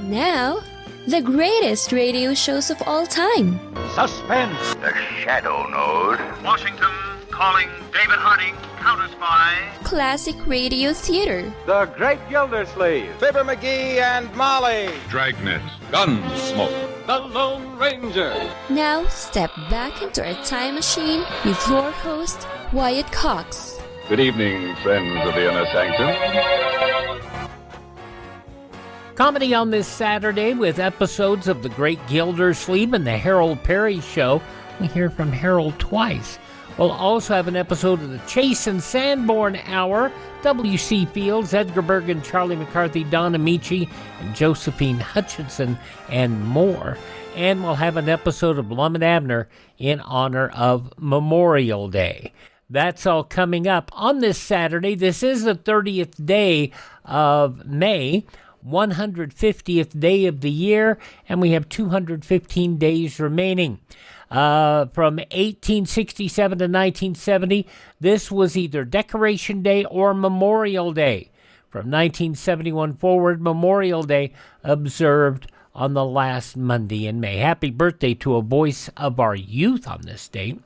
Now, the greatest radio shows of all time. Suspense. The Shadow Knows. Washington calling David Harding, counter-spy. Classic radio theater. The Great Gildersleeve. Fibber McGee and Molly. Dragnet. Gunsmoke. The Lone Ranger. Now, step back into a time machine with your host, Wyatt Cox. Good evening, friends of the Inner Sanctum. Comedy on this Saturday with episodes of The Great Gildersleeve and the Harold Peary Show. We hear from Harold twice. We'll also have an episode of the Chase and Sanborn Hour. W.C. Fields, Edgar Bergen, Charlie McCarthy, Don Ameche, and Josephine Hutchinson, and more. And we'll have an episode of Lum and Abner in honor of Memorial Day. That's all coming up on this Saturday. This is the 30th day of May, 150th day of the year, and we have 215 days remaining. From 1867 to 1970, this was either Decoration Day or Memorial Day. From 1971 forward, Memorial Day observed on the last Monday in May. Happy birthday to a voice of our youth on this date.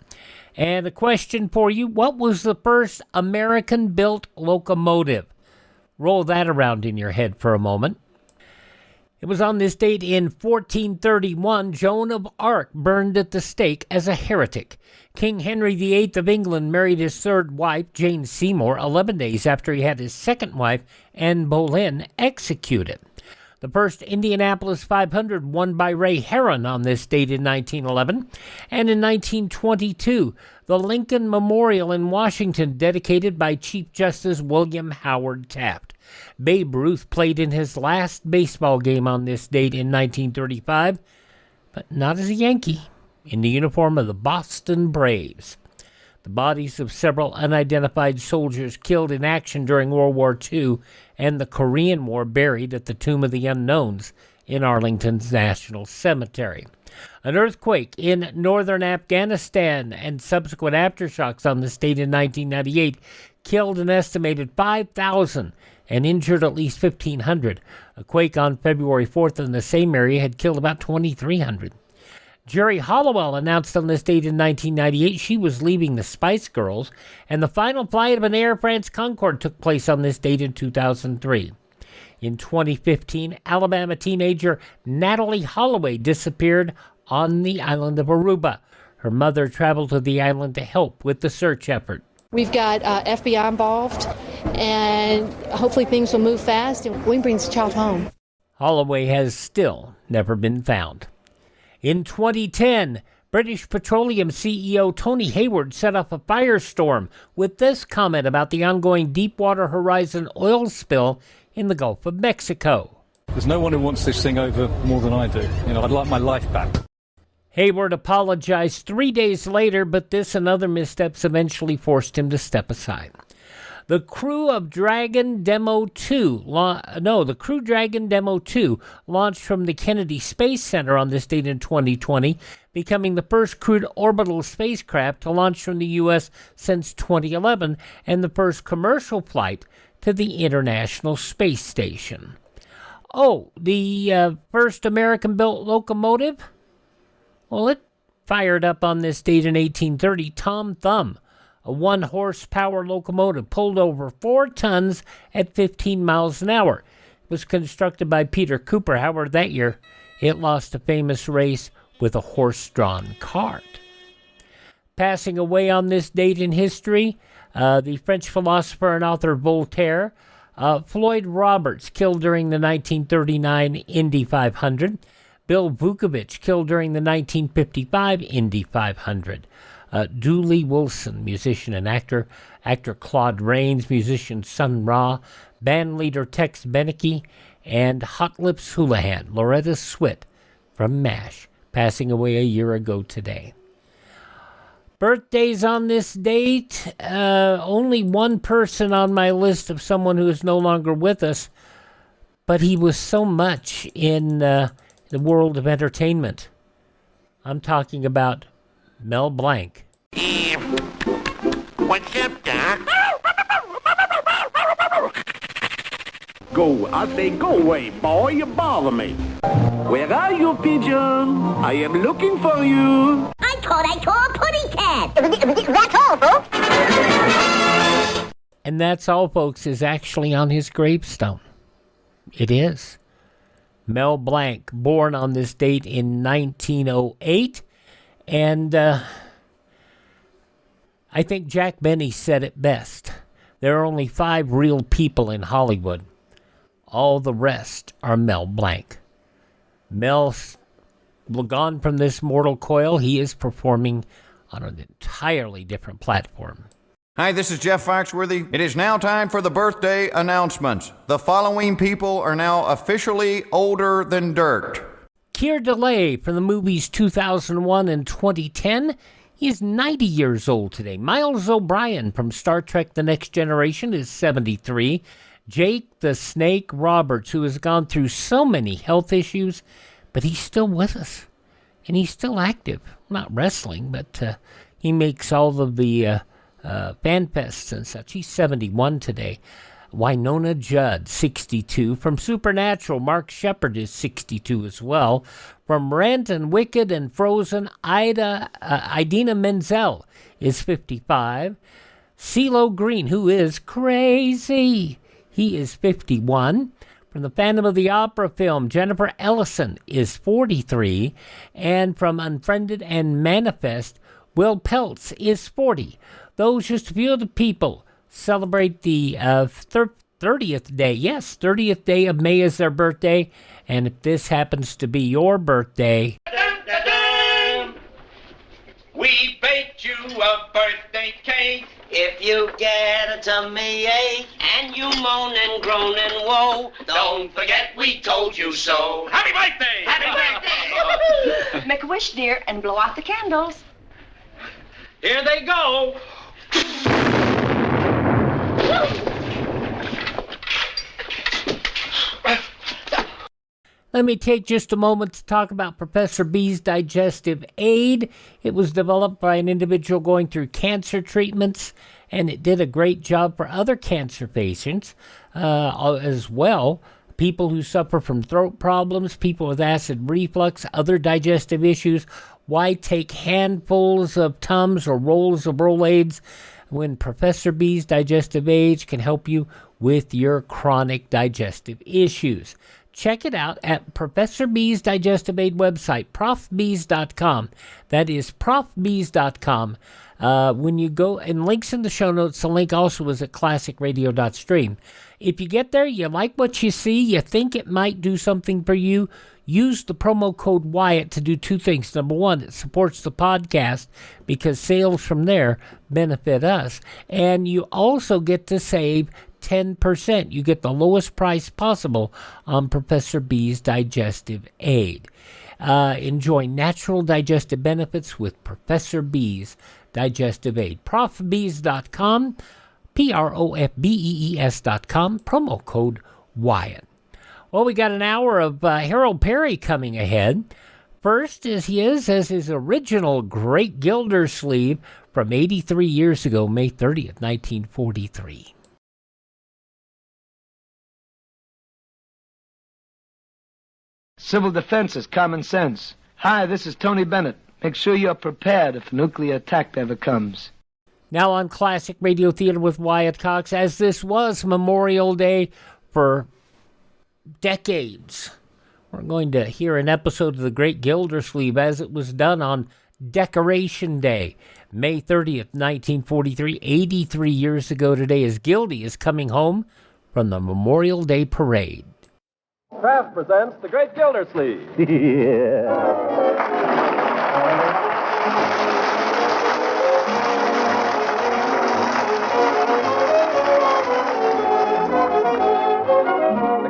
And a question for you, what was the first American-built locomotive? Roll that around in your head for a moment. It was on this date in 1431, Joan of Arc burned at the stake as a heretic. King Henry VIII of England married his third wife, Jane Seymour, 11 days after he had his second wife, Anne Boleyn, executed. The first Indianapolis 500 won by Ray Herron on this date in 1911. And in 1922, the Lincoln Memorial in Washington dedicated by Chief Justice William Howard Taft. Babe Ruth played in his last baseball game on this date in 1935, but not as a Yankee, in the uniform of the Boston Braves. The bodies of several unidentified soldiers killed in action during World War II and the Korean War buried at the Tomb of the Unknowns in Arlington's National Cemetery. An earthquake in northern Afghanistan and subsequent aftershocks on this date in 1998 killed an estimated 5,000 and injured at least 1,500. A quake on February 4th in the same area had killed about 2,300. Jerry Halliwell announced on this date in 1998 she was leaving the Spice Girls, and the final flight of an Air France Concorde took place on this date in 2003. In 2015, Alabama teenager Natalie Holloway disappeared on the island of Aruba. Her mother traveled to the island to help with the search effort. We've got FBI involved, and hopefully things will move fast and we can bring this child home. Holloway has still never been found. In 2010, British Petroleum CEO Tony Hayward set off a firestorm with this comment about the ongoing Deepwater Horizon oil spill in the Gulf of Mexico. There's no one who wants this thing over more than I do. I'd like my life back. Hayward apologized 3 days later, but this and other missteps eventually forced him to step aside. The Crew Dragon Demo 2 launched from the Kennedy Space Center on this date in 2020, becoming the first crewed orbital spacecraft to launch from the U.S. since 2011 and the first commercial flight to the International Space Station. Oh, the first American-built locomotive? Well, it fired up on this date in 1830. Tom Thumb, a 1-horsepower locomotive, pulled over 4 tons at 15 miles an hour. It was constructed by Peter Cooper. However, that year, it lost a famous race with a horse-drawn cart. Passing away on this date in history, the French philosopher and author Voltaire, Floyd Roberts, killed during the 1939 Indy 500, Bill Vukovich, killed during the 1955 Indy 500, Dooley Wilson, musician and actor Claude Rains, musician Sun Ra, bandleader Tex Beneke, and Hot Lips Houlihan, Loretta Swit from MASH, passing away a year ago today. Birthdays on this date, only one person on my list of someone who is no longer with us, but he was so much in the world of entertainment. I'm talking about Mel Blanc. What's up, Doc? Go, I say, go away, boy, you bother me. Where are you, pigeon? I am looking for you. I thought I saw a putty cat. That's all, folks. And That's All, Folks is actually on his gravestone. It is. Mel Blanc, born on this date in 1908. And I think Jack Benny said it best. There are only 5 real people in Hollywood. All the rest are Mel Blanc. Mel's gone from this mortal coil. He is performing on an entirely different platform. Hi, this is Jeff Foxworthy. It is now time for the birthday announcements. The following people are now officially older than dirt. Keir DeLay from the movies 2001 and 2010. He is 90 years old today. Miles O'Brien from Star Trek The Next Generation is 73. Jake the Snake Roberts, who has gone through so many health issues, but he's still with us. And he's still active. Not wrestling, but he makes all of the fan fests and such. He's 71 today. Winona Judd, 62. From Supernatural, Mark Shepard is 62 as well. From Rent and Wicked and Frozen, Idina Menzel is 55. CeeLo Green, who is crazy, he is 51. From the Phantom of the Opera film, Jennifer Ellison is 43. And from Unfriended and Manifest, Will Peltz is 40. Those just a few of the people celebrate the 30th day. Yes, 30th day of May is their birthday. And if this happens to be your birthday... We baked you a birthday cake. If you get a tummy ache And you moan and groan and woe, don't forget we told you so. Happy birthday! Happy birthday! Make a wish, dear, and blow out the candles. Here they go. Let me take just a moment to talk about Professor B's Digestive Aid. It was developed by an individual going through cancer treatments, and it did a great job for other cancer patients as well. People who suffer from throat problems, people with acid reflux, other digestive issues. Why take handfuls of Tums or rolls of Rolaids when Professor B's Digestive Aid can help you with your chronic digestive issues? Check it out at Professor B's Digestive Aid website, profbees.com. That is profbees.com. When you go, and links in the show notes, the link also is at classicradio.stream. If you get there, you like what you see, you think it might do something for you, use the promo code Wyatt to do 2 things. Number 1, it supports the podcast because sales from there benefit us. And you also get to save 10%. You get the lowest price possible on Professor B's Digestive Aid. Enjoy natural digestive benefits with Professor B's Digestive Aid. Profbees.com, PROFBEES.com, promo code Wyatt. Well, we got an hour of Harold Peary coming ahead. First as his original Great Gildersleeve from 83 years ago, May 30th, 1943. Civil defense is common sense. Hi, this is Tony Bennett. Make sure you're prepared if a nuclear attack ever comes. Now on Classic Radio Theater with Wyatt Cox, as this was Memorial Day for decades, we're going to hear an episode of The Great Gildersleeve as it was done on Decoration Day, May 30th, 1943, 83 years ago today, as Gildy is coming home from the Memorial Day Parade. Kraft presents The Great Gildersleeve. The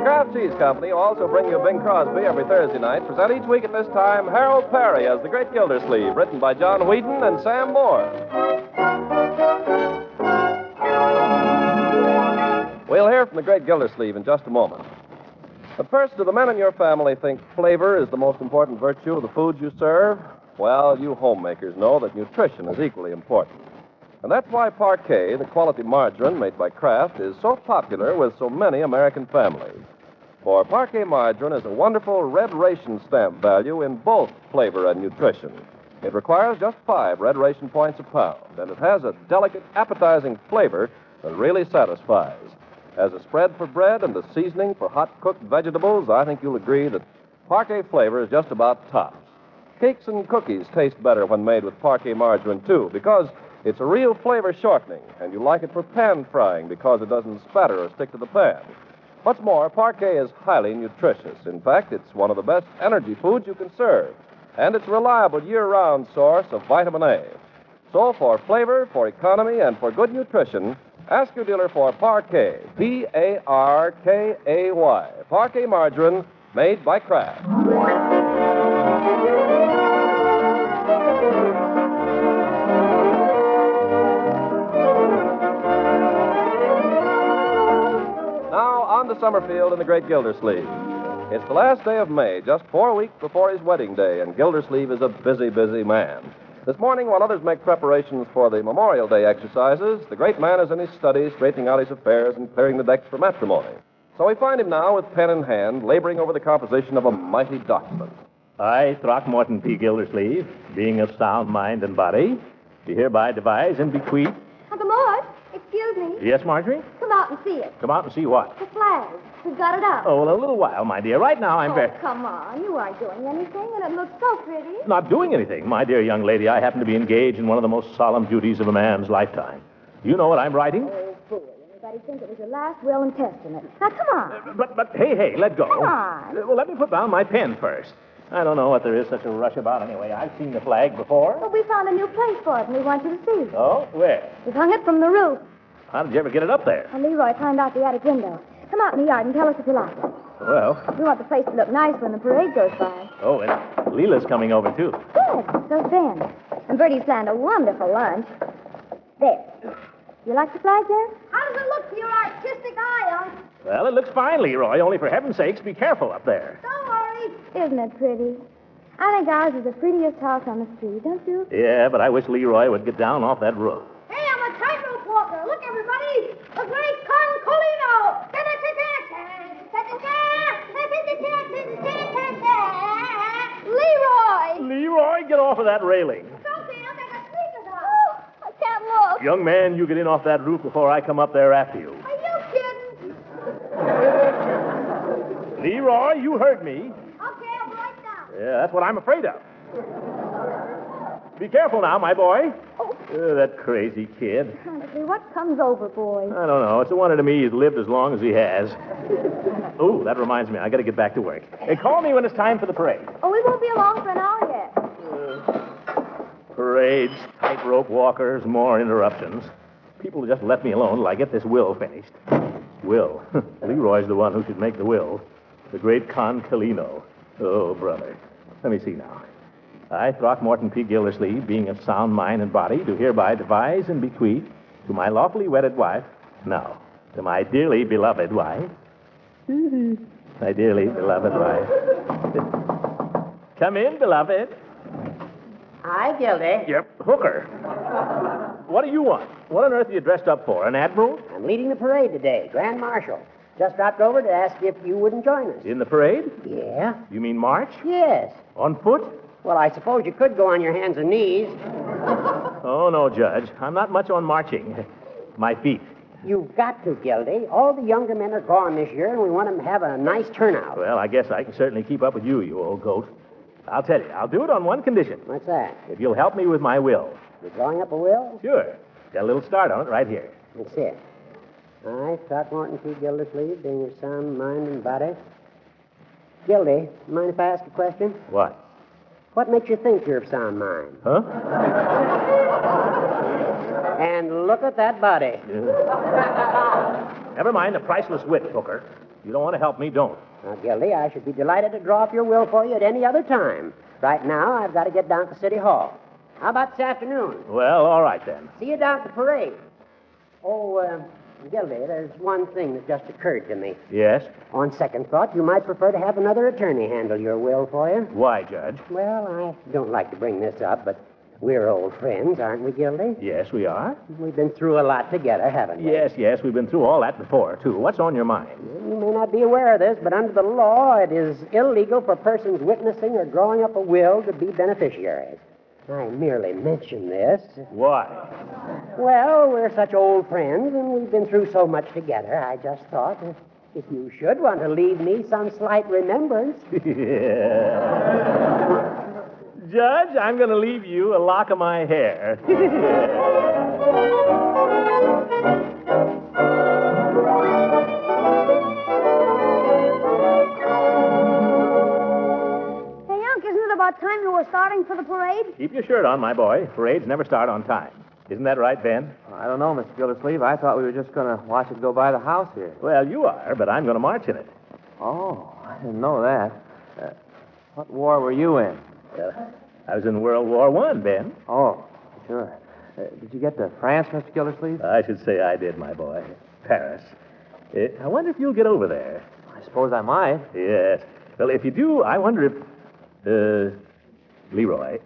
Kraft Cheese Company will also bring you Bing Crosby every Thursday night. Present each week at this time Harold Peary as The Great Gildersleeve, written by John Wheaton and Sam Moore. We'll hear from The Great Gildersleeve in just a moment. But first, do the men in your family think flavor is the most important virtue of the foods you serve? Well, you homemakers know that nutrition is equally important. And that's why Parquet, the quality margarine made by Kraft, is so popular with so many American families. For Parquet margarine is a wonderful red ration stamp value in both flavor and nutrition. It requires just 5 red ration points a pound, and it has a delicate, appetizing flavor that really satisfies. As a spread for bread and a seasoning for hot cooked vegetables, I think you'll agree that Parquet flavor is just about tops. Cakes and cookies taste better when made with Parquet margarine, too, because it's a real flavor shortening, and you like it for pan frying because it doesn't spatter or stick to the pan. What's more, Parquet is highly nutritious. In fact, it's one of the best energy foods you can serve, and it's a reliable year-round source of vitamin A. So for flavor, for economy, and for good nutrition, ask your dealer for Parquet, Parkay, Parquet margarine made by Kraft. Now, on to Summerfield in the Great Gildersleeve. It's the last day of May, just 4 weeks before his wedding day, and Gildersleeve is a busy, busy man. This morning, while others make preparations for the Memorial Day exercises, the great man is in his study, straightening out his affairs and clearing the decks for matrimony. So we find him now with pen in hand, laboring over the composition of a mighty document. I, Throckmorton P. Gildersleeve, being of sound mind and body, do hereby devise and bequeath... Uncle Mort, excuse me. Yes, Marjorie? Come out and see it. Come out and see what? The flag. We've got it up. Oh, well, a little while, my dear. Right now, I'm very... Come on. You aren't doing anything, and it looks so pretty. Not doing anything. My dear young lady, I happen to be engaged in one of the most solemn duties of a man's lifetime. You know what I'm writing? Oh, fool. Everybody thinks it was your last will and testament. Now, come on. But, hey, let go. Come on. Well, let me put down my pen first. I don't know what there is such a rush about anyway. I've seen the flag before. But we found a new place for it, and we want you to see it. Oh, where? We've hung it from the roof. How did you ever get it up there? And Leroy climbed out the attic window. Come out in the yard and tell us if you like it. Well... We want the place to look nice when the parade goes by. Oh, and Leela's coming over, too. Good. So's Ben. And Bertie's planned a wonderful lunch. There. You like the flag there? How does it look to your artistic eye, Unc? Well, it looks fine, Leroy. Only for heaven's sakes, be careful up there. Don't worry. Isn't it pretty? I think ours is the prettiest house on the street, don't you? Yeah, but I wish Leroy would get down off that roof. Hey, I'm a tightrope walker. Look, everybody. The great Concolino. Leroy! Leroy, get off of that railing. It's okay. I'll take a sneakers off. Oh, I can't look. Young man, you get in off that roof before I come up there after you. Are you kidding? Leroy, you heard me. Okay, I'll be right down. Yeah, that's what I'm afraid of. Be careful now, my boy. Oh. That crazy kid. Honestly, what comes over, boy? I don't know. It's a wonder to me he's lived as long as he has. Oh, that reminds me. I got to get back to work. Hey, call me when it's time for the parade. Oh, we won't be along for an hour yet. Parades, tightrope walkers, more interruptions. People just let me alone till I get this will finished. Will. Leroy's the one who should make the will. The great Concolino. Oh, brother. Let me see now. I, Throckmorton P. Gildersleeve, being of sound mind and body, do hereby devise and bequeath to my lawfully wedded wife, no, to my dearly beloved wife, my dearly beloved wife. Come in, beloved. Hi, Gildy. Yep, hooker. What do you want? What on earth are you dressed up for, an admiral? I'm leading the parade today, Grand Marshal. Just dropped over to ask if you wouldn't join us. In the parade? Yeah. You mean march? Yes. On foot? Well, I suppose you could go on your hands and knees. Oh, no, Judge. I'm not much on marching. My feet. You've got to, Gildy. All the younger men are gone this year, and we want them to have a nice turnout. Well, I guess I can certainly keep up with you, you old goat. I'll tell you, I'll do it on one condition. What's that? If you'll help me with my will. You're drawing up a will? Sure. Got a little start on it right here. That's it. I, Throckmorton P. Gildersleeve, being of sound mind and body. Gildy, mind if I ask a question? What? What makes you think you're of sound mind? Huh? And look at that body. Never mind the priceless wit, hooker. You don't want to help me, don't. Now, Gildy, I should be delighted to draw up your will for you at any other time. Right now, I've got to get down to City Hall. How about this afternoon? Well, all right then. See you down at the parade. Oh, Gildy, there's one thing that just occurred to me. Yes? On second thought, you might prefer to have another attorney handle your will for you. Why, Judge? Well, I don't like to bring this up, but We're old friends, aren't we, Gildy? Yes, we are. We've been through a lot together, haven't we? Yes, we've been through all that before, too. What's on your mind? You may not be aware of this, but under the law, it is illegal for persons witnessing or drawing up a will to be beneficiaries. I merely mention this. Why? Well, we're such old friends, and we've been through so much together. I just thought if you should want to leave me some slight remembrance. Judge, I'm going to leave you a lock of my hair. About time you were starting for the parade? Keep your shirt on, my boy. Parades never start on time. Isn't that right, Ben? I don't know, Mr. Gildersleeve. I thought we were just going to watch it go by the house here. Well, you are, but I'm going to march in it. Oh, I didn't know that. What war were you in? I was in World War I, Ben. Oh, sure. Did you get to France, Mr. Gildersleeve? I should say I did, my boy. Paris. I wonder if you'll get over there. I suppose I might. Yes. Well, if you do, I wonder if... Leroy,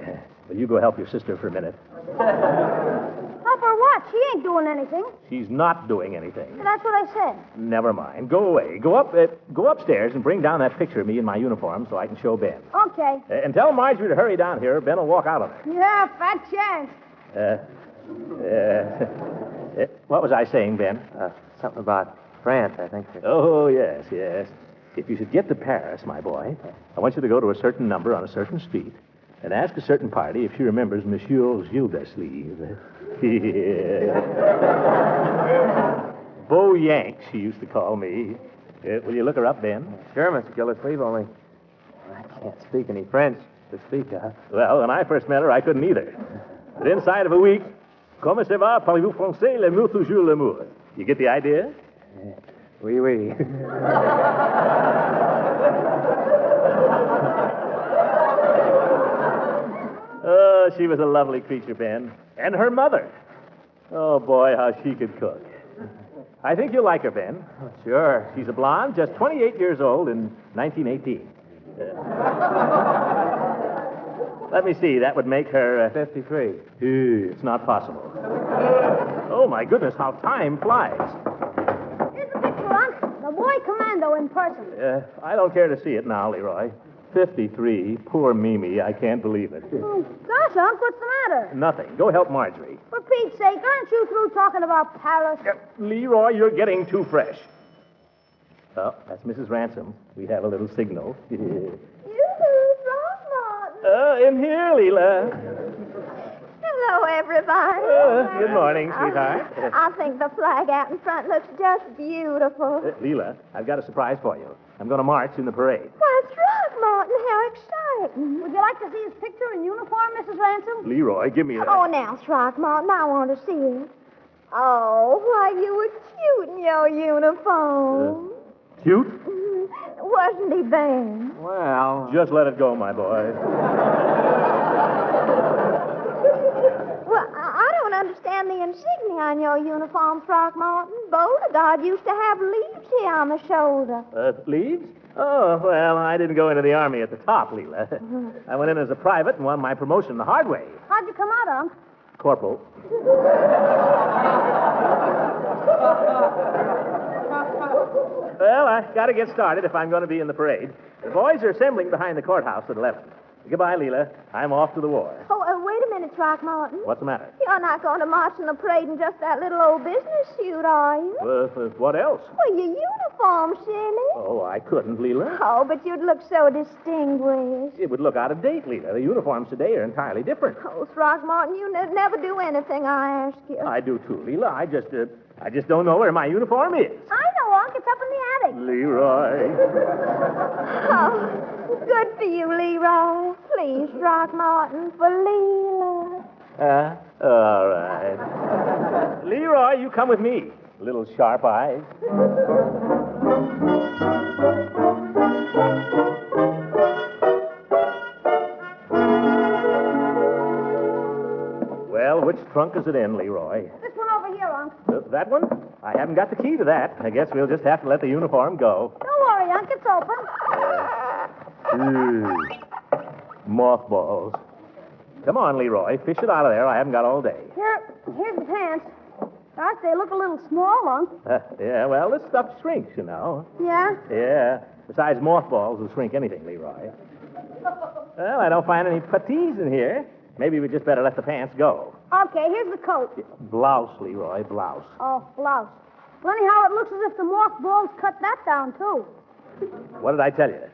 will you go help your sister for a minute? Help her what? She ain't doing anything. She's not doing anything. That's what I said. Never mind. Go away. Go upstairs and bring down that picture of me in my uniform so I can show Ben. Okay. And tell Marjorie to hurry down here. Ben will walk out of it. Yeah, fat chance. What was I saying, Ben? Something about France, I think. Oh, yes. If you should get to Paris, my boy, I want you to go to a certain number on a certain street and ask a certain party if she remembers Monsieur Gildersleeve. Beau Yank, she used to call me. Will you look her up, Ben? Sure, Mr. Gildersleeve, only I can't speak any French to speak of. Well, when I first met her, I couldn't either. But inside of a week, comment ça va, parlez-vous français, l'amour toujours l'amour. You get the idea? Oui, oui. Oh, she was a lovely creature, Ben. And her mother. Oh, boy, how she could cook. I think you'll like her, Ben. Oh, sure. She's a blonde, just 28 years old in 1918. Let me see, that would make her... 53. It's not possible. Oh, my goodness, how time flies. Here's the picture, Unc. The boy commando in person. I don't care to see it now, Leroy. 53. Poor Mimi. I can't believe it. Oh, gosh, Unc, what's the matter? Nothing. Go help Marjorie. For Pete's sake, aren't you through talking about Paris? Leroy, you're getting too fresh. Oh, that's Mrs. Ransom. We have a little signal. In here, Leela. Hello, everybody. Good morning, sweetheart. I think the flag out in front looks just beautiful. Leela, I've got a surprise for you. I'm going to march in the parade. Why, Throckmorton, how exciting. Would you like to see his picture in uniform, Mrs. Ransom? Leroy, give me that. Oh, now, Throckmorton, I want to see it. Oh, why, you were cute in your uniform. Cute? Wasn't he, Ben? Well... Just let it go, my boy. Well, I don't understand the insignia on your uniform, Throckmorton. Beauregard used to have leaves here on the shoulder. Leaves? Oh, well, I didn't go into the Army at the top, Leela. I went in as a private and won my promotion the hard way. How'd you come out, Unc? Corporal. Well, I got to get started if I'm going to be in the parade. The boys are assembling behind the courthouse at 11. Goodbye, Leela. I'm off to the war. Oh, wait a minute, Throckmorton. What's the matter? You're not going to march in the parade in just that little old business suit, are you? What else? Well, your uniform, silly. Oh, I couldn't, Leela. Oh, but you'd look so distinguished. It would look out of date, Leela. The uniforms today are entirely different. Oh, Throckmorton, you never do anything I ask you. I do, too, Leela. I just don't know where my uniform is. I know, Unc. It's up in the attic. Leroy. Oh, good for you, Leroy. Please, Throckmorton, for Leela. All right. Leroy, you come with me. Little sharp eyes. Well, which trunk is it in, Leroy? This one over here, Unc. That one? I haven't got the key to that. I guess we'll just have to let the uniform go. Don't worry, Unc. It's open. Mothballs. Come on, Leroy. Fish it out of there. I haven't got all day. Here's the pants. Gosh, they look a little small, Unc. Yeah, well, this stuff shrinks, you know. Yeah? Yeah. Besides, mothballs will shrink anything, Leroy. Well, I don't find any puttees in here. Maybe we just better let the pants go. Okay, here's the coat. Blouse, Leroy, blouse. Oh, blouse. Funny how it looks as if the mothballs cut that down, too. What did I tell you?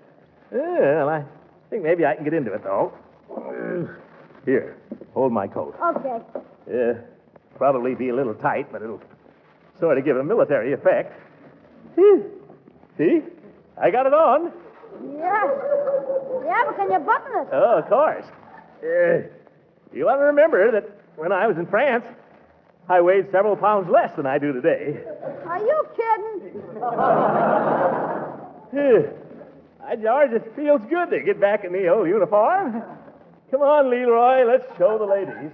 Well, I think maybe I can get into it, though. Here, hold my coat. Okay. Yeah, probably be a little tight, but it'll sort of give a military effect. See? I got it on. Yeah. Yeah, but can you button it? Oh, of course. You want to remember that when I was in France, I weighed several pounds less than I do today. Are you kidding? By George, it feels good to get back in the old uniform. Come on, Leroy, let's show the ladies.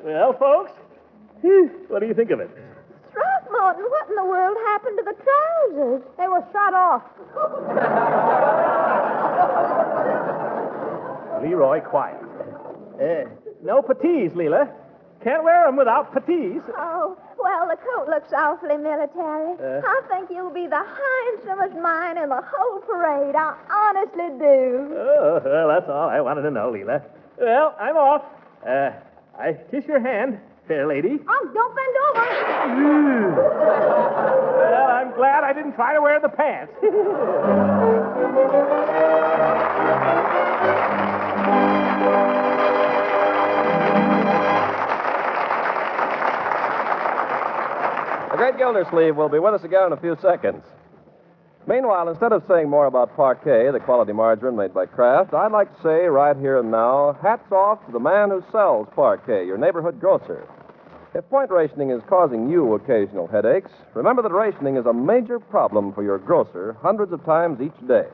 Well, folks, what do you think of it? Throckmorton, what in the world happened to the trousers? They were shot off. Leroy, quiet. No puttees, Leela. Can't wear them without puttees. Oh, well, the coat looks awfully military. I think you'll be the handsomest man in the whole parade. I honestly do. Oh, well, that's all I wanted to know, Leela. Well, I'm off. I kiss your hand, fair lady. Unc, don't bend over. Well, I'm glad I didn't try to wear the pants. The Great Gildersleeve will be with us again in a few seconds. Meanwhile, instead of saying more about Parquet, the quality margarine made by Kraft, I'd like to say right here and now, hats off to the man who sells Parquet, your neighborhood grocer. If point rationing is causing you occasional headaches, remember that rationing is a major problem for your grocer hundreds of times each day.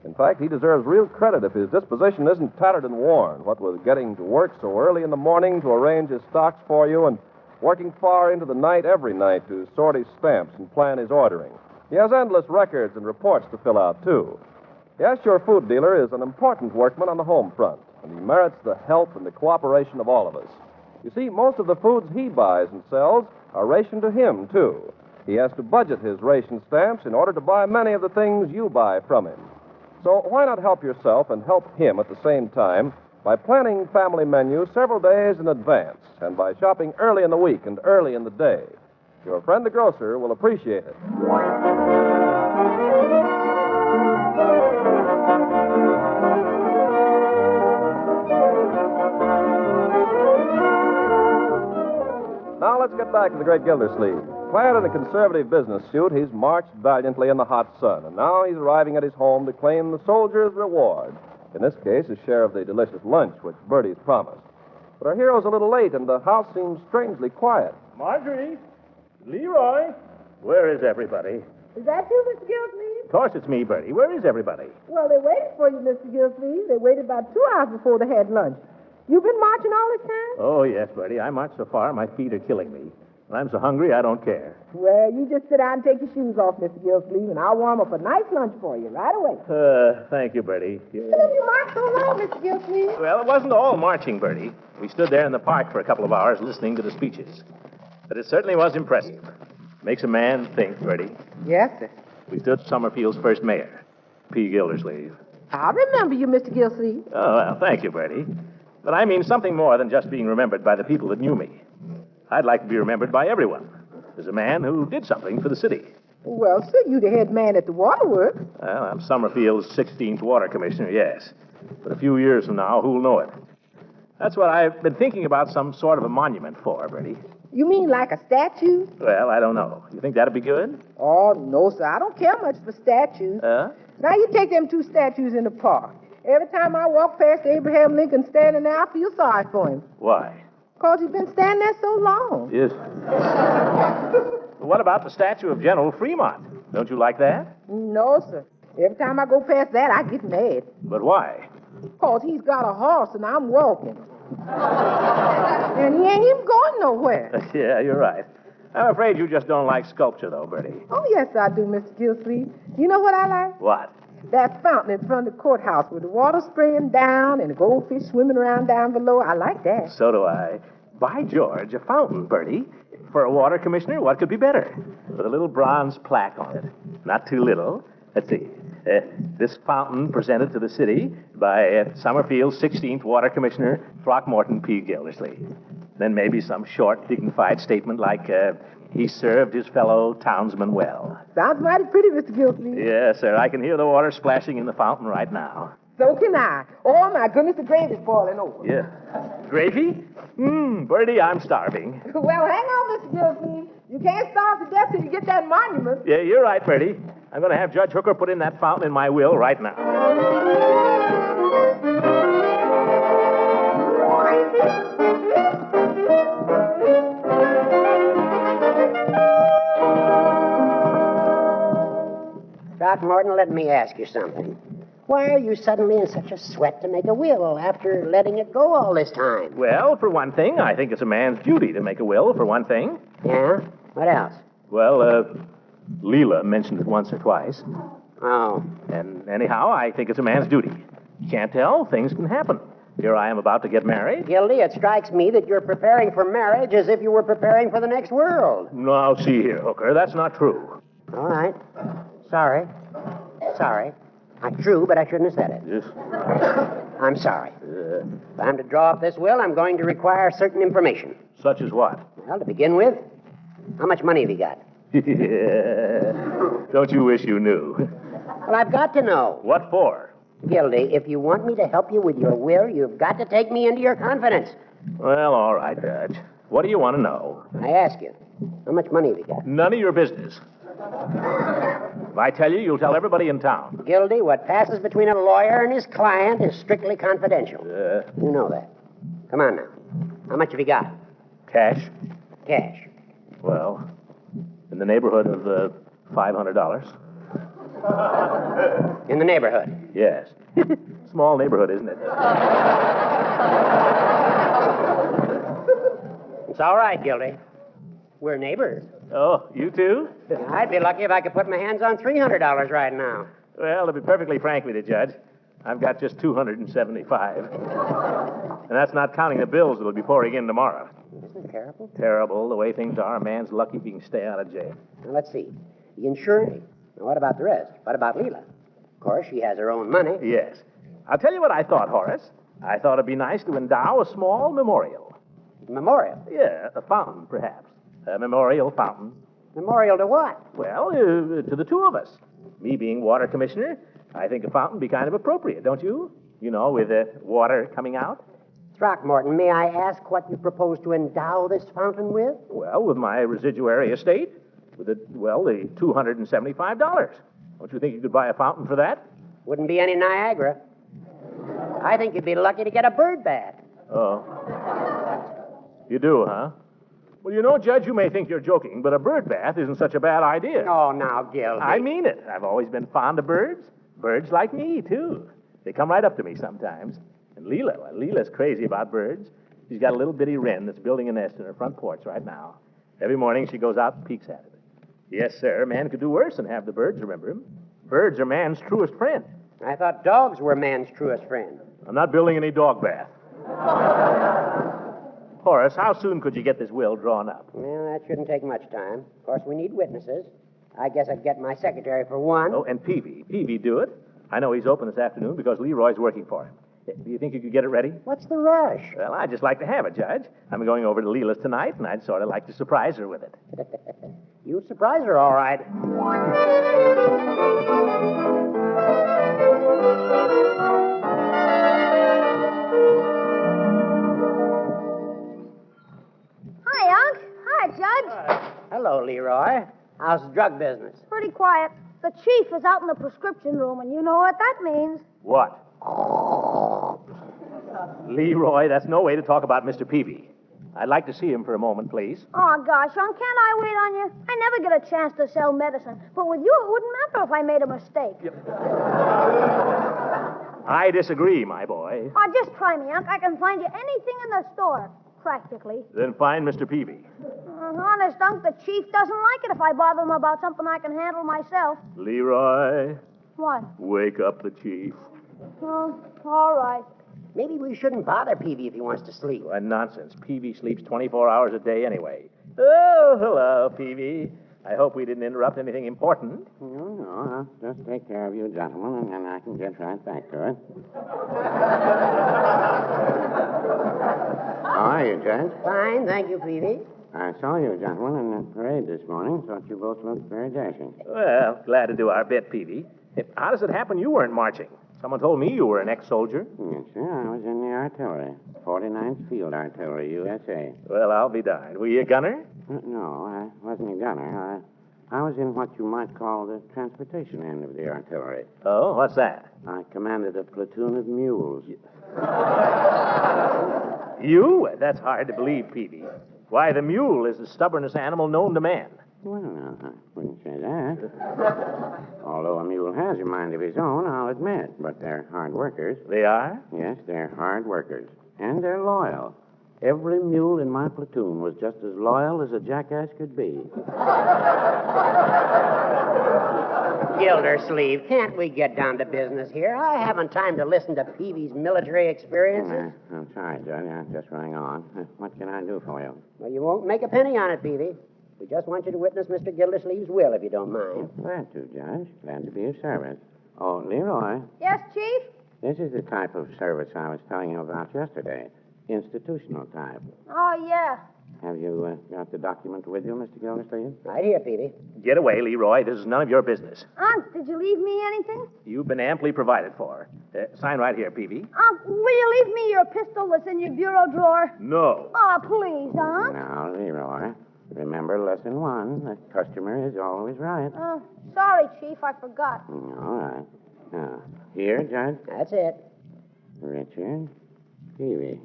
In fact, he deserves real credit if his disposition isn't tattered and worn, what with getting to work so early in the morning to arrange his stocks for you and working far into the night every night to sort his stamps and plan his ordering. He has endless records and reports to fill out, too. Yes, your food dealer is an important workman on the home front, and he merits the help and the cooperation of all of us. You see, most of the foods he buys and sells are rationed to him, too. He has to budget his ration stamps in order to buy many of the things you buy from him. So why not help yourself and help him at the same time by planning family menus several days in advance and by shopping early in the week and early in the day? Your friend the grocer will appreciate it. Now let's get back to the Great Gildersleeve. Clad in a conservative business suit, he's marched valiantly in the hot sun, and now he's arriving at his home to claim the soldier's reward. In this case, a share of the delicious lunch which Bertie's promised. But our hero's a little late, and the house seems strangely quiet. Marjorie, Leroy, where is everybody? Is that you, Mr. Gildersleeve? Of course it's me, Bertie. Where is everybody? Well, they waited for you, Mr. Gildersleeve. They waited about 2 hours before they had lunch. You've been marching all this time? Oh, yes, Bertie. I marched so far, my feet are killing me. And I'm so hungry, I don't care. Well, you just sit down and take your shoes off, Mr. Gildersleeve, and I'll warm up a nice lunch for you right away. Thank you, Bertie. You marched so long, Mr. Gildersleeve. Well, it wasn't all marching, Bertie. We stood there in the park for a couple of hours listening to the speeches. But it certainly was impressive. Makes a man think, Bertie. Yes, sir. We stood Summerfield's first mayor, P. Gildersleeve. I remember you, Mr. Gildersleeve. Oh, well, thank you, Bertie. But I mean something more than just being remembered by the people that knew me. I'd like to be remembered by everyone as a man who did something for the city. Well, sir, you the head man at the waterworks. Well, I'm Summerfield's 16th water commissioner, yes. But a few years from now, who'll know it? That's what I've been thinking about some sort of a monument for, Bertie. You mean like a statue? Well, I don't know. You think that'd be good? Oh, no, sir. I don't care much for statues. Now, you take them 2 statues in the park. Every time I walk past Abraham Lincoln standing there, I feel sorry for him. Why? Because he's been standing there so long. Yes. What about the statue of General Fremont? Don't you like that? No, sir. Every time I go past that, I get mad. But why? Because he's got a horse and I'm walking. And he ain't even going nowhere. Yeah, you're right. I'm afraid you just don't like sculpture, though, Bertie. Oh, yes, I do, Mr. Gildersleeve. You know what I like? What? That fountain in front of the courthouse with the water spraying down and the goldfish swimming around down below. I like that. So do I. By George, a fountain, Bertie. For a water commissioner, what could be better? With a little bronze plaque on it. Not too little. Let's see. This fountain presented to the city by Summerfield's 16th Water Commissioner, Throckmorton P. Gildersleeve. Then maybe some short, dignified statement like, he served his fellow townsmen well. Sounds mighty pretty, Mr. Gildersleeve. Yes, sir. I can hear the water splashing in the fountain right now. So can I. Oh, my goodness, the gravy's boiling over. Yeah. Gravy? Bertie, I'm starving. Well, hang on, Mr. Gildersleeve. You can't starve to death till you get that monument. Yeah, you're right, Bertie. I'm going to have Judge Hooker put in that fountain in my will right now. Throckmorton, let me ask you something. Why are you suddenly in such a sweat to make a will after letting it go all this time? Well, for one thing, I think it's a man's duty to make a will, for one thing. Yeah? What else? Well, Leela mentioned it once or twice. Oh. And anyhow, I think it's a man's duty. You can't tell. Things can happen. Here I am about to get married. Gildy, it strikes me that you're preparing for marriage as if you were preparing for the next world. Now, see here, Hooker. That's not true. All right. Sorry. Not true, but I shouldn't have said it. Yes. I'm sorry. If I'm to draw up this will, I'm going to require certain information. Such as what? Well, to begin with, how much money have you got? Don't you wish you knew? Well, I've got to know. What for? Gildy, if you want me to help you with your will, you've got to take me into your confidence. Well, all right, Judge. What do you want to know? I ask you, how much money have you got? None of your business. If I tell you, you'll tell everybody in town. Gildy, what passes between a lawyer and his client is strictly confidential. You know that. Come on now. How much have you got? Cash? Cash. Well, in the neighborhood of $500. In the neighborhood? Yes. Small neighborhood, isn't it? It's all right, Gildy. We're neighbors. Oh, you too? I'd be lucky if I could put my hands on $300 right now. Well, to be perfectly frank with you, Judge, I've got just $275. And that's not counting the bills that'll be pouring in tomorrow. Isn't it terrible? Terrible. The way things are, a man's lucky if he can stay out of jail. Now, let's see. The insurance. Now, what about the rest? What about Leela? Of course, she has her own money. Yes. I'll tell you what I thought, Horace. I thought it'd be nice to endow a small memorial. Memorial? Yeah, a fountain, perhaps. A memorial fountain. Memorial to what? Well, to the two of us. Me being water commissioner, I think a fountain would be kind of appropriate, don't you? You know, with the water coming out. Throckmorton, may I ask what you propose to endow this fountain with? Well, with my residuary estate, with the $275. Don't you think you could buy a fountain for that? Wouldn't be any Niagara. I think you'd be lucky to get a bird bath. Oh. You do, huh? Well, you know, Judge, you may think you're joking, but a bird bath isn't such a bad idea. Oh, now, Gildy. I mean it. I've always been fond of birds. Birds like me, too. They come right up to me sometimes. And Leela's crazy about birds. She's got a little bitty wren that's building a nest in her front porch right now. Every morning she goes out and peeks at it. Yes, sir, a man could do worse than have the birds remember him. Birds are man's truest friend. I thought dogs were man's truest friend. I'm not building any dog bath. Horace, how soon could you get this will drawn up? Well, that shouldn't take much time. Of course, we need witnesses. I guess I'd get my secretary for one. Oh, and Peavy. Peavy do it. I know he's open this afternoon because Leroy's working for him. Do you think you could get it ready? What's the rush? Well, I'd just like to have it, Judge. I'm going over to Leela's tonight, and I'd sort of like to surprise her with it. You surprise her, all right. Hi, Unc. Hi, Judge. Hello, Leroy. How's the drug business? Pretty quiet. The chief is out in the prescription room, and you know what that means. What? Leroy, that's no way to talk about Mr. Peavy. I'd like to see him for a moment, please. Oh, gosh, Unc, can't I wait on you? I never get a chance to sell medicine, but with you, it wouldn't matter if I made a mistake. I disagree, my boy. Oh, just try me, Unc. I can find you anything in the store, practically. Then find Mr. Peavy. honest, Unc, the chief doesn't like it if I bother him about something I can handle myself. Leroy, What? wake up the chief. Oh, all right. Maybe we shouldn't bother Peavy if he wants to sleep. What nonsense. Peavy sleeps 24 hours a day anyway. Oh, hello, Peavy. I hope we didn't interrupt anything important. No, I'll just take care of you, gentlemen, and then I can get right back to it. How are you, Judge? Fine, thank you, Peavy. I saw you, gentlemen, in the parade this morning. Thought you both looked very dashing. Well, glad to do our bit, Peavy. How does it happen you weren't marching? Someone told me you were an ex-soldier. Yes, sir. I was in the artillery. 49th Field Artillery, USA. Well, I'll be darned. Were you a gunner? No, I wasn't a gunner. I was in what you might call the transportation end of the artillery. Oh, what's that? I commanded a platoon of mules. You? That's hard to believe, Peavy. Why, the mule is the stubbornest animal known to man. Well, no, I wouldn't say that. Although a mule has a mind of his own, I'll admit. But they're hard workers. They are? Yes, they're hard workers. And they're loyal. Every mule in my platoon was just as loyal as a jackass could be. Gildersleeve, can't we get down to business here? I haven't time to listen to Peavy's military experiences. I'm sorry, Judge. I just rang on. What can I do for you? Well, you won't make a penny on it, Peavy. We just want you to witness Mr. Gildersleeve's will, if you don't mind. Glad to, Judge. Glad to be of service. Oh, Leroy, Yes, Chief? this is the type of service I was telling you about yesterday. Institutional type. Oh, yeah. Have you got the document with you, Mr. Gildersleeve? Right here, Peavy. Get away, Leroy. This is none of your business. Unc, did you leave me anything? You've been amply provided for. Sign right here, Peavy. Unc, will you leave me your pistol that's in your bureau drawer? No. Oh, please, Unc. Now, Leroy, remember lesson 1. The customer is always right. Sorry, Chief, I forgot. All right. Now, here, Judge. That's it. Richard Peavy.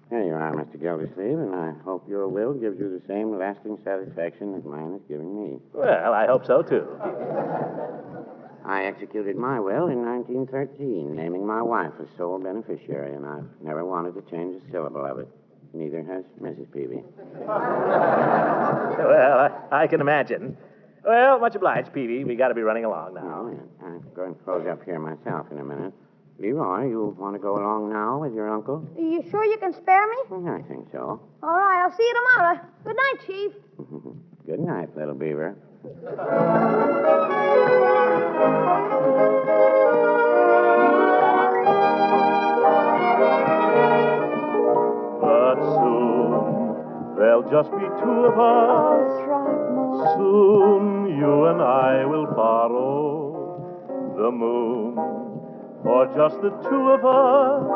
There you are, Mr. Gildersleeve, and I hope your will gives you the same lasting satisfaction that mine has given me. Well, I hope so, too. I executed my will in 1913, naming my wife as sole beneficiary, and I've never wanted to change a syllable of it. Neither has Mrs. Peavy. Well, I can imagine. Well, much obliged, Peavy. We got to be running along now. Oh, yeah. I'm going to close up here myself in a minute. Leroy, you want to go along now with your uncle? Are you sure you can spare me? I think so. All right, I'll see you tomorrow. Good night, Chief. Good night, little beaver. But soon there'll just be 2 of us. Soon you and I will borrow the moon. For just the 2 of us,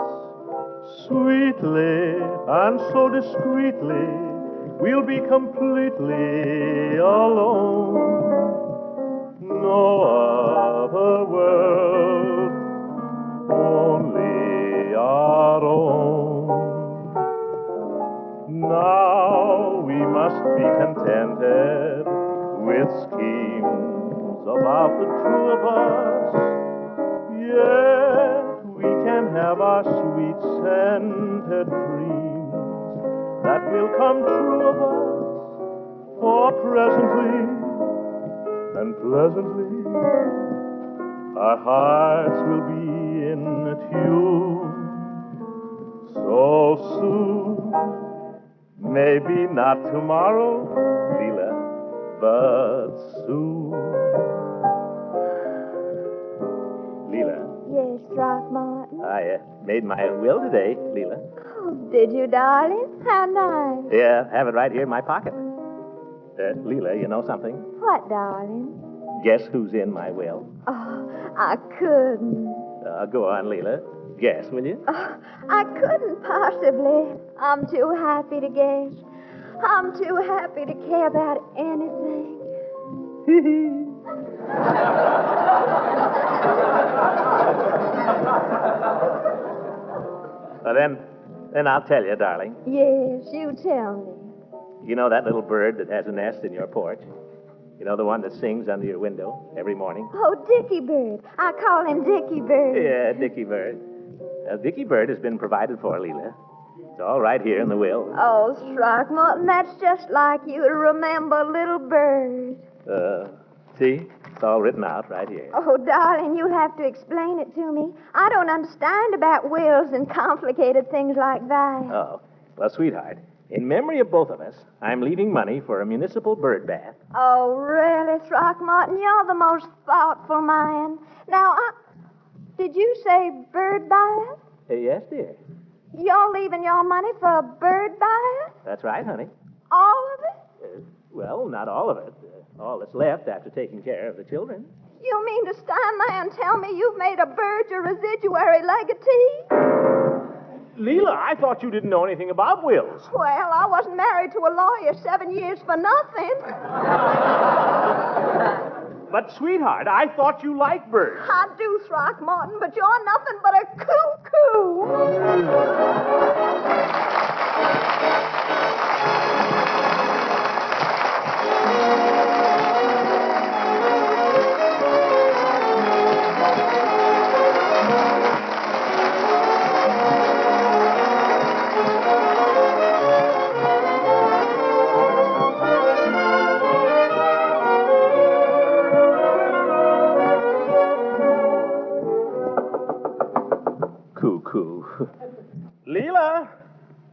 sweetly and so discreetly, we'll be completely alone. No other world, only our own. Now we must be contented with schemes about the 2 of us. Yet we can have our sweet scented dreams that will come true of us. For presently and pleasantly our hearts will be in tune. So soon, maybe not tomorrow, Leela, but soon. Leela. Yes, Throckmorton. I made my will today, Leela. Oh, did you, darling? How nice. Yeah, have it right here in my pocket. Leela, you know something? What, darling? Guess who's in my will? Oh, I couldn't. Go on, Leela. Guess, will you? Oh, I couldn't possibly. I'm too happy to guess. I'm too happy to care about anything. Well, then I'll tell you, darling. Yes, you tell me. You know that little bird that has a nest in your porch? You know the one that sings under your window every morning? Oh, Dickie Bird. I call him Dickie Bird. Yeah, Dickie Bird. Dickie Bird has been provided for, Leela. It's all right here in the will. Oh, Throckmorton, that's just like you to remember little bird. See? It's all written out right here. Oh, darling, you'll have to explain it to me. I don't understand about wills and complicated things like that. Oh, well, sweetheart, in memory of both of us, I'm leaving money for a municipal bird bath. Oh, really, Throckmorton? You're the most thoughtful man. Now, did you say bird bath? Yes, dear. You're leaving your money for a bird bath? That's right, honey. All of it? Well, not all of it. All that's left after taking care of the children. You mean to stand there and tell me you've made a bird your residuary legatee? Leela, I thought you didn't know anything about wills. Well, I wasn't married to a lawyer 7 years for nothing. But, sweetheart, I thought you liked birds. I do, Throckmorton, but you're nothing but a cuckoo. Leela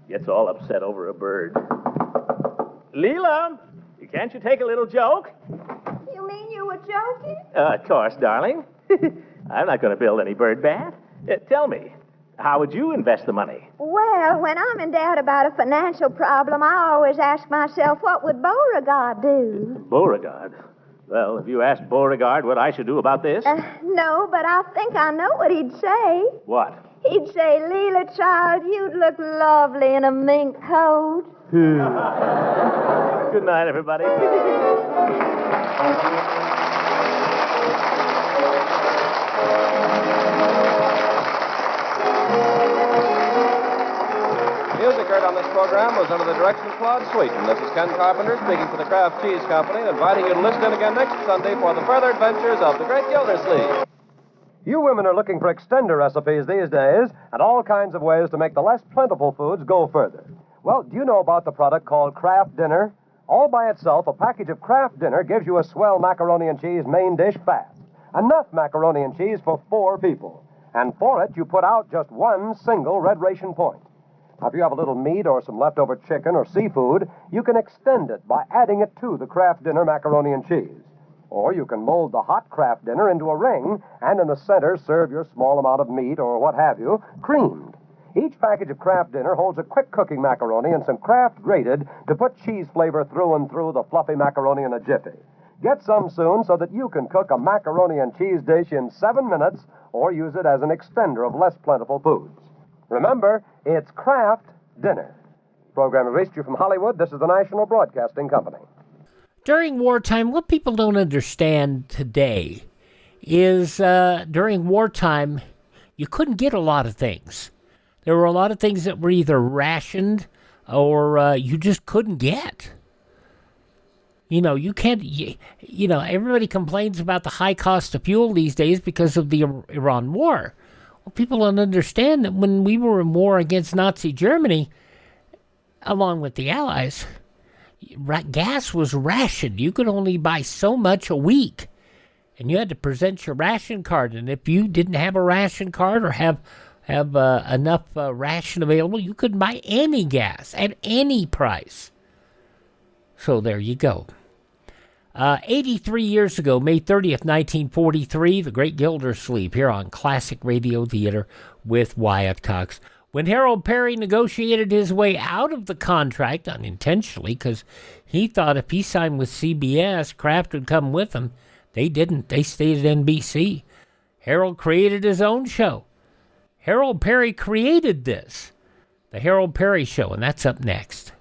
gets all upset over a bird. Leela, can't you take a little joke? You mean you were joking? Of course, darling. I'm not going to build any bird bath. Tell me, how would you invest the money? Well, when I'm in doubt about a financial problem, I always ask myself, what would Beauregard do? Beauregard? Well, have you asked Beauregard what I should do about this? No, but I think I know what he'd say. What? He'd say, Leela, child, you'd look lovely in a mink coat. Good night, everybody. Music heard on this program was under the direction of Claude Sweeten. This is Ken Carpenter speaking for the Kraft Cheese Company and inviting you to listen in again next Sunday for the further adventures of the Great Gildersleeve. You women are looking for extender recipes these days and all kinds of ways to make the less plentiful foods go further. Well, do you know about the product called Kraft Dinner? All by itself, a package of Kraft Dinner gives you a swell macaroni and cheese main dish fast. Enough macaroni and cheese for 4 people. And for it, you put out just one single red ration point. Now, if you have a little meat or some leftover chicken or seafood, you can extend it by adding it to the Kraft Dinner macaroni and cheese. Or you can mold the hot Kraft Dinner into a ring and in the center serve your small amount of meat or what have you, creamed. Each package of Kraft Dinner holds a quick cooking macaroni and some Kraft grated to put cheese flavor through and through the fluffy macaroni in a jiffy. Get some soon so that you can cook a macaroni and cheese dish in 7 minutes or use it as an extender of less plentiful foods. Remember, it's Kraft Dinner. Program has reached you from Hollywood. This is the National Broadcasting Company. During wartime, what people don't understand today is during wartime, you couldn't get a lot of things. There were a lot of things that were either rationed or you just couldn't get. You know, you can't, you know, everybody complains about the high cost of fuel these days because of the Iran war. Well, people don't understand that when we were in war against Nazi Germany, along with the Allies, gas was rationed. You could only buy so much a week. And you had to present your ration card. And if you didn't have a ration card or have enough ration available, you couldn't buy any gas at any price. So there you go. 83 years ago, May 30th, 1943, the Great Gildersleeve here on Classic Radio Theater with Wyatt Cox. When Harold Peary negotiated his way out of the contract, unintentionally, because he thought if he signed with CBS, Kraft would come with him. They didn't. They stayed at NBC. Harold created his own show. Harold Peary created this, the Harold Peary Show, and that's up next.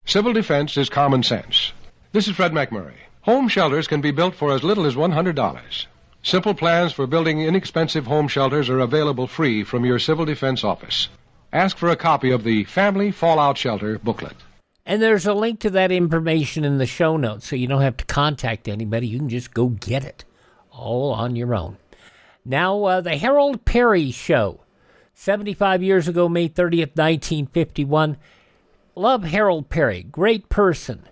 Civil defense is common sense. This is Fred McMurray. Home shelters can be built for as little as $100. Simple plans for building inexpensive home shelters are available free from your Civil Defense office. Ask for a copy of the Family Fallout Shelter booklet. And there's a link to that information in the show notes, so you don't have to contact anybody. You can just go get it all on your own. Now, the Harold Peary Show. 75 years ago, May 30th, 1951. Love Harold Peary. Great person.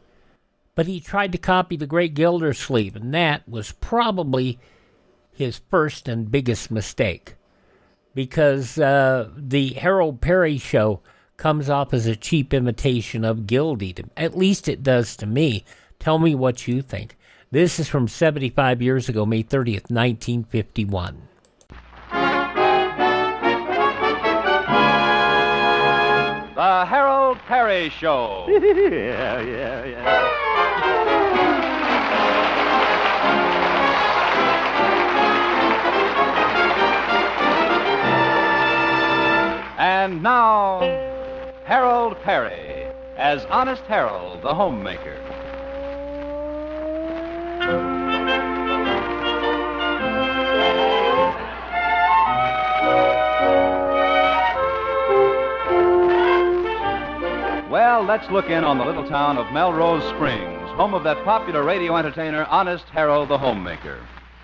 But he tried to copy the Great Gildersleeve, and that was probably his first and biggest mistake. Because the Harold Peary Show comes off as a cheap imitation of Gildy. At least it does to me. Tell me what you think. This is from 75 years ago, May 30th, 1951. The Harold Peary Show. Yeah. And now, Harold Peary as Honest Harold, the homemaker. Well, let's look in on the little town of Melrose Springs, home of that popular radio entertainer, Honest Harold, the homemaker.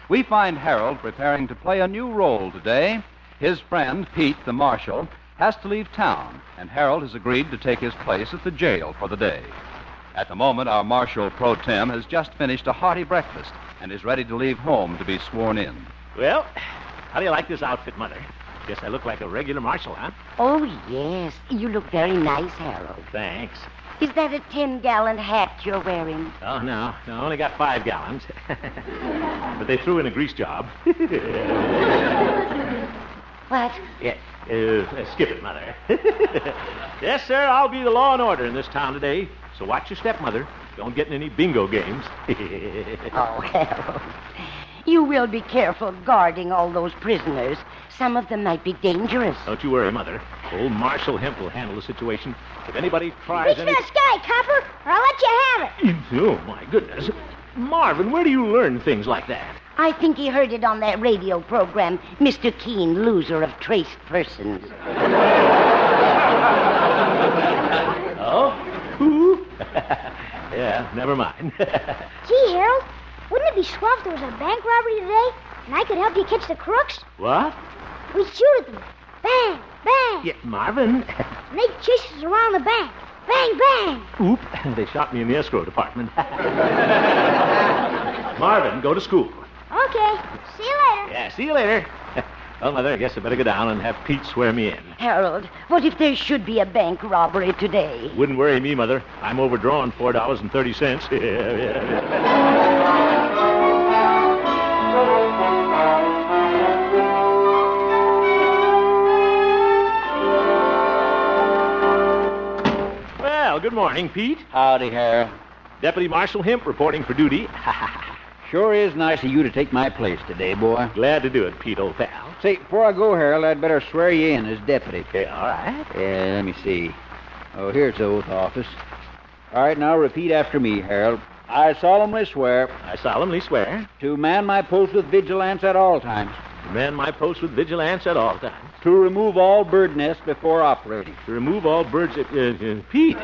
We find Harold preparing to play a new role today. His friend, Pete, the Marshal, has to leave town, and Harold has agreed to take his place at the jail for the day. At the moment, our Marshal Pro Tem has just finished a hearty breakfast and is ready to leave home to be sworn in. Well, how do you like this outfit, Mother? Guess I look like a regular Marshal, huh? Oh, yes. You look very nice, Harold. Thanks. Is that a 10-gallon hat you're wearing? Oh, no. I only got 5 gallons. But they threw in a grease job. What? Yeah. Skip it, Mother. Yes, sir, I'll be the law and order in this town today. So watch your step, Mother. Don't get in any bingo games. Oh, Harold. You will be careful guarding all those prisoners. Some of them might be dangerous. Don't you worry, Mother. Old Marshal Hemp will handle the situation. If anybody tries Reach for the sky, copper, or I'll let you have it. Oh, my goodness. Marvin, where do you learn things like that? I think he heard it on that radio program, Mr. Keene, loser of traced persons. Oh? Who? Yeah, never mind. Gee, Harold, wouldn't it be swell if there was a bank robbery today and I could help you catch the crooks? What? We'd shoot at them. Bang, bang. Yeah, Marvin. And they'd chase us around the bank. Bang, bang. Oop, they shot me in the escrow department. Marvin, go to school. Okay, see you later. Yeah, see you later. Well, Mother, I guess I better go down and have Pete swear me in. Harold, what if there should be a bank robbery today? Wouldn't worry me, Mother. I'm overdrawn $4.30. Well, good morning, Pete. Howdy, Harold. Deputy Marshal Hemp reporting for duty. Sure is nice of you to take my place today, boy. Glad to do it, Pete, old pal. Say, before I go, Harold, I'd better swear you in as deputy. Yeah, all right. Yeah, let me see. Oh, here's the oath office. All right, now repeat after me, Harold. I solemnly swear. I solemnly swear. To man my post with vigilance at all times. To man my post with vigilance at all times. To remove all bird nests before operating. To remove all birds... Pete,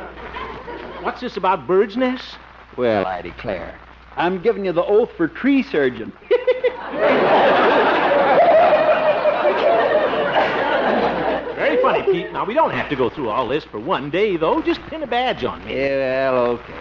what's this about birds' nests? Well, I declare. I'm giving you the oath for tree surgeon. Very funny, Pete. Now, we don't have to go through all this for one day, though. Just pin a badge on me. Yeah, well, okay.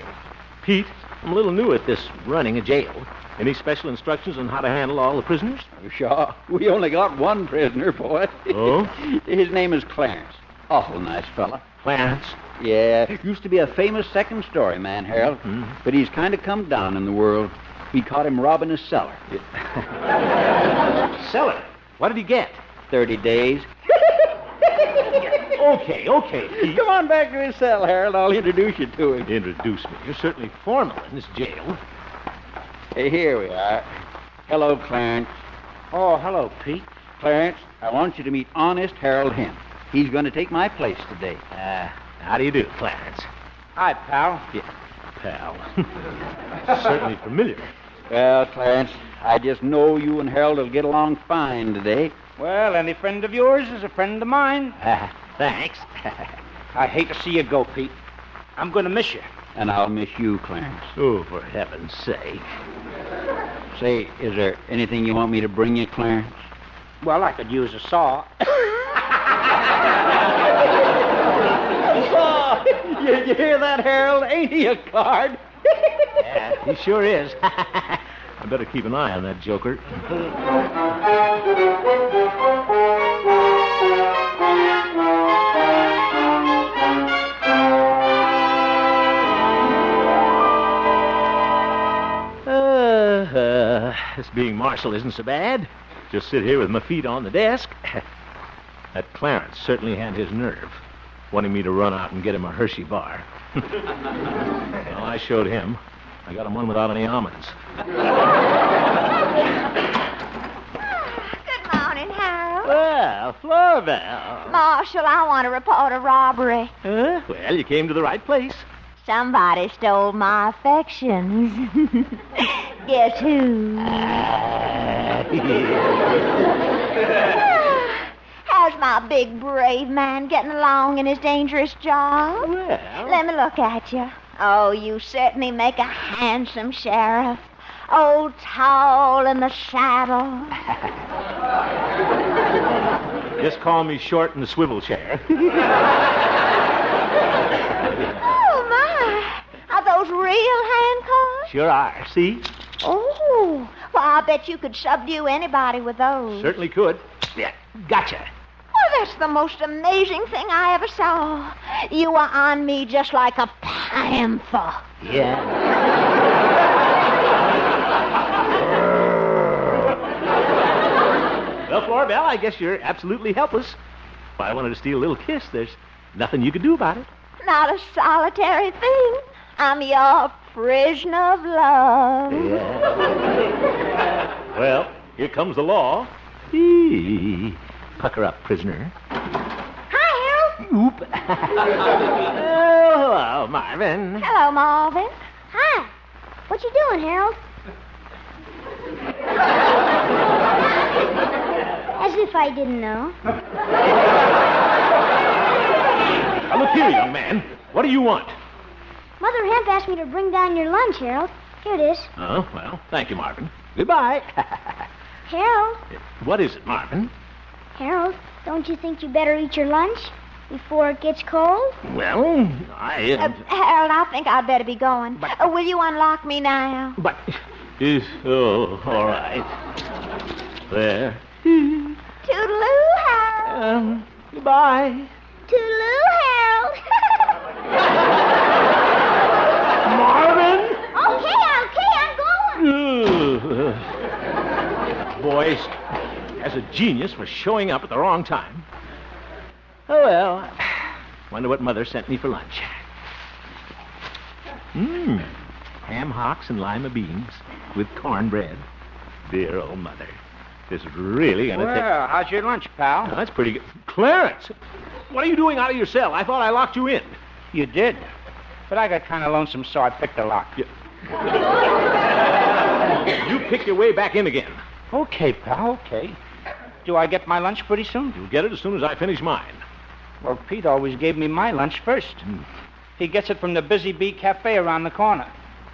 Pete, I'm a little new at this running a jail. Any special instructions on how to handle all the prisoners? Sure. We only got one prisoner, boy. Oh? His name is Clarence. Awful nice fella. Clarence? Yeah, used to be a famous second-story man, Harold. Mm-hmm. But he's kind of come down in the world. We caught him robbing a cellar. Cellar? What did he get? 30 days. Okay, Pete. Come on back to his cell, Harold. I'll introduce you to him. Introduce me? You're certainly formal in this jail. Hey, here we are. Hello, Clarence. Oh, hello, Pete. Clarence, I want you to meet Honest Harold Hemp. He's going to take my place today. How do you do, Clarence? Hi, pal. Yeah, pal. Certainly familiar. Well, Clarence, I just know you and Harold will get along fine today. Well, any friend of yours is a friend of mine. Thanks. I hate to see you go, Pete. I'm going to miss you. And I'll miss you, Clarence. Oh, for heaven's sake. Say, is there anything you want me to bring you, Clarence? Well, I could use a saw. You hear that, Harold? Ain't he a card? Yeah, he sure is. I better keep an eye on that joker. This being Marshal isn't so bad. Just sit here with my feet on the desk. That Clarence certainly had his nerve, wanting me to run out and get him a Hershey bar. Well, I showed him. I got him one without any almonds. Good morning, Harold. Well, Florbell. Marshal, I want to report a robbery. Well, you came to the right place. Somebody stole my affections. Guess who? How's my big, brave man getting along in his dangerous job? Well... Let me look at you. Oh, you certainly make a handsome sheriff. Oh, tall in the saddle. Just call me short in the swivel chair. Oh, my. Are those real handcuffs? Sure are. See? Oh, well, I bet you could subdue anybody with those. Certainly could. Yeah, gotcha. Well, that's the most amazing thing I ever saw. You were on me just like a panther. Yeah. Well, Florbell, I guess you're absolutely helpless. If I wanted to steal a little kiss, there's nothing you could do about it. Not a solitary thing. I'm your prisoner of love. Yeah. Well, here comes the law. Eee. Pucker up, prisoner. Hi, Harold. Oop. Oh, hello, Marvin. Hello, Marvin. Hi. What you doing, Harold? As if I didn't know. Now, look here, young man. What do you want? Mother Hemp asked me to bring down your lunch, Harold. Here it is. Oh, well, thank you, Marvin. Goodbye. Harold, What is it, Marvin? Harold, don't you think you better eat your lunch before it gets cold? Well, Harold, I think I'd better be going. Will you unlock me now? But... Oh, all right. There. Toodaloo, Harold. Goodbye. Toodaloo, Harold. Marvin! Okay, I'm going. Boy has a genius for showing up at the wrong time. Oh, well. Wonder what Mother sent me for lunch. Ham hocks and lima beans with cornbread. Dear old Mother. This is really going to take... Well, how's your lunch, pal? Oh, that's pretty good. Clarence! What are you doing out of your cell? I thought I locked you in. You did. But I got kind of lonesome, so I picked a lock. You pick your way back in again. Okay, pal, okay. Do I get my lunch pretty soon? You'll get it as soon as I finish mine. Well, Pete always gave me my lunch first. He gets it from the Busy Bee Cafe around the corner.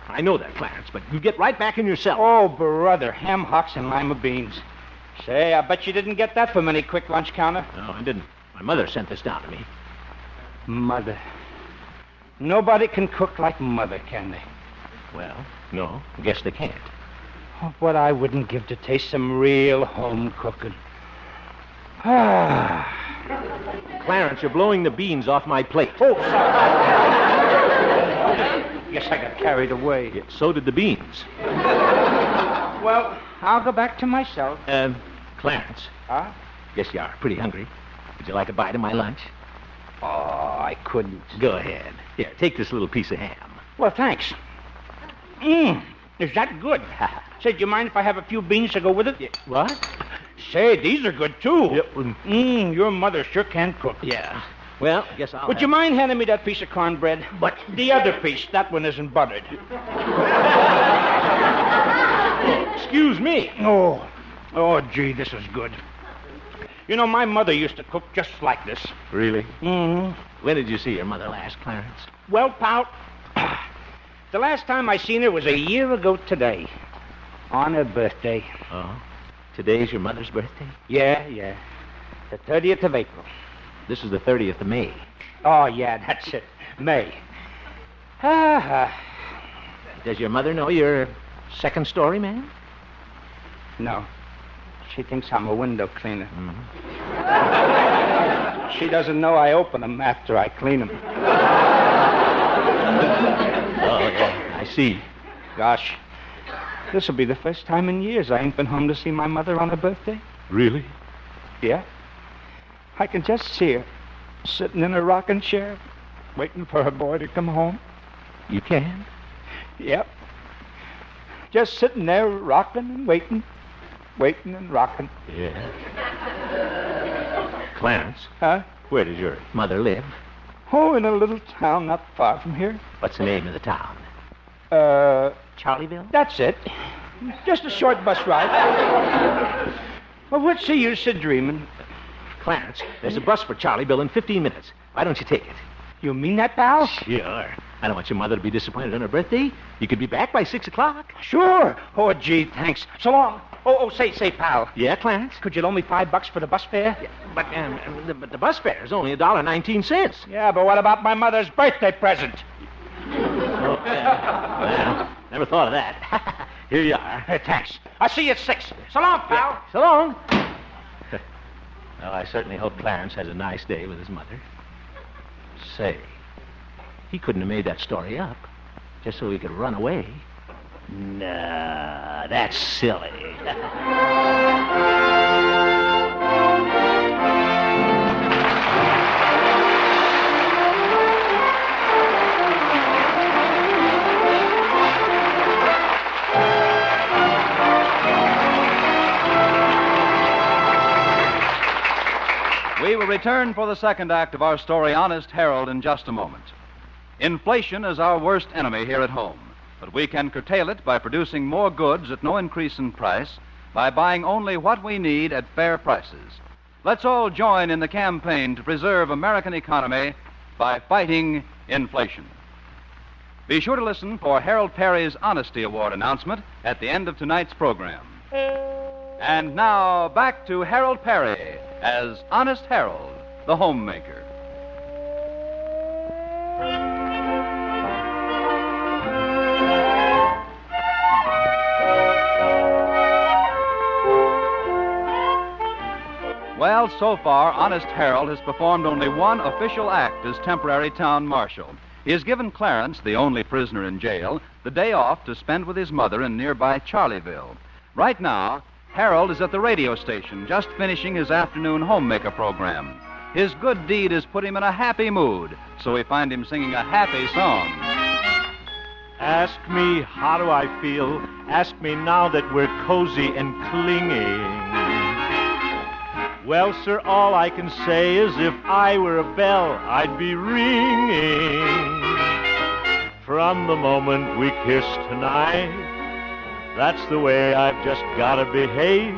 I know that, Clarence, but you get right back in your cell. Oh, brother, ham hocks and lima beans. Say, I bet you didn't get that from any quick lunch counter. No, I didn't. My mother sent this down to me. Mother. Nobody can cook like Mother, can they? Well, no, I guess they can't. Oh, what I wouldn't give to taste some real home cooking. Clarence, you're blowing the beans off my plate. Oh, sorry. Guess I got carried away. Yeah, so did the beans. Well, I'll go back to my cell. Clarence. Huh? Guess you are pretty hungry. Would you like a bite of my lunch? Oh, I couldn't. Go ahead. Here, take this little piece of ham. Well, thanks. Is that good? Say, do you mind if I have a few beans to go with it? Yeah. What? Say, these are good, too. Yep. Your mother sure can cook. Yeah. Well, guess I'll Would you mind handing me that piece of cornbread? But the other piece, that one isn't buttered. Excuse me. Oh, gee, this is good. You know, my mother used to cook just like this. Really? Mm-hmm. When did you see your mother last, Clarence? Well, pal, the last time I seen her was a year ago today. On her birthday. Oh? Today's your mother's birthday? Yeah. The 30th of April. This is the 30th of May. Oh, yeah, that's it. May. Does your mother know you're a second-story man? No. She thinks I'm a window cleaner. She doesn't know I open them after I clean them. Oh, yeah, I see. Gosh, this will be the first time in years I ain't been home to see my mother on her birthday. Really? Yeah. I can just see her sitting in a rocking chair, waiting for her boy to come home. You can? Yep. Just sitting there rocking and waiting and rocking. Yeah. Clarence? Huh? Where does your mother live? Oh, in a little town not far from here. What's the name of the town? Charlieville? That's it. Just a short bus ride. Well, what's the use of dreaming? Clarence, there's a bus for Charlieville in 15 minutes. Why don't you take it? You mean that, pal? Sure. I don't want your mother to be disappointed on her birthday. You could be back by 6 o'clock. Sure. Oh, gee, thanks. So long. Say, pal. Yeah, Clarence? Could you loan me $5 for the bus fare? Yeah, but the bus fare is only $1.19. Yeah, but what about my mother's birthday present? Well, never thought of that. Here you are. Thanks. I'll see you at 6. So long, pal. Yeah, so long. Well, I certainly hope Clarence has a nice day with his mother. Say, he couldn't have made that story up just so he could run away. Nah, that's silly. We will return for the second act of our story, Honest Harold, in just a moment. Inflation is our worst enemy here at home, but we can curtail it by producing more goods at no increase in price, by buying only what we need at fair prices. Let's all join in the campaign to preserve American economy by fighting inflation. Be sure to listen for Harold Peary's Honesty Award announcement at the end of tonight's program. And now, back to Harold Peary as Honest Harold, the homemaker. Well, so far, Honest Harold has performed only one official act as temporary town marshal. He has given Clarence, the only prisoner in jail, the day off to spend with his mother in nearby Charlieville. Right now, Harold is at the radio station, just finishing his afternoon homemaker program. His good deed has put him in a happy mood, so we find him singing a happy song. Ask me, how do I feel? Ask me now that we're cozy and clinging. Well, sir, all I can say is if I were a bell, I'd be ringing. From the moment we kissed tonight, that's the way I've just gotta behave.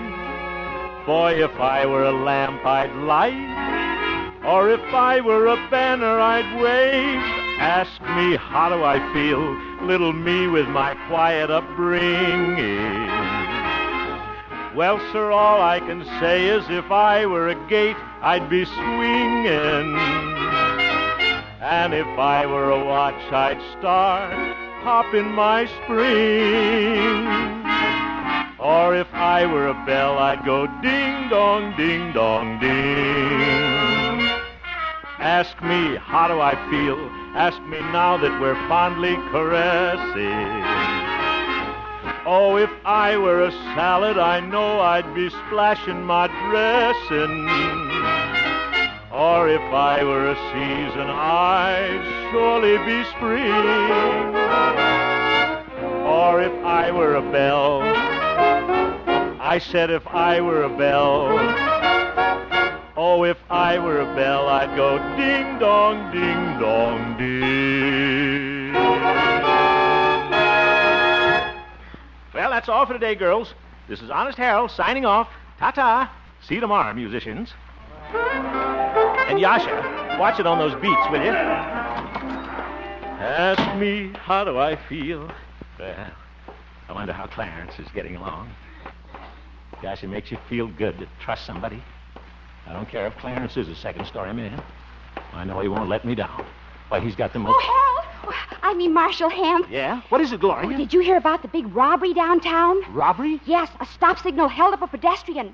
Boy, if I were a lamp, I'd light, or if I were a banner, I'd wave. Ask me, how do I feel? Little me with my quiet upbringing. Well, sir, all I can say is if I were a gate, I'd be swinging. And if I were a watch, I'd start popping my spring. Or if I were a bell, I'd go ding dong, ding dong, ding. Ask me, how do I feel? Ask me now that we're fondly caressing. Oh, if I were a salad, I know I'd be splashing my dressing. Or if I were a season, I'd surely be spring. Or if I were a bell, I said if I were a bell. Oh, if I were a bell, I'd go ding dong, ding dong, ding. Well, that's all for today, girls. This is Honest Harold signing off. Ta-ta. See you tomorrow, musicians. And Yasha, watch it on those beats, will you? Ask me, how do I feel? Well, I wonder how Clarence is getting along. Gosh, it makes you feel good to trust somebody. I don't care if Clarence is a second-story man. I know he won't let me down. Why, he's got the most... Oh, Harold! I mean, Marshal Ham. Yeah? What is it, Gloria? Oh, did you hear about the big robbery downtown? Robbery? Yes, a stop signal held up a pedestrian.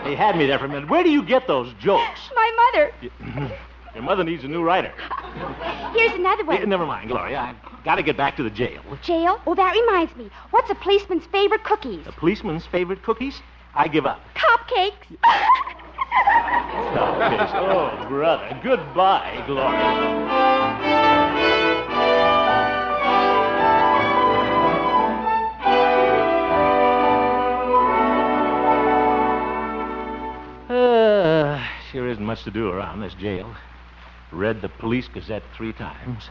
He had me there for a minute. Where do you get those jokes? My mother. Your mother needs a new writer. Here's another one. Never mind, Gloria. I've got to get back to the jail. Jail? Oh, that reminds me. What's a policeman's favorite cookies? A policeman's favorite cookies? I give up. Cupcakes. Cupcakes. Oh, brother. Goodbye, Gloria. Sure isn't much to do around this jail. Read the Police Gazette 3 times.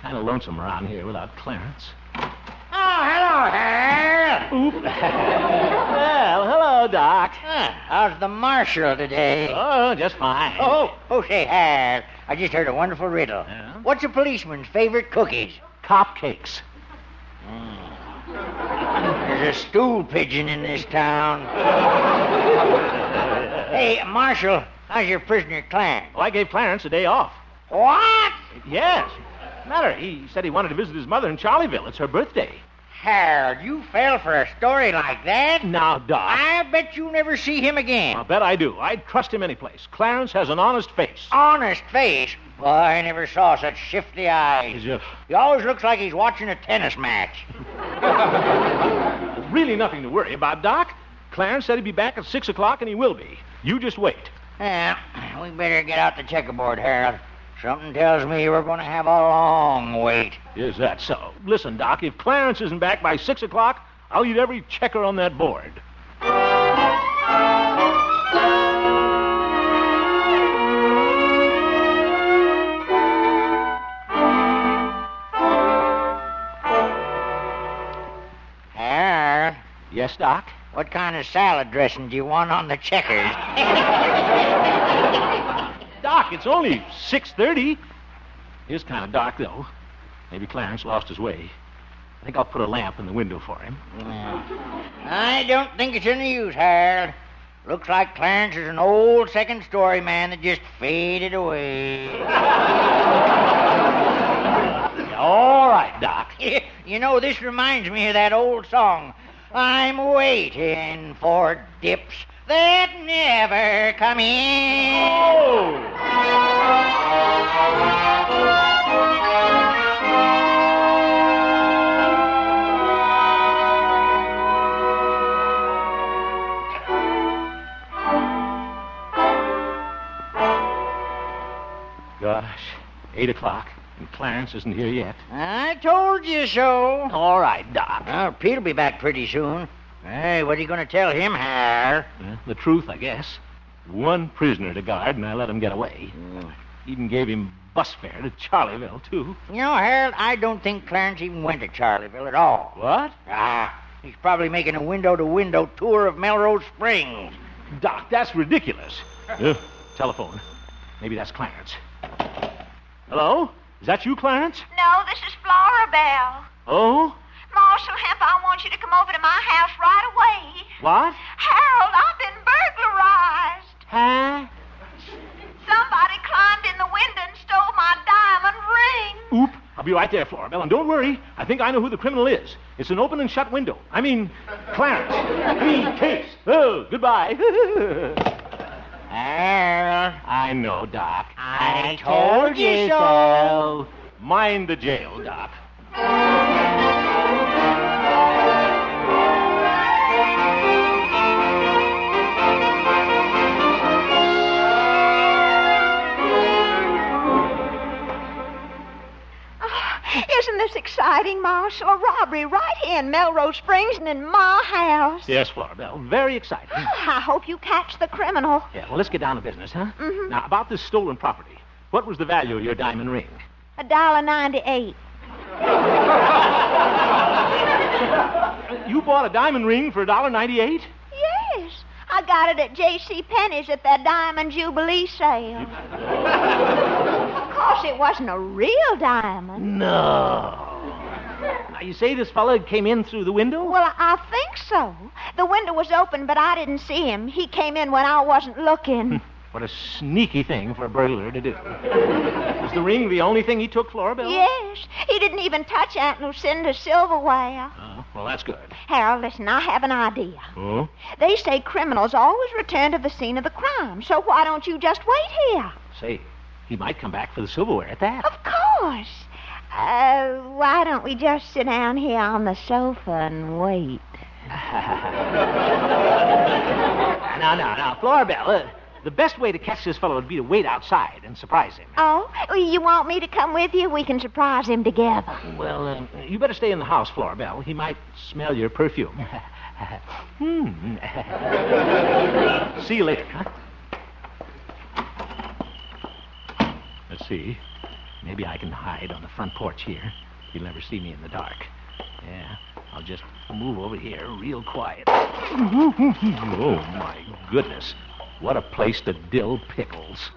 Kind of lonesome around here without Clarence. Oh, hello, Harold. Oop. Well, hello, Doc. How's the Marshal today? Oh, just fine. Oh, say, Harold, I just heard a wonderful riddle. Yeah? What's a policeman's favorite cookies? Cupcakes. There's a stool pigeon in this town. Hey, Marshal, how's your prisoner Clarence? Well, I gave Clarence a day off. What? Yes. Matter. He said he wanted to visit his mother in Charlieville. It's her birthday. Harold, you fell for a story like that? Now, Doc. I bet you never see him again. I'll bet I do. I'd trust him any place. Clarence has an honest face. Honest face? Well, I never saw such shifty eyes. He always looks like he's watching a tennis match. There's really nothing to worry about, Doc. Clarence said he'd be back at 6 o'clock, and he will be. You just wait. Yeah, we better get out the checkerboard, Harold. Something tells me we're going to have a long wait. Is that so? Listen, Doc, if Clarence isn't back by 6 o'clock, I'll eat every checker on that board. Harold? Yes, Doc? What kind of salad dressing do you want on the checkers? Doc, it's only 6:30. It's kind of dark, though. Maybe Clarence lost his way. I think I'll put a lamp in the window for him. I don't think it's any use, Harold. Looks like Clarence is an old second-story man that just faded away. All right, Doc. You know, this reminds me of that old song. I'm waiting for dips that never come in. Oh! Gosh, 8 o'clock, and Clarence isn't here yet. I told you so. All right, Doc. Well, Pete'll be back pretty soon. Hey, what are you going to tell him, Har? The truth, I guess. One prisoner to guard, and I let him get away. Even gave him bus fare to Charlieville, too. You know, Harold, I don't think Clarence even went to Charlieville at all. What? He's probably making a window-to-window tour of Melrose Springs. Doc, that's ridiculous. Telephone. Maybe that's Clarence. Hello? Is that you, Clarence? No, this is Flora Bell. Oh? Marshal Hemp, I want you to come over to my house right away. What? Harold, I've been burglarized. Huh? Somebody climbed in the window and stole my diamond ring. Oop. I'll be right there, Florabelle. And don't worry. I think I know who the criminal is. It's an open and shut window. I mean, Clarence. Case. Oh, goodbye. Harold. I know, Doc. I told you so. Mind the jail, Doc. Isn't this exciting, Marshal? A robbery right here in Melrose Springs and in my house. Yes, Florabelle. Very exciting. I hope you catch the criminal. Yeah, well, let's get down to business, huh? Mm-hmm. Now, about this stolen property. What was the value of your diamond ring? $1.98. You bought a diamond ring for $1.98? Yes. I got it at J.C. Penney's at their Diamond Jubilee sale. Of course, it wasn't a real diamond. No. Now, you say this fella came in through the window? Well, I think so. The window was open, but I didn't see him. He came in when I wasn't looking. What a sneaky thing for a burglar to do. Is the ring the only thing he took, Florabelle? Yes. He didn't even touch Aunt Lucinda's silverware. Oh, well, that's good. Harold, listen, I have an idea. Oh? They say criminals always return to the scene of the crime, so why don't you just wait here? Say, he might come back for the silverware at that. Of course. Why don't we just sit down here on the sofa and wait? Now, Florabelle, the best way to catch this fellow would be to wait outside and surprise him. Oh? You want me to come with you? We can surprise him together. Well, you better stay in the house, Florabelle. He might smell your perfume. See you later, huh? Let's see. Maybe I can hide on the front porch here. He'll never see me in the dark. Yeah, I'll just move over here real quiet. Oh, my goodness. What a place to dill pickles.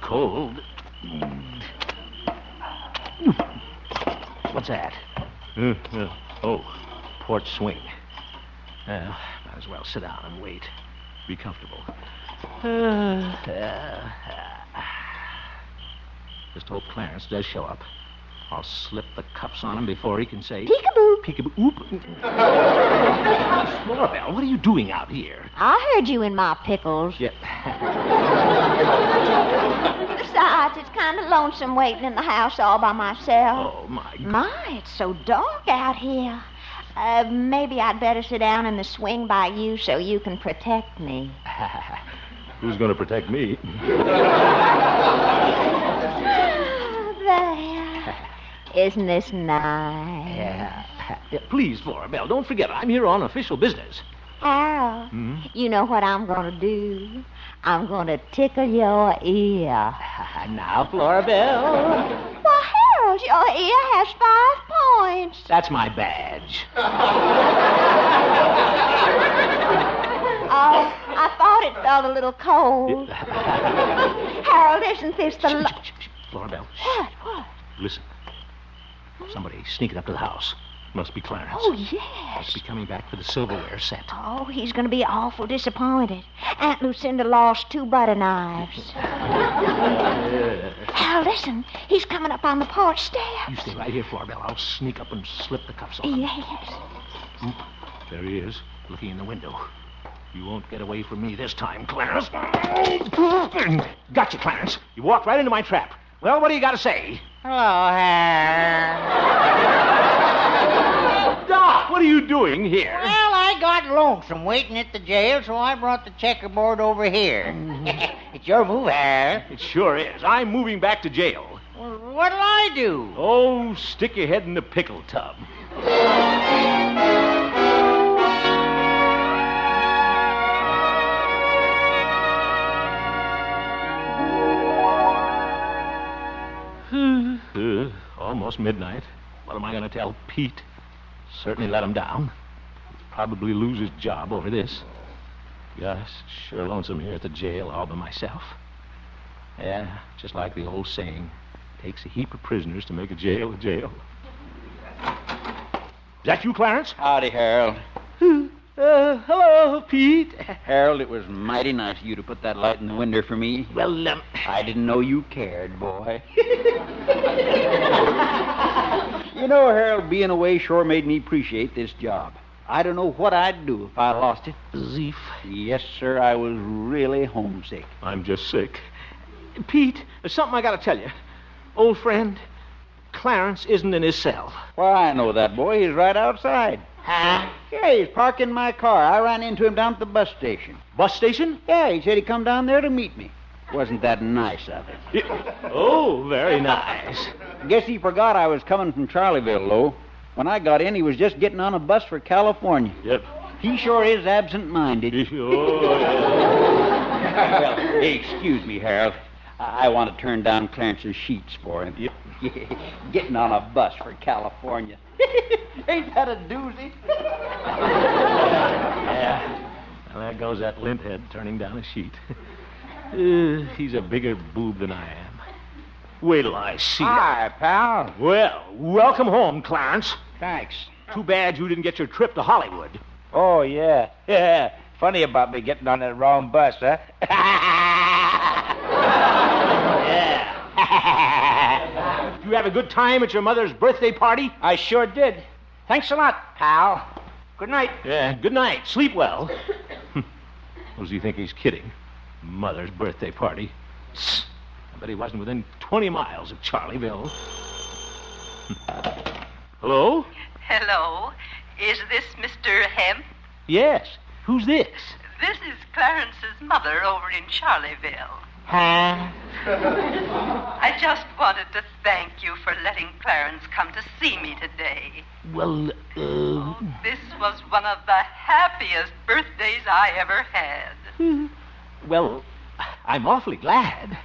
Cold. What's that? Oh, porch swing. Well, might as well sit down and wait. Be comfortable. Just hope Clarence does show up. I'll slip the cuffs on him before he can say... Peekaboo. Peekaboo. Oop. Florabelle, what are you doing out here? I heard you in my pickles. Yeah. Besides, it's kind of lonesome waiting in the house all by myself. Oh, my... My, it's so dark out here. Maybe I'd better sit down in the swing by you so you can protect me. Who's going to protect me? There. Isn't this nice? Yeah. Please, Florabelle, don't forget, I'm here on official business. Harold, you know what I'm going to do? I'm going to tickle your ear. Now, Florabelle. Well, Harold, your ear has 5 points. That's my badge. Oh, I thought it felt a little cold. Harold, isn't this the... Florabelle. What? Listen. Somebody sneaking up to the house. Must be Clarence. Oh, yes. Must be coming back for the silverware set. Oh, he's going to be awful disappointed. Aunt Lucinda lost 2 butter knives. Harold, listen. He's coming up on the porch stairs. You stay right here, Florabelle. I'll sneak up and slip the cuffs on him. Yes. Oop, there he is, looking in the window. You won't get away from me this time, Clarence. Gotcha, Clarence. You walked right into my trap. Well, what do you got to say? Hello, Harold. Doc, what are you doing here? Well, I got lonesome waiting at the jail, so I brought the checkerboard over here. It's your move, Harold. It sure is. I'm moving back to jail. Well, what'll I do? Oh, stick your head in the pickle tub. Almost midnight. What am I going to tell Pete? Certainly let him down. Probably lose his job over this. Gosh, sure lonesome here at the jail all by myself. Yeah, just like the old saying, takes a heap of prisoners to make a jail a jail. Is that you, Clarence? Howdy, Harold. Hello, Pete. Harold, it was mighty nice of you to put that light in the window for me. Well, I didn't know you cared, boy. You know, Harold, being away sure made me appreciate this job. I don't know what I'd do if I lost it. Zeef. Yes, sir, I was really homesick. I'm just sick. Pete, there's something I got to tell you. Old friend, Clarence isn't in his cell. Well, I know that, boy. He's right outside. Huh? Yeah, he's parking my car. I ran into him down at the bus station. Bus station? Yeah, he said he'd come down there to meet me. Wasn't that nice of him? Oh, very nice. Guess he forgot I was coming from Charlieville, though. When I got in, he was just getting on a bus for California. Yep. He sure is absent-minded. Oh, yeah. Well, hey, excuse me, Harold. I want to turn down Clarence's sheets for him. Yep. Getting on a bus for California. Ain't that a doozy? Yeah. Well, there goes that lint head turning down a sheet. He's a bigger boob than I am. Wait till I see Hi, him. pal. Well, welcome home, Clarence. Thanks. Too bad you didn't get your trip to Hollywood. Oh, yeah. Yeah. Funny about me getting on that wrong bus, huh? Yeah. Did you have a good time at your mother's birthday party? I sure did. Thanks a lot, pal. Good night. Yeah, good night. Sleep well. Does he think he's kidding? Mother's birthday party. I bet he wasn't within 20 miles of Charlieville. Hello? Hello. Is this Mr. Hemp? Yes. Who's this? This is Clarence's mother over in Charlieville. Huh? I just wanted to thank you for letting Clarence come to see me today. Well, This was one of the happiest birthdays I ever had. Well, I'm awfully glad.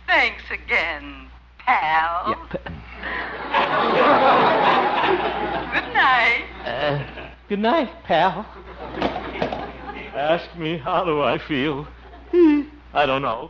Thanks again, pal. Good night. Good night, pal. Ask me, how do I feel? I don't know.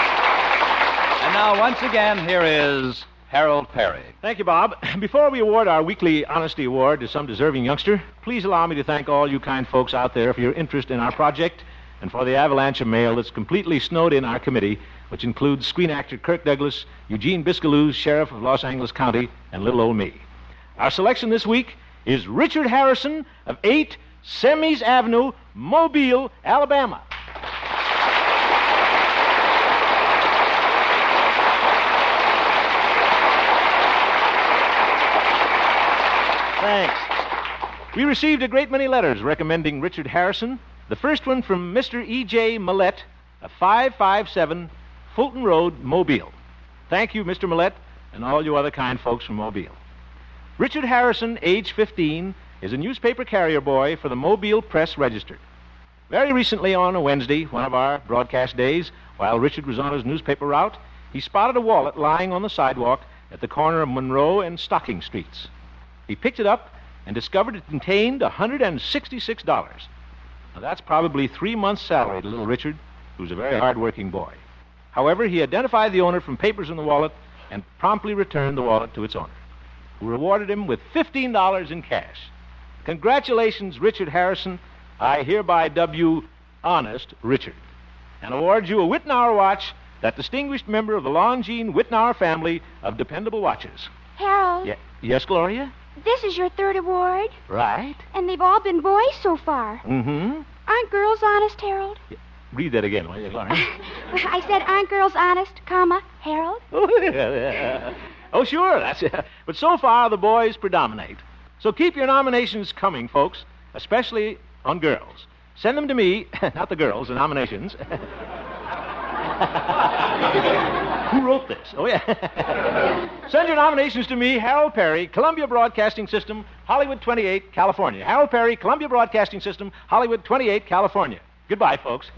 And now, once again, here is Harold Peary. Thank you, Bob. Before we award our weekly Honesty Award to some deserving youngster, please allow me to thank all you kind folks out there for your interest in our project and for the avalanche of mail that's completely snowed in our committee, which includes screen actor Kirk Douglas, Eugene Biscalou, Sheriff of Los Angeles County, and little old me. Our selection this week is Richard Harrison of 8 Semis Avenue, Mobile, Alabama. Thanks. We received a great many letters recommending Richard Harrison. The first one from Mr. E.J. Millette of 557 Fulton Road, Mobile. Thank you, Mr. Millette, and all you other kind folks from Mobile. Richard Harrison, age 15, is a newspaper carrier boy for the Mobile Press Register. Very recently on a Wednesday, one of our broadcast days, while Richard was on his newspaper route, he spotted a wallet lying on the sidewalk at the corner of Monroe and Stocking Streets. He picked it up and discovered it contained $166. Now, that's probably 3 months' salary to little Richard, who's a very hard-working boy. However, he identified the owner from papers in the wallet and promptly returned the wallet to its owner, who rewarded him with $15 in cash. Congratulations, Richard Harrison. I hereby dub you Honest Richard and award you a Whitnauer watch, that distinguished member of the Longines Whitnauer family of dependable watches. Harold, Yes, Gloria? this is your third award, Right. and they've all been boys so far. Mm-hmm. Aren't girls honest, Harold? Read that again, will you, Gloria? I said, aren't girls honest, Harold? Oh, sure. That's it. But so far, the boys predominate. So keep your nominations coming, folks, especially on girls. Send them to me, not the girls, the nominations. Who wrote this? Oh, yeah. Send your nominations to me, Harold Peary, Columbia Broadcasting System, Hollywood 28, California. Harold Peary, Columbia Broadcasting System, Hollywood 28, California. Goodbye, folks.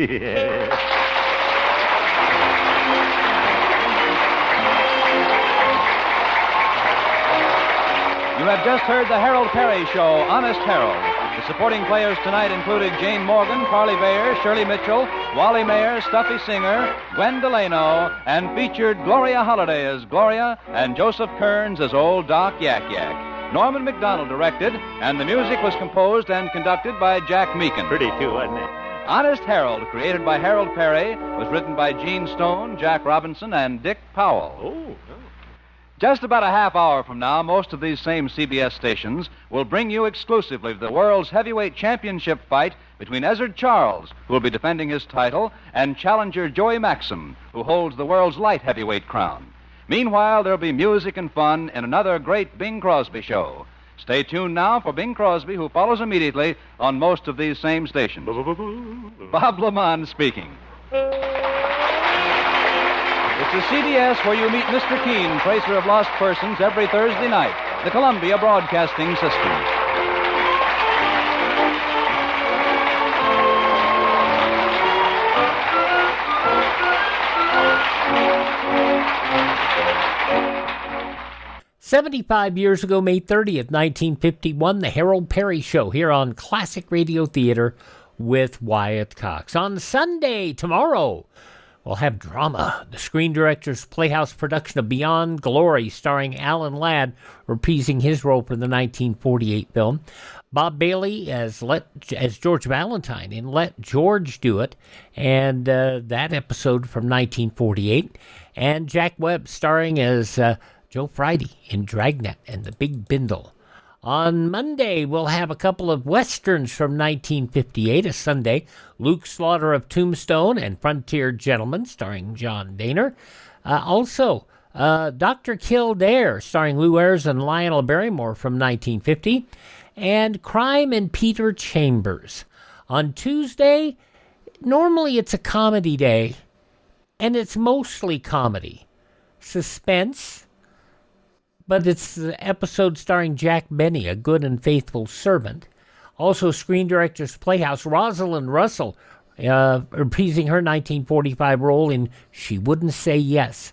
You have just heard the Harold Peary Show, Honest Harold. The supporting players tonight included Jane Morgan, Parley Bayer, Shirley Mitchell, Wally Mayer, Stuffy Singer, Gwen Delano, and featured Gloria Holliday as Gloria and Joseph Kearns as Old Doc Yak Yak. Norman McDonald directed, and the music was composed and conducted by Jack Meakin. Pretty, too, wasn't it? Honest Harold, created by Harold Peary, was written by Gene Stone, Jack Robinson, and Dick Powell. Oh. Just about a half hour from now, most of these same CBS stations will bring you exclusively the world's heavyweight championship fight between Ezzard Charles, who will be defending his title, and challenger Joey Maxim, who holds the world's light heavyweight crown. Meanwhile, there'll be music and fun in another great Bing Crosby show. Stay tuned now for Bing Crosby, who follows immediately on most of these same stations. Bob Lamont speaking. It's the CBS where you meet Mr. Keene, tracer of lost persons, every Thursday night. The Columbia Broadcasting System. 75 years ago, May 30th, 1951, the Harold Peary Show here on Classic Radio Theater with Wyatt Cox. On Sunday, tomorrow, we'll have drama. The Screen Directors Playhouse production of Beyond Glory, starring Alan Ladd, reprising his role for the 1948 film. Bob Bailey as George Valentine in Let George Do It, and that episode from 1948. And Jack Webb starring as Joe Friday in Dragnet and the Big Bindle. On Monday, we'll have a couple of westerns from 1958. A Sunday, Luke Slaughter of Tombstone and Frontier Gentleman, starring John Dehner. Also, Dr. Kildare, starring Lou Ayres and Lionel Barrymore from 1950. And Crime and Peter Chambers. On Tuesday, normally it's a comedy day, and it's mostly comedy. Suspense, but it's the episode starring Jack Benny, a good and faithful servant. Also, Screen Directors Playhouse, Rosalind Russell, reprising her 1945 role in She Wouldn't Say Yes.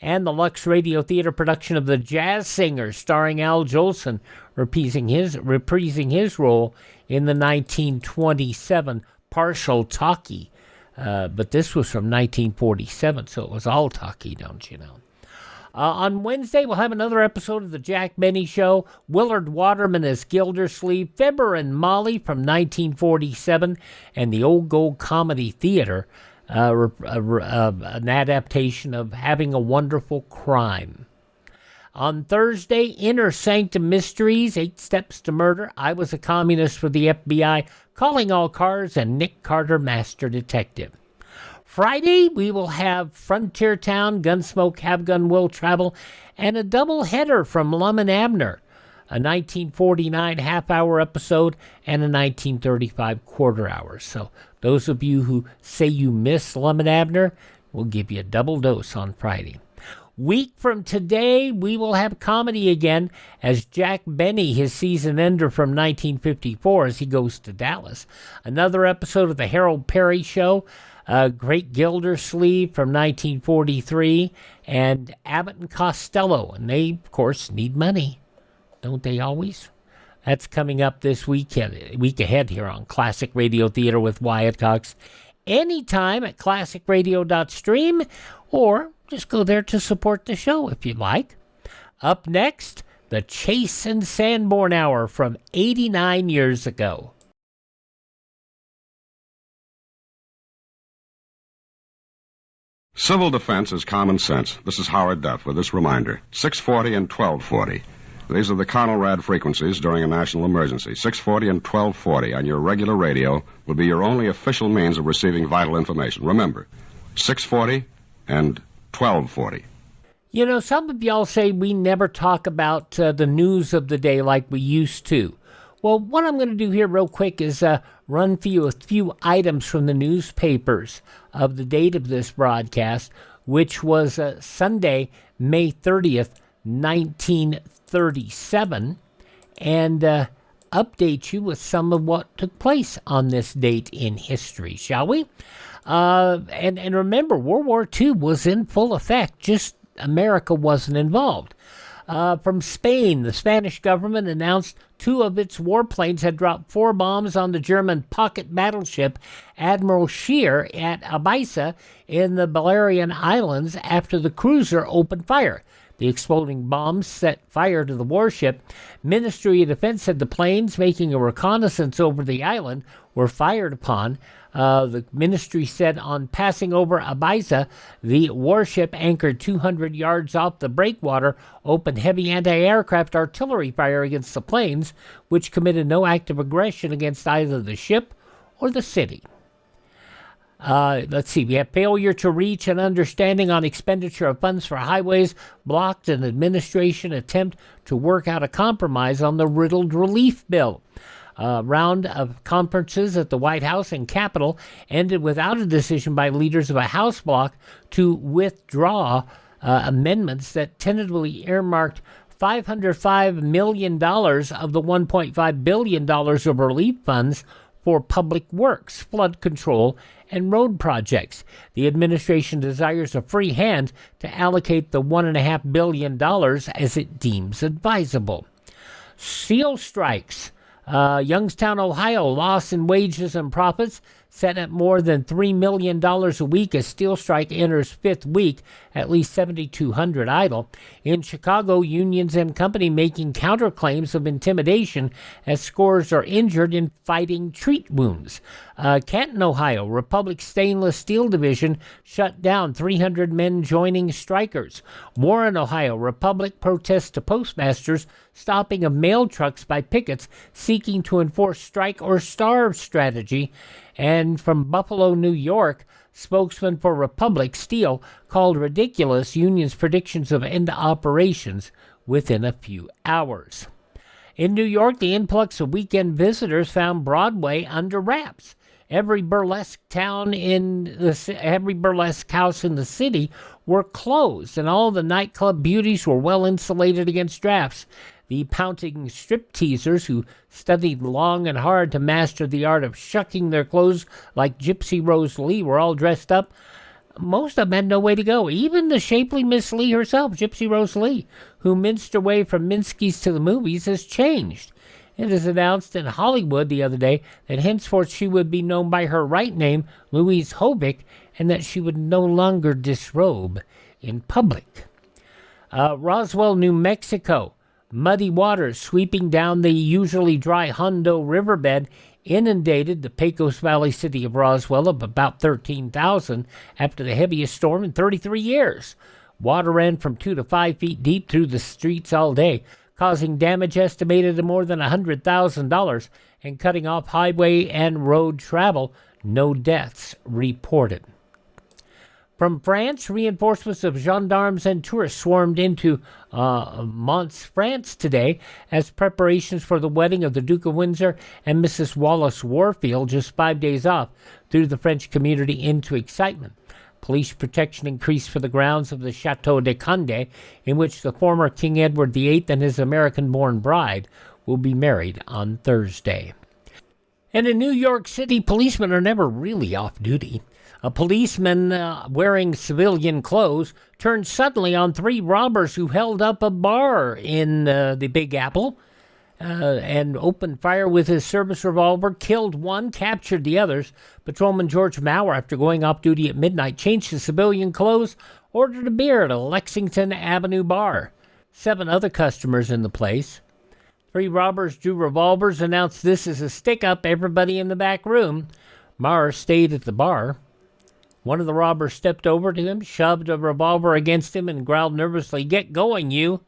And the Lux Radio Theater production of The Jazz Singers, starring Al Jolson, reprising his role in the 1927 Partial Talkie. But this was from 1947, so it was all talkie, don't you know? On Wednesday, we'll have another episode of The Jack Benny Show. Willard Waterman as Gildersleeve, Fibber and Molly from 1947, and the Old Gold Comedy Theater, an adaptation of Having a Wonderful Crime. On Thursday, Inner Sanctum Mysteries, 8 Steps to Murder, I Was a Communist for the FBI, Calling All Cars, and Nick Carter, Master Detective. Friday, we will have Frontier Town, Gunsmoke, Have Gun Will Travel, and a double header from Lum and Abner, a 1949 half-hour episode and a 1935 quarter-hour. So those of you who say you miss Lum and Abner, we'll give you a double dose on Friday. Week from today, we will have comedy again as Jack Benny, his season ender from 1954, as he goes to Dallas. Another episode of the Harold Peary Show, Great Gildersleeve from 1943, and Abbott and Costello. And they, of course, need money. Don't they always? That's coming up this week ahead here on Classic Radio Theater with Wyatt Cox. Anytime at classicradio.stream, or just go there to support the show if you'd like. Up next, the Chase and Sanborn Hour from 89 years ago. Civil defense is common sense. This is Howard Duff with this reminder. 640 and 1240. These are the Conelrad frequencies during a national emergency. 640 and 1240 on your regular radio will be your only official means of receiving vital information. Remember, 640 and 1240. You know, some of y'all say we never talk about the news of the day like we used to. Well, what I'm going to do here real quick is run for you a few items from the newspapers of the date of this broadcast, which was Sunday, May 30th, 1937, and update you with some of what took place on this date in history, shall we? And remember, World War II was in full effect, just America wasn't involved. From Spain, the Spanish government announced 2 of its warplanes had dropped 4 bombs on the German pocket battleship Admiral Scheer at Ibiza in the Balearian Islands after the cruiser opened fire. The exploding bombs set fire to the warship. Ministry of Defense said the planes making a reconnaissance over the island were fired upon. The ministry said on passing over Ibiza, the warship anchored 200 yards off the breakwater, opened heavy anti-aircraft artillery fire against the planes, which committed no act of aggression against either the ship or the city. Let's see, we have failure to reach an understanding on expenditure of funds for highways, blocked an administration attempt to work out a compromise on the riddled relief bill. A round of conferences at the White House and Capitol ended without a decision by leaders of a House bloc to withdraw amendments that tentatively earmarked $505 million of the $1.5 billion of relief funds for public works, flood control, and road projects. The administration desires a free hand to allocate the $1.5 billion as it deems advisable. Steel strikes. Youngstown, Ohio, loss in wages and profits set at more than $3 million a week as steel strike enters fifth week, at least 7,200 idle. In Chicago, unions and company making counterclaims of intimidation as scores are injured in fighting treat wounds. Canton, Ohio, Republic Stainless Steel Division shut down, 300 men joining strikers. Warren, Ohio, Republic protests to postmasters, stopping of mail trucks by pickets seeking to enforce strike or starve strategy. And from Buffalo, New York, spokesman for Republic Steel called ridiculous unions' predictions of end operations within a few hours. In New York, the influx of weekend visitors found Broadway under wraps. Every burlesque house in the city were closed, and all the nightclub beauties were well insulated against drafts. The pouting strip teasers who studied long and hard to master the art of shucking their clothes like Gypsy Rose Lee were all dressed up. Most of them had no way to go. Even the shapely Miss Lee herself, Gypsy Rose Lee, who minced her way from Minsky's to the movies, has changed. It was announced in Hollywood the other day that henceforth she would be known by her right name, Louise Hovick, and that she would no longer disrobe in public. Roswell, New Mexico. Muddy waters sweeping down the usually dry Hondo riverbed inundated the Pecos Valley city of Roswell of about 13,000 after the heaviest storm in 33 years. Water ran from 2 to 5 feet deep through the streets all day, causing damage estimated at more than $100,000 and cutting off highway and road travel. No deaths reported. From France, reinforcements of gendarmes and tourists swarmed into Mons, France today as preparations for the wedding of the Duke of Windsor and Mrs. Wallace Warfield, just 5 days off, threw the French community into excitement. Police protection increased for the grounds of the Chateau de Condé, in which the former King Edward VIII and his American-born bride will be married on Thursday. And in New York City, policemen are never really off duty. A policeman wearing civilian clothes turned suddenly on 3 robbers who held up a bar in the Big Apple and opened fire with his service revolver, killed one, captured the others. Patrolman George Maurer, after going off duty at midnight, changed his civilian clothes, ordered a beer at a Lexington Avenue bar. 7 other customers in the place. 3 robbers drew revolvers, announced, "This is a stick-up, everybody in the back room." Maurer stayed at the bar. One of the robbers stepped over to him, shoved a revolver against him, and growled nervously, "Get going, you."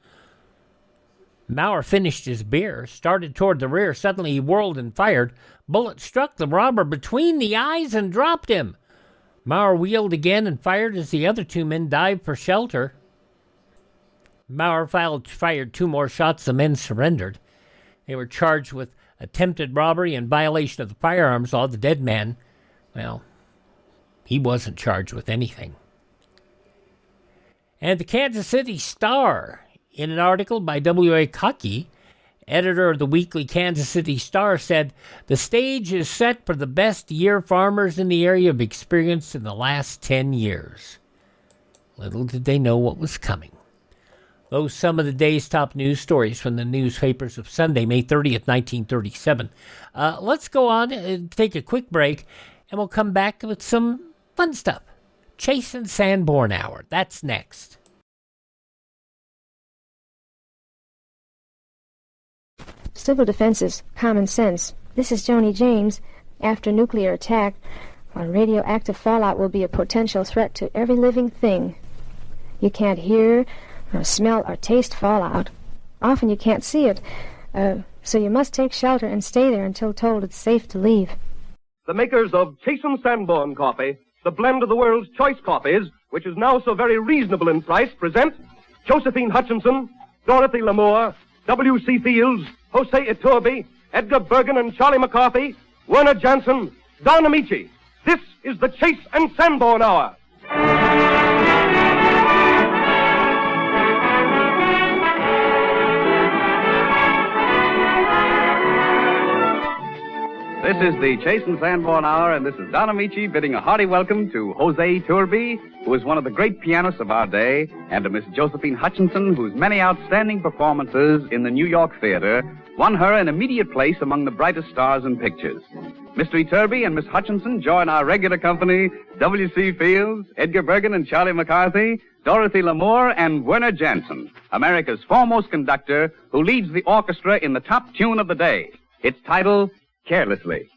Maurer finished his beer, started toward the rear. Suddenly he whirled and fired. Bullet struck the robber between the eyes and dropped him. Maurer wheeled again and fired as the other 2 men dived for shelter. Maurer fired 2 more shots. The men surrendered. They were charged with attempted robbery and violation of the firearms law. The dead man, well, he wasn't charged with anything. And the Kansas City Star, in an article by W.A. Cockey, editor of the weekly Kansas City Star, said, "The stage is set for the best year farmers in the area have experienced in the last 10 years. Little did they know what was coming. Those some of the day's top news stories from the newspapers of Sunday, May 30th, 1937. Let's go on and take a quick break, and we'll come back with some fun stuff. Chase and Sanborn Hour. That's next. Civil defense is common sense. This is Joni James. After nuclear attack, radioactive fallout will be a potential threat to every living thing. You can't hear, or smell, or taste fallout. Often you can't see it, so you must take shelter and stay there until told it's safe to leave. The makers of Chase and Sanborn coffee, the blend of the world's choice coffees, which is now so very reasonable in price, present Josephine Hutchinson, Dorothy Lamour, W.C. Fields, Jose Iturbe, Edgar Bergen and Charlie McCarthy, Werner Jansen, Don Ameche. This is the Chase and Sanborn Hour. This is the Chase and Sanborn Hour, and this is Don Ameche bidding a hearty welcome to Jose Turby, who is one of the great pianists of our day, and to Miss Josephine Hutchinson, whose many outstanding performances in the New York theater won her an immediate place among the brightest stars in pictures. Mr. Turby and Miss Hutchinson join our regular company, W.C. Fields, Edgar Bergen and Charlie McCarthy, Dorothy Lamour, and Werner Jansen, America's foremost conductor, who leads the orchestra in the top tune of the day. Its title, Carelessly.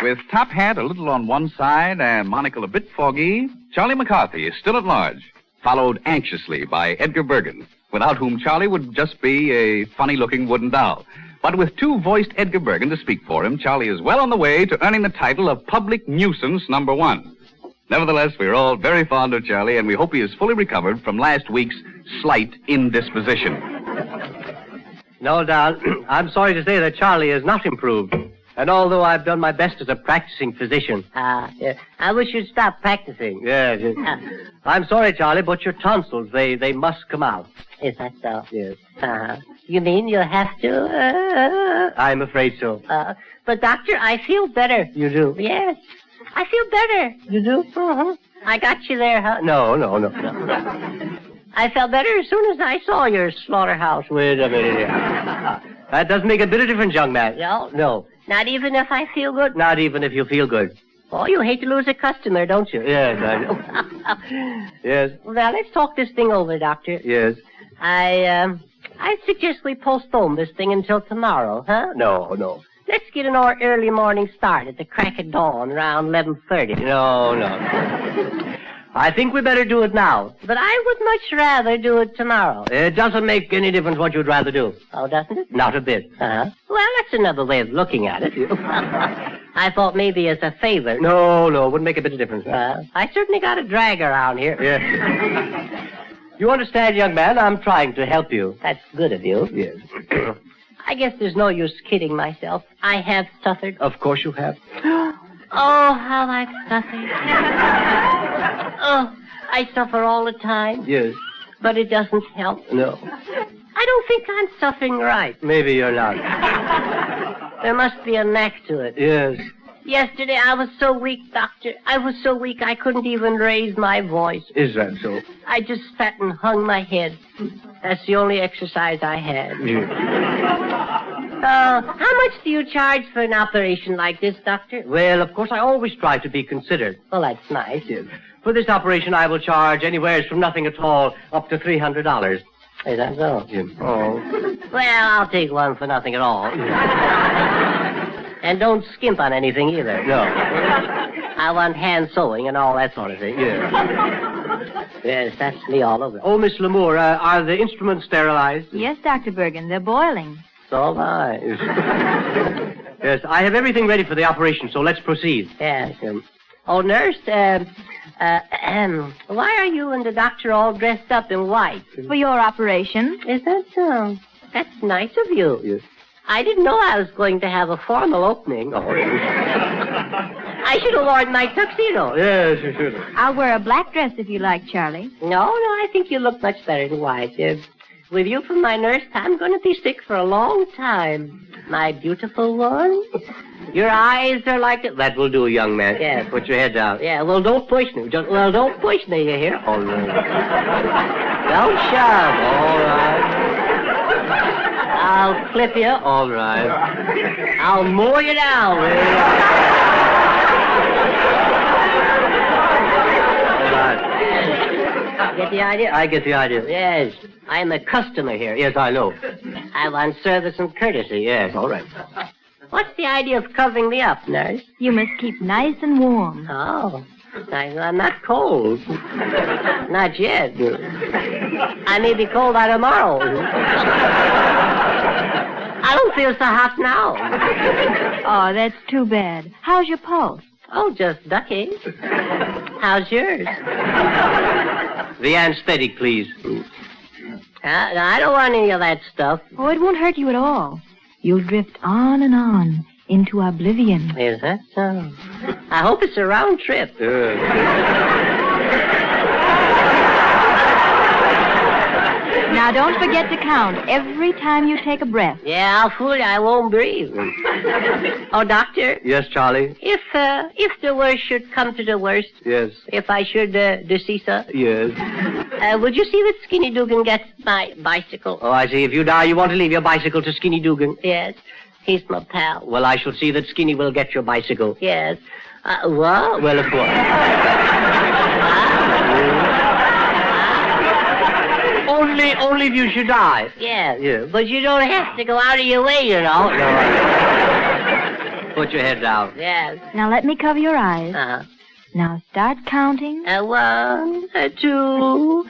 With top hat a little on one side and monocle a bit foggy, Charlie McCarthy is still at large, followed anxiously by Edgar Bergen, without whom Charlie would just be a funny-looking wooden doll. But with two-voiced Edgar Bergen to speak for him, Charlie is well on the way to earning the title of Public Nuisance #1. Nevertheless, we're all very fond of Charlie, and we hope he is fully recovered from last week's slight indisposition. No, Don, I'm sorry to say that Charlie is not improved. And although I've done my best as a practicing physician... Yeah. I wish you'd stop practicing. Yes. I'm sorry, Charlie, but your tonsils, they must come out. Is that so? Yes. You mean you'll have to? I'm afraid so. But, Doctor, I feel better. You do? Yes. I feel better. You do? Uh-huh. I got you there, huh? No. I felt better as soon as I saw your slaughterhouse. Wait a minute. That doesn't make a bit of difference, young man. No? No. Not even if I feel good? Not even if you feel good. Oh, you hate to lose a customer, don't you? Yes, I know. Yes. Well, now, let's talk this thing over, Doctor. Yes. I suggest we postpone this thing until tomorrow, huh? No. Let's get an early morning start at the crack of dawn around 11:30. No. I think we better do it now. But I would much rather do it tomorrow. It doesn't make any difference what you'd rather do. Oh, doesn't it? Not a bit. Uh-huh. Well, that's another way of looking at it. I thought maybe as a favor. No, wouldn't make a bit of difference. I certainly got a drag around here. Yes. You understand, young man, I'm trying to help you. That's good of you. Yes. I guess there's no use kidding myself. I have suffered. Of course you have. Oh, how I've suffered. Oh, I suffer all the time. Yes. But it doesn't help. No. I don't think I'm suffering right. Maybe you're not. There must be a knack to it. Yes. Yesterday I was so weak, Doctor. I was so weak I couldn't even raise my voice. Is that so? I just sat and hung my head. That's the only exercise I had. How much do you charge for an operation like this, Doctor? Well, of course, I always try to be considered. Well, that's nice. Yes. For this operation, I will charge anywhere from nothing at all up to $300. Is that so? Yes. Oh. Well, I'll take one for nothing at all. And don't skimp on anything either. No. I want hand sewing and all that sort of thing. Yeah. Yes, that's me all over. Oh, Miss Lamour, are the instruments sterilized? Yes, Dr. Bergen, they're boiling. So nice. Yes, I have everything ready for the operation, so let's proceed. Yes. Oh, nurse, why are you and the doctor all dressed up in white? For your operation. Is that so? That's nice of you. Yes. I didn't know I was going to have a formal opening. Oh. I should have worn my tuxedo. Yes, you should have. I'll wear a black dress if you like, Charlie. No, I think you look much better in white. With you for my nurse, I'm going to be sick for a long time. My beautiful one. Your eyes are like it. That will do, young man. Yeah, put your head down. Yeah, well, don't push me. Don't push me, you hear? All right. Don't shove. All right. I'll clip you. All right. I'll mow you down. All right. Get the idea? I get the idea. Yes. I'm a customer here. Yes, I know. I want service and courtesy. Yes, all right. What's the idea of covering me up, nurse? You must keep nice and warm. Oh. I'm not cold. Not yet. I may be cold by tomorrow. I don't feel so hot now. Oh, that's too bad. How's your pulse? Oh, just ducky. How's yours? The anesthetic, please. I don't want any of that stuff. Oh, it won't hurt you at all. You'll drift on and on into oblivion. Is that so? I hope it's a round trip. Now, don't forget to count every time you take a breath. Yeah, I'll fool you. I won't breathe. Oh, doctor? Yes, Charlie? If the worst should come to the worst. Yes. If I should decease her. Yes. Would you see that Skinny Dugan gets my bicycle? Oh, I see. If you die, you want to leave your bicycle to Skinny Dugan. Yes. He's my pal. Well, I shall see that Skinny will get your bicycle. Yes. What? Well, of course. Only if you should die. Yeah. But you don't have to go out of your way, you know. No. Put your head down. Yes. Now, let me cover your eyes. Now, start counting. 1, 2.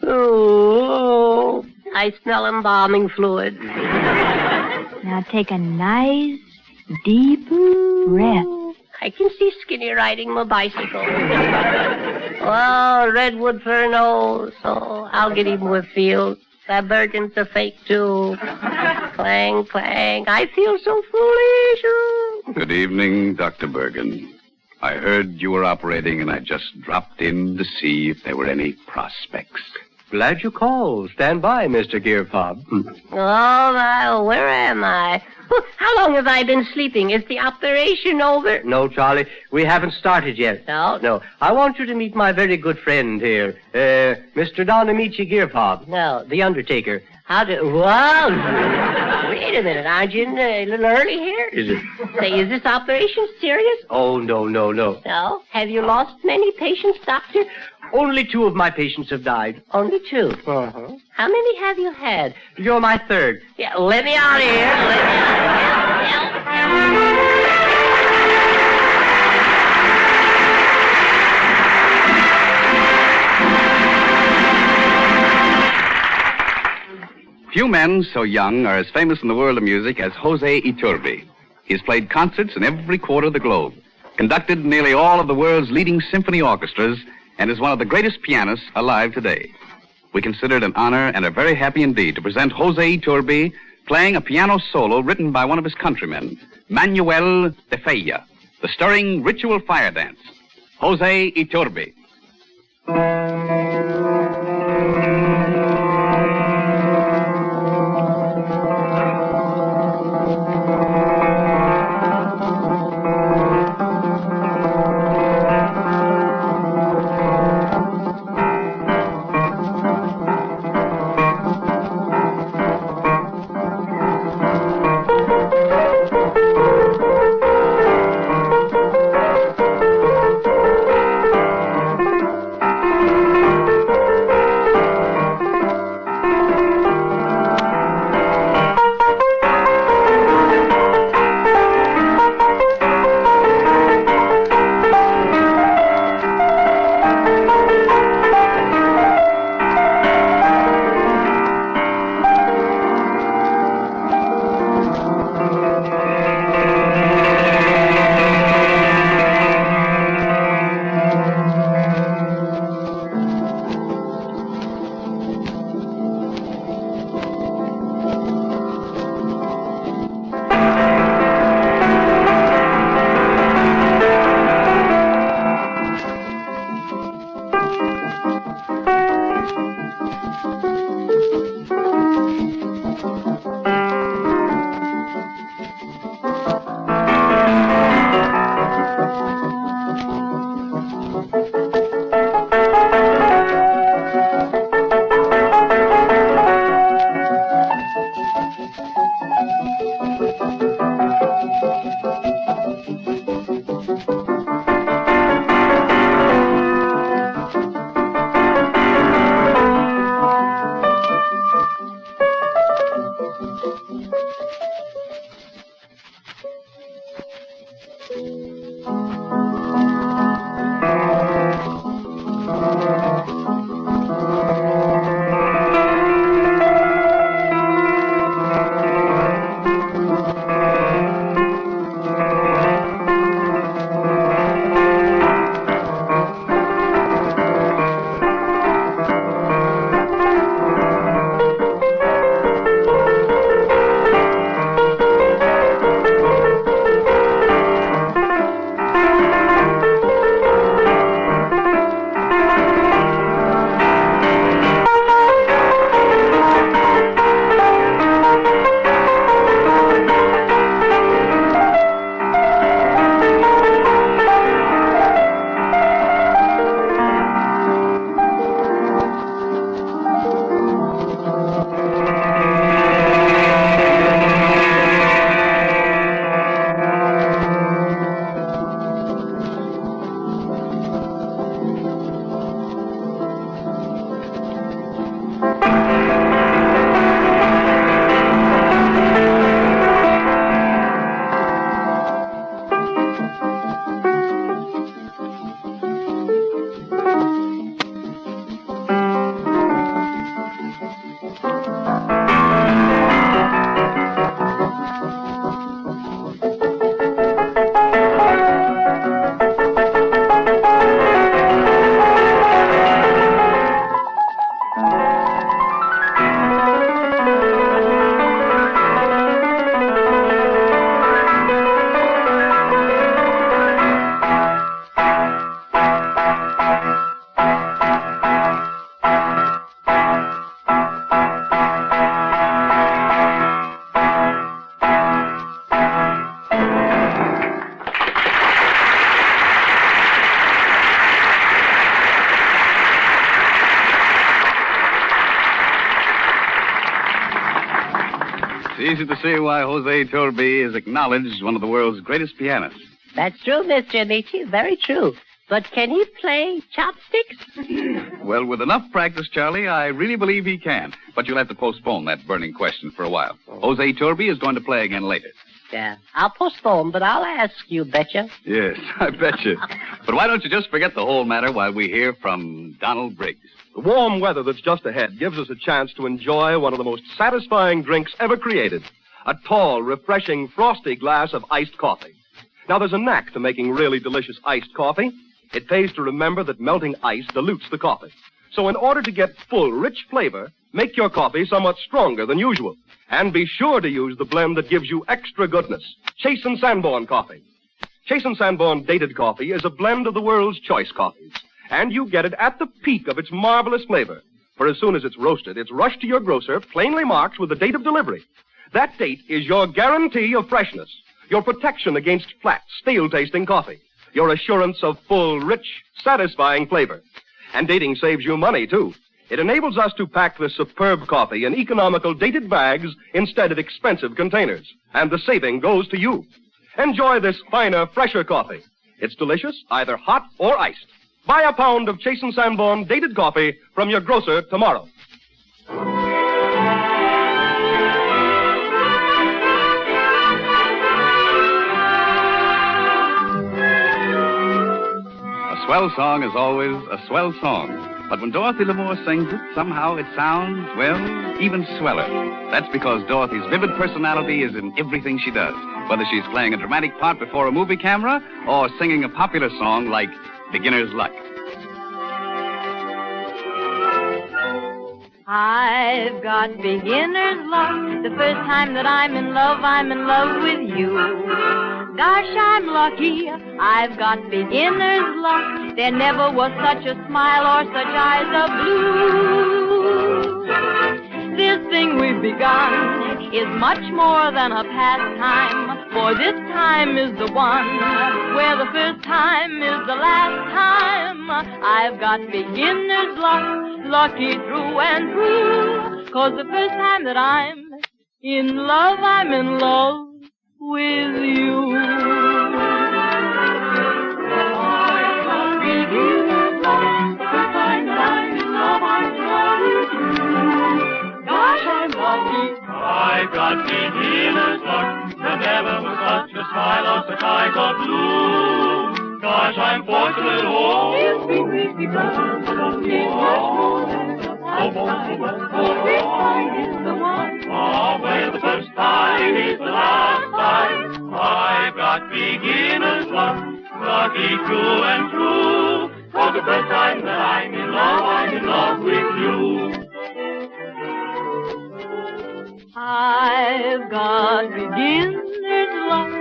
Oh, I smell embalming fluid. Now, take a nice, deep breath. I can see Skinny riding my bicycle. Oh, redwood for a nose. Oh, I'll get him with fields. That Bergen's a fake, too. Clang, clang. I feel so foolish. Good evening, Dr. Bergen. I heard you were operating, and I just dropped in to see if there were any prospects. Glad you called. Stand by, Mr. Gearfob. Oh, my, where am I? How long have I been sleeping? Is the operation over? No, Charlie, we haven't started yet. No? I want you to meet my very good friend here, Mr. Ameche Gearfob. No. The Undertaker. Whoa! Wait a minute, aren't you a little early here? Is it? Say, is this operation serious? Oh, no. No? Have you lost many patients, doctor? Only 2 of my patients have died. Only 2? Uh-huh. How many have you had? You're my 3rd. Yeah, let me out of here. Few men so young are as famous in the world of music as Jose Iturbe. He's played concerts in every quarter of the globe, conducted nearly all of the world's leading symphony orchestras, and is one of the greatest pianists alive today. We consider it an honor and are very happy indeed to present Jose Iturbe playing a piano solo written by one of his countrymen, Manuel de Falla, the stirring ritual fire dance. Jose Iturbe. Easy to see why Jose Turby is acknowledged one of the world's greatest pianists. That's true, Mr. Ameche. Very true. But can he play chopsticks? Well, with enough practice, Charlie, I really believe he can. But you'll have to postpone that burning question for a while. Jose Turby is going to play again later. Yeah, I'll postpone, but I'll ask you, betcha. Yes, I bet you. But why don't you just forget the whole matter while we hear from Donald Briggs? The warm weather that's just ahead gives us a chance to enjoy one of the most satisfying drinks ever created. A tall, refreshing, frosty glass of iced coffee. Now, there's a knack to making really delicious iced coffee. It pays to remember that melting ice dilutes the coffee. So in order to get full, rich flavor, make your coffee somewhat stronger than usual. And be sure to use the blend that gives you extra goodness. Chase and Sanborn coffee. Chase and Sanborn dated coffee is a blend of the world's choice coffees. And you get it at the peak of its marvelous flavor. For as soon as it's roasted, it's rushed to your grocer, plainly marked with the date of delivery. That date is your guarantee of freshness, your protection against flat, stale-tasting coffee, your assurance of full, rich, satisfying flavor. And dating saves you money, too. It enables us to pack this superb coffee in economical dated bags instead of expensive containers. And the saving goes to you. Enjoy this finer, fresher coffee. It's delicious, either hot or iced. Buy a pound of Chase and Sanborn dated coffee from your grocer tomorrow. A swell song is always a swell song. But when Dorothy Lamour sings it, somehow it sounds, well, even sweller. That's because Dorothy's vivid personality is in everything she does, whether she's playing a dramatic part before a movie camera or singing a popular song like Beginner's Luck. I've got beginner's luck. The first time that I'm in love with you. Gosh, I'm lucky. I've got beginner's luck. There never was such a smile or such eyes of blue. This thing we've begun is much more than a pastime. For this time is the one where the first time is the last time. I've got beginner's luck, lucky through and through. 'Cause the first time that I'm In love, I'm in love with you. Gosh, I'm lucky. I've got beginner's luck. There never was such a smile or such eyes of blue. Gosh, I'm fortunate. Oh, it's because the love is much more than the last time. For this time is the one. Oh, where the first time is the last time. I've got beginner's luck. Lucky true and true. For the first time that I'm in love with you. I've got beginner's luck.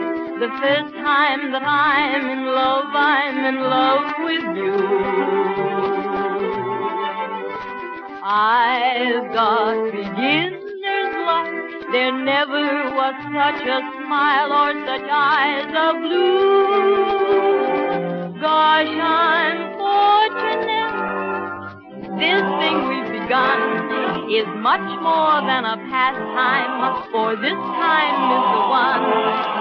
The first time that I'm in love with you. I've got beginner's luck. There never was such a smile or such eyes of blue. Gosh, I'm fortunate. This thing we've begun is much more than a pastime, for this time is the one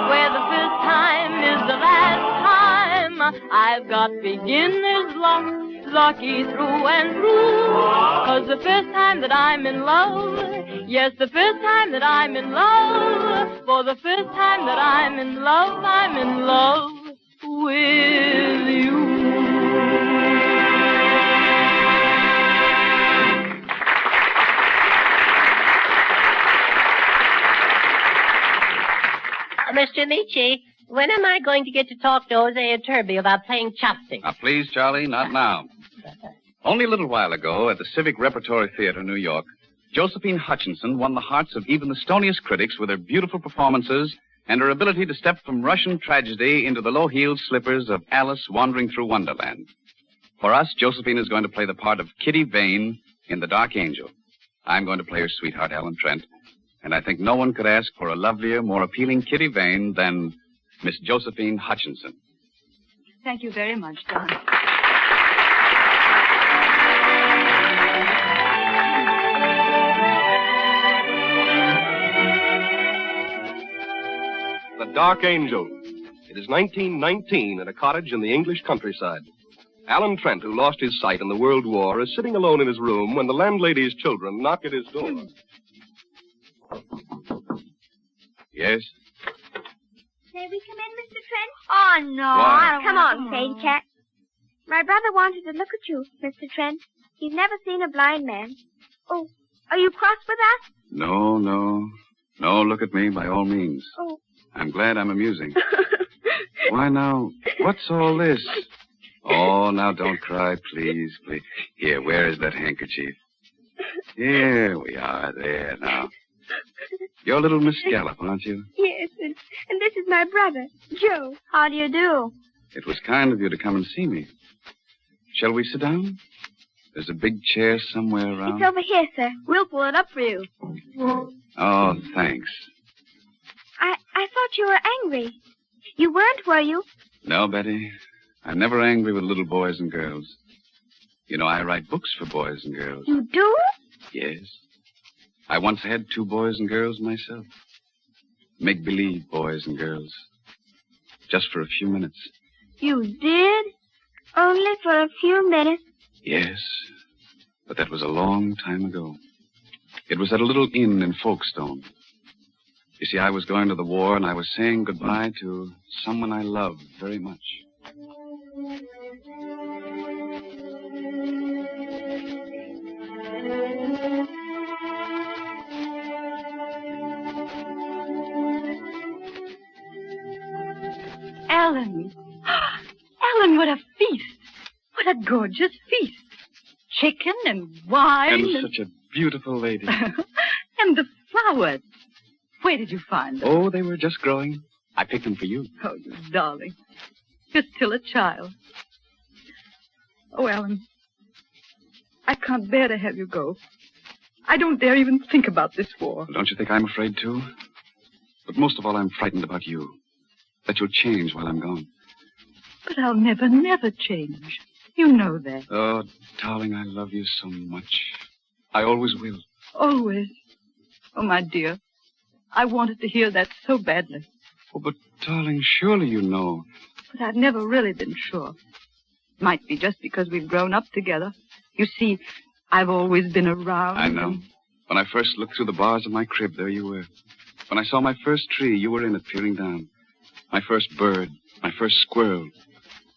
where the first time is the last time. I've got beginner's luck, lucky through and through, 'cause the first time that I'm in love, yes, the first time that I'm in love, for the first time that I'm in love with you. Mr. Ameche, when am I going to get to talk to Jose and Turby about playing Chopsticks? Now, please, Charlie, not now. Only a little while ago, at the Civic Repertory Theater, New York, Josephine Hutchinson won the hearts of even the stoniest critics with her beautiful performances and her ability to step from Russian tragedy into the low-heeled slippers of Alice wandering through Wonderland. For us, Josephine is going to play the part of Kitty Vane in The Dark Angel. I'm going to play her sweetheart, Ellen Trent. And I think no one could ask for a lovelier, more appealing Kitty Vane than Miss Josephine Hutchinson. Thank you very much, Don. The Dark Angel. It is 1919 in a cottage in the English countryside. Alan Trent, who lost his sight in the World War, is sitting alone in his room when the landlady's children knock at his door. Yes? May we come in, Mr. Trent? Oh, no. Why? I don't Come on, Sadie Cat. My brother wanted to look at you, Mr. Trent. He's never seen a blind man. Oh, are you cross with us? No, no. No, look at me, by all means. Oh. I'm glad I'm amusing. Why, now, what's all this? Oh, now, don't cry, please, please. Here, where is that handkerchief? Here we are, there, now. You're little Miss Gallup, aren't you? Yes, and this is my brother, Joe. How do you do? It was kind of you to come and see me. Shall we sit down? There's a big chair somewhere around. It's over here, sir. We'll pull it up for you. Oh, thanks. I thought you were angry. You weren't, were you? No, Betty. I'm never angry with little boys and girls. You know, I write books for boys and girls. You do? Yes. I once had 2 boys and girls myself. Make-believe boys and girls. Just for a few minutes. You did? Only for a few minutes? Yes. But that was a long time ago. It was at a little inn in Folkestone. You see, I was going to the war, and I was saying goodbye to someone I loved very much. Ellen. Ellen, what a feast. What a gorgeous feast. Chicken and wine. And such a beautiful lady. And the flowers. Where did you find them? Oh, they were just growing. I picked them for you. Oh, you darling. You're still a child. Oh, Ellen. I can't bear to have you go. I don't dare even think about this war. Well, don't you think I'm afraid, too? But most of all, I'm frightened about you. That you'll change while I'm gone. But I'll never, never change. You know that. Oh, darling, I love you so much. I always will. Always. Oh, my dear. I wanted to hear that so badly. Oh, but, darling, surely you know. But I've never really been sure. Might be just because we've grown up together. You see, I've always been around. I know. When I first looked through the bars of my crib, there you were. When I saw my first tree, you were in it peering down. My first bird, my first squirrel.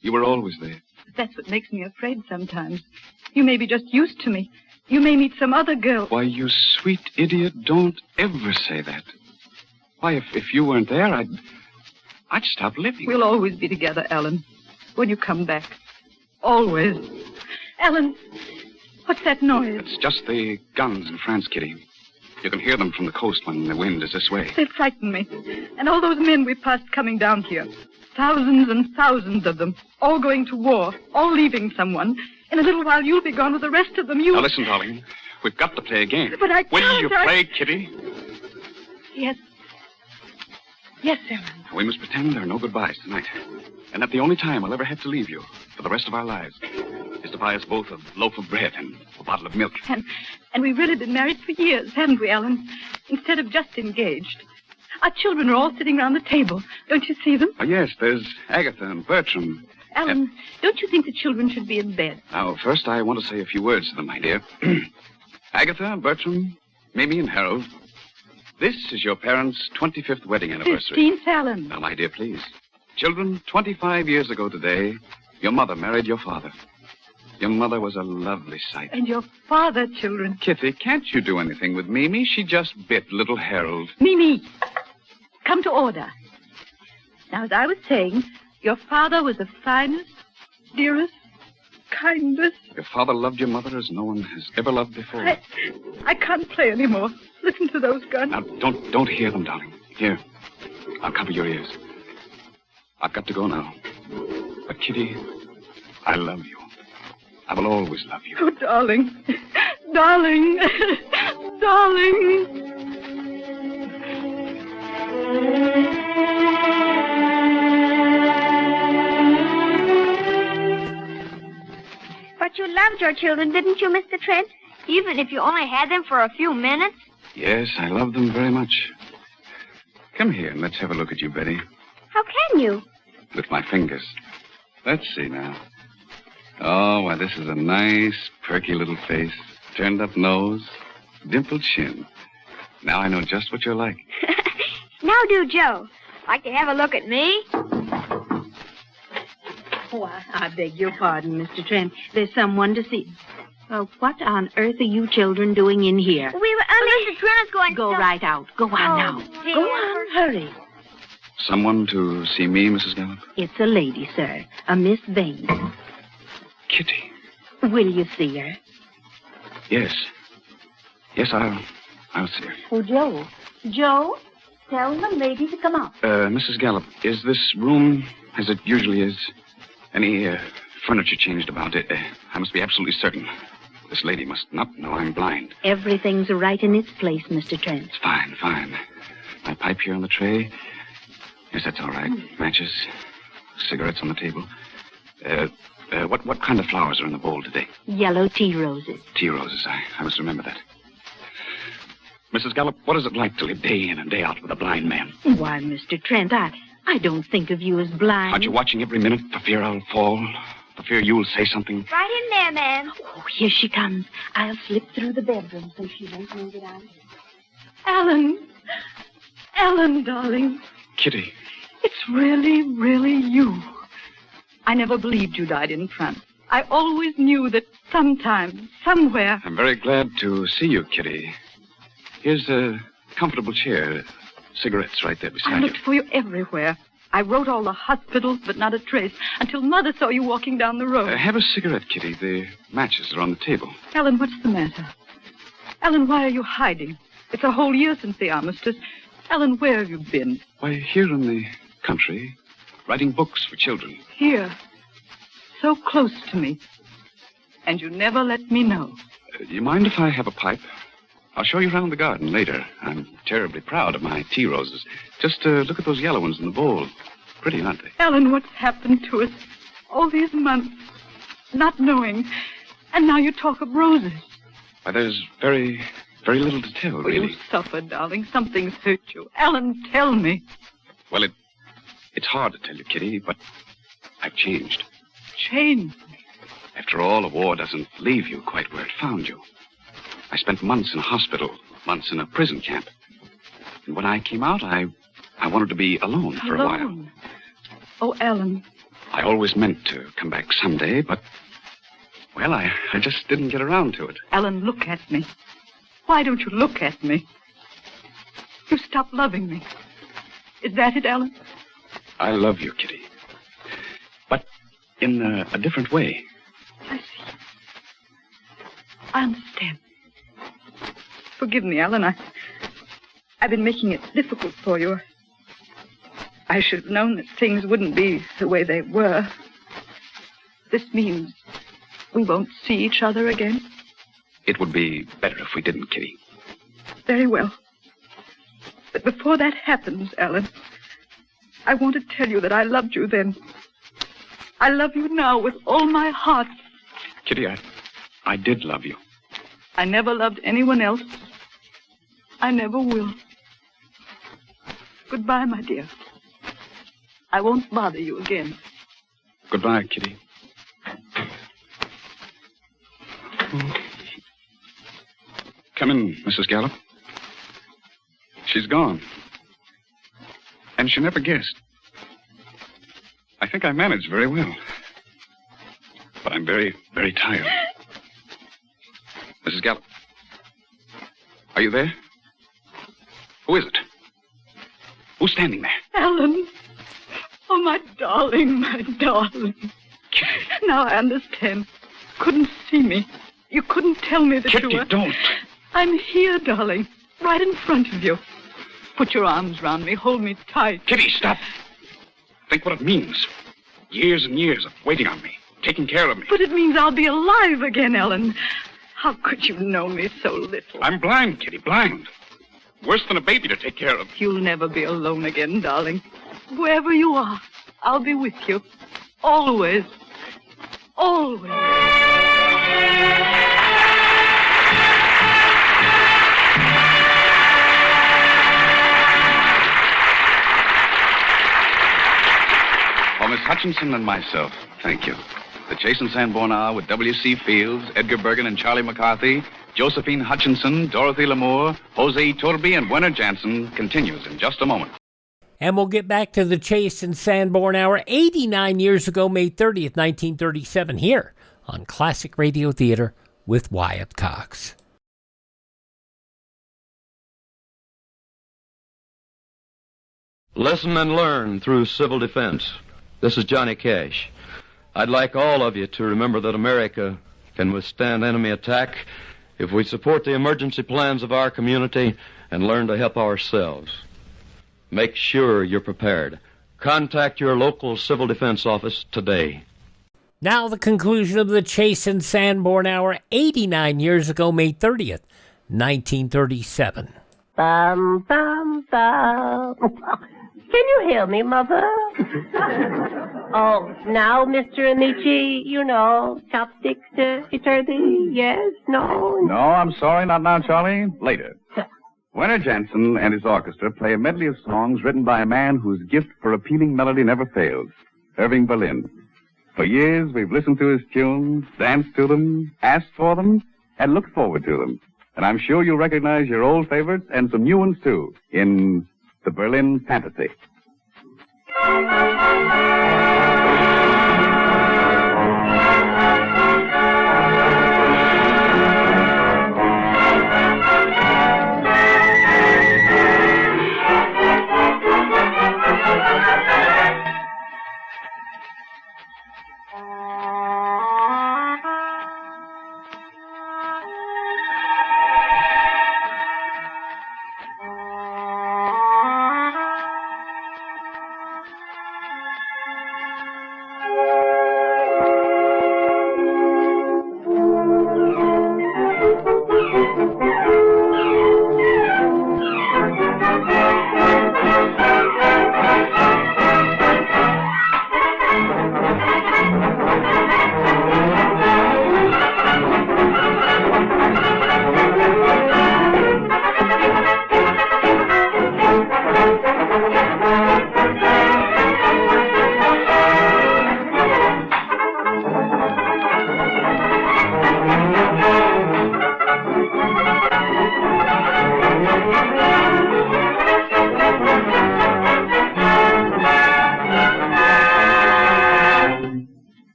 You were always there. That's what makes me afraid sometimes. You may be just used to me. You may meet some other girl. Why, you sweet idiot, don't ever say that. Why, if you weren't there, I'd stop living. We'll always be together, Ellen. When you come back. Always. Ellen, what's that noise? It's just the guns in France, Kitty. You can hear them from the coast when the wind is this way. They frighten me. And all those men we passed coming down here. Thousands and thousands of them. All going to war. All leaving someone. In a little while, you'll be gone with the rest of them. Now, listen, darling. We've got to play a game. But I can't. Will you play, Kitty? Yes. Yes, Ellen. We must pretend there are no goodbyes tonight. And that the only time I'll ever have to leave you for the rest of our lives is to buy us both a loaf of bread and a bottle of milk. And we've really been married for years, haven't we, Ellen? Instead of just engaged. Our children are all sitting around the table. Don't you see them? Oh, yes, there's Agatha and Bertram. Ellen, don't you think the children should be in bed? Now, first I want to say a few words to them, my dear. Agatha, Bertram, Mamie, and Harold. This is your parents' 25th wedding anniversary. 15th, Ellen. Now, my dear, please. Children, 25 years ago today, your mother married your father. Your mother was a lovely sight. And your father, children. Kitty, can't you do anything with Mimi? She just bit little Harold. Mimi, come to order. Now, as I was saying, your father was the finest, dearest, kindest. Your father loved your mother as no one has ever loved before. I can't play anymore. Listen to those guns. Now, don't hear them, darling. Here, I'll cover your ears. I've got to go now. But, Kitty, I love you. I will always love you. Oh, darling. Darling. Darling. But you loved your children, didn't you, Mr. Trent? Even if you only had them for a few minutes? Yes, I love them very much. Come here and let's have a look at you, Betty. How can you? With my fingers. Let's see now. Oh, why, this is a nice, perky little face. Turned up nose, dimpled chin. Now I know just what you're like. Now do, Joe. Like to have a look at me? Oh, I beg your pardon, Mr. Trent. There's someone to see. What on earth are you children doing in here? We were... Mr. Trent is going to... Go right out. Go on now. Dear. Go on, hurry. Someone to see me, Mrs. Gallup? It's a lady, sir. A Miss Vane. Kitty. Will you see her? Yes. Yes, I'll see her. Oh, Joe. Joe, tell the lady to come out. Mrs. Gallup, is this room as it usually is? Any furniture changed about it? I must be absolutely certain. This lady must not know I'm blind. Everything's right in its place, Mr. Trent. Fine. My pipe here on the tray. Yes, that's all right. Matches, cigarettes on the table. What kind of flowers are in the bowl today? Yellow tea roses. Tea roses. I must remember that. Mrs. Gallup, what is it like to live day in and day out with a blind man? Why, Mr. Trent, I don't think of you as blind. Aren't you watching every minute for fear I'll fall? For fear you'll say something? Right in there, ma'am. Oh, here she comes. I'll slip through the bedroom so she won't know that I'm here. Ellen, darling. Kitty. It's really, really you. I never believed you died in France. I always knew that sometime, somewhere... I'm very glad to see you, Kitty. Here's a comfortable chair. Cigarettes right there beside you. I looked for you everywhere. I wrote all the hospitals, but not a trace, until Mother saw you walking down the road. Have a cigarette, Kitty. The matches are on the table. Ellen, what's the matter? Ellen, why are you hiding? It's a whole year since the armistice. Ellen, where have you been? Why, here in the country, writing books for children. Here. So close to me. And you never let me know. You mind if I have a pipe? I'll show you around the garden later. I'm terribly proud of my tea roses. Just look at those yellow ones in the bowl. Pretty, aren't they? Ellen, what's happened to us? All these months, not knowing. And now you talk of roses. Why, there's very, very little to tell, really. You suffer, darling. Something's hurt you. Alan, tell me. Well, it's hard to tell you, Kitty, but I've changed. Changed? After all, a war doesn't leave you quite where it found you. I spent months in a hospital, months in a prison camp. And when I came out, I wanted to be alone for a while. Oh, Alan. I always meant to come back someday, but, well, I just didn't get around to it. Alan, look at me. Why don't you look at me? You stopped loving me. Is that it, Alan? I love you, Kitty. But in a different way. I see. I understand. Forgive me, Alan. I've been making it difficult for you. I should have known that things wouldn't be the way they were. This means we won't see each other again. It would be better if we didn't, Kitty. Very well. But before that happens, Alan, I want to tell you that I loved you then. I love you now with all my heart. Kitty, I did love you. I never loved anyone else. I never will. Goodbye, my dear. I won't bother you again. Goodbye, Kitty. Come in, Mrs. Gallup. She's gone. And she never guessed. I think I managed very well. But I'm very, very tired. Mrs. Gallup. Are you there? Who is it? Who's standing there? Alan. Oh, my darling, my darling. Now I understand. Couldn't see me. You couldn't tell me that Kitty, you were... don't. I'm here, darling. Right in front of you. Put your arms round me. Hold me tight. Kitty, stop. Think what it means. Years and years of waiting on me, taking care of me. But it means I'll be alive again, Ellen. How could you know me so little? I'm blind, Kitty, blind. Worse than a baby to take care of. You'll never be alone again, darling. Wherever you are, I'll be with you. Always. Always. For Miss Hutchinson and myself, thank you. The Chase and Sanborn Hour with W.C. Fields, Edgar Bergen and Charlie McCarthy, Josephine Hutchinson, Dorothy Lamour, Jose Iturbe, and Werner Jansen continues in just a moment. And we'll get back to the Chase and Sanborn Hour 89 years ago, May 30th, 1937, here on Classic Radio Theater with Wyatt Cox. Listen and learn through civil defense. This is Johnny Cash. I'd like all of you to remember that America can withstand enemy attack if we support the emergency plans of our community and learn to help ourselves. Make sure you're prepared. Contact your local civil defense office today. Now the conclusion of the Chase and Sanborn Hour 89 years ago, May 30th, 1937. Bum, bum, bum. Can you hear me, Mother? Oh, now, Mr. Ameche, you know, chopsticks, Iturbe, yes, no? No, I'm sorry, not now, Charlie. Later. Werner Jansen and his orchestra play a medley of songs written by a man whose gift for appealing melody never fails, Irving Berlin. For years, we've listened to his tunes, danced to them, asked for them, and looked forward to them. And I'm sure you'll recognize your old favorites and some new ones, too, in the Berlin Fantasy.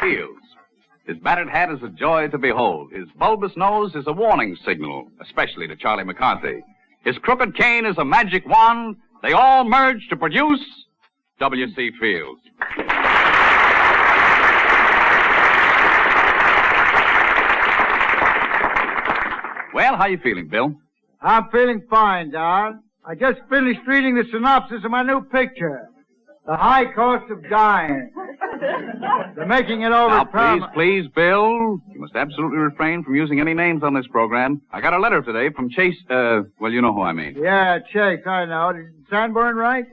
Fields. His battered hat is a joy to behold. His bulbous nose is a warning signal, especially to Charlie McCarthy. His crooked cane is a magic wand. They all merge to produce W.C. Fields. Well, how you feeling, Bill? I'm feeling fine, Don. I just finished reading the synopsis of my new picture, The High Cost of Dying. They're making it over. Now, please, Bill. You must absolutely refrain from using any names on this program. I got a letter today from Chase, well, you know who I mean. Yeah, Chase, I know. Did Sanborn right?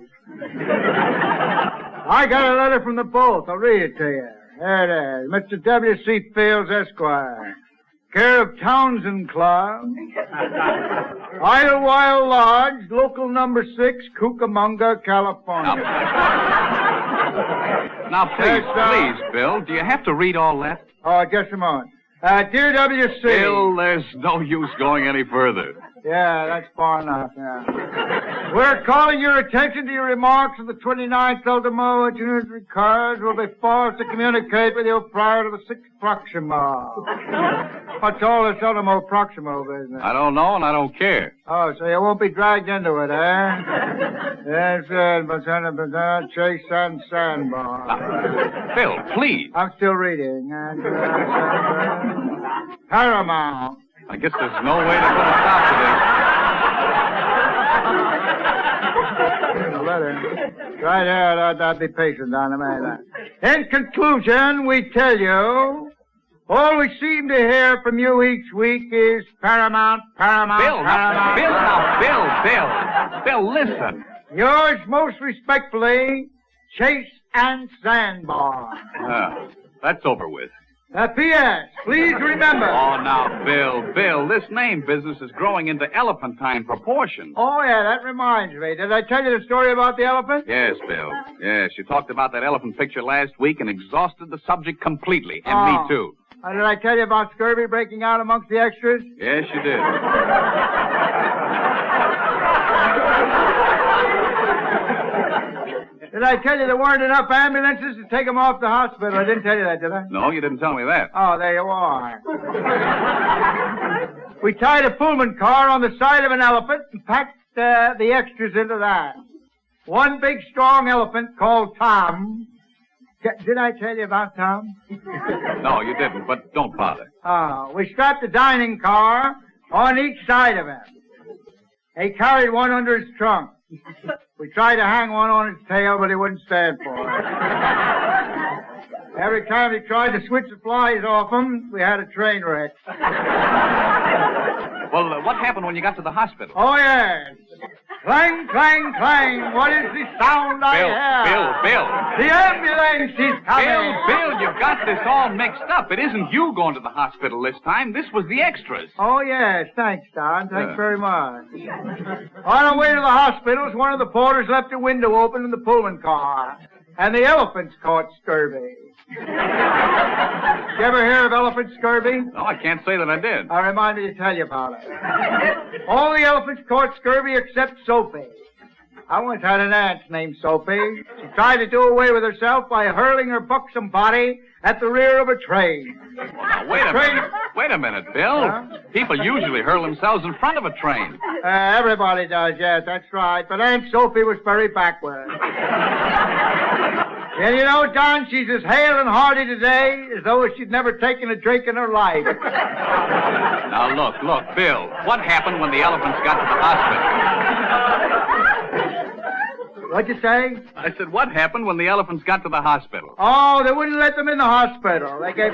I got a letter from the both. I'll read it to you. There it is. Mr. W.C. Fields, Esquire. Care of Townsend Club. Idlewild Lodge, local number 6, Cucamonga, California. Now, please, Bill, do you have to read all that? Oh, just a moment. Dear W.C. Bill, there's no use going any further. Yeah, that's far enough, yeah. We're calling your attention to your remarks of the 29th ultimo, which cars will be forced to communicate with you prior to the 6th Proximo. What's all this ultimo Proximo business? I don't know, and I don't care. Oh, so you won't be dragged into it, eh? Yes, Chase and Sanborn. Bill, please. I'm still reading. Paramount. I guess there's no way to put a stop to this. Here's a letter. Right here, I'd be patient on the matter. In conclusion, we tell you, all we seem to hear from you each week is Paramount, Paramount, Bill, listen. Yours most respectfully, Chase and Sanborn. That's over with. P.S. Please remember. Oh, now, Bill, this name business is growing into elephantine proportions. Oh, yeah, that reminds me. Did I tell you the story about the elephant? Yes, Bill. Yes, you talked about that elephant picture last week and exhausted the subject completely. And me, too. Did I tell you about scurvy breaking out amongst the extras? Yes, you did. Did I tell you there weren't enough ambulances to take him off the hospital? I didn't tell you that, did I? No, you didn't tell me that. Oh, there you are. We tied a Pullman car on the side of an elephant and packed the extras into that. One big, strong elephant called Tom. Did I tell you about Tom? No, you didn't, but don't bother. We strapped a dining car on each side of him. He carried one under his trunk. We tried to hang one on his tail, but he wouldn't stand for it. Every time he tried to switch the flies off him, we had a train wreck. Well, what happened when you got to the hospital? Oh, yes. Clang, clang, clang. What is the sound I hear? Bill. The ambulance is coming. Bill, you've got this all mixed up. It isn't you going to the hospital this time. This was the extras. Oh, yes. Thanks, Don. Thanks very much. On our way to the hospitals, one of the porters left a window open in the Pullman car, and the elephants caught scurvy. You ever hear of elephant scurvy? No, I can't say that I did. I'll remind me to tell you about it. All the elephants caught scurvy except Sophie. I once had an aunt named Sophie. She tried to do away with herself by hurling her buxom body at the rear of a train. Now, wait a minute, Bill. Huh? People usually hurl themselves in front of a train. Everybody does, yes, that's right. But Aunt Sophie was very backward. And you know, Don, she's as hale and hearty today as though she'd never taken a drink in her life. Now, look, Bill. What happened when the elephants got to the hospital? What'd you say? I said, what happened when the elephants got to the hospital? Oh, they wouldn't let them in the hospital. They gave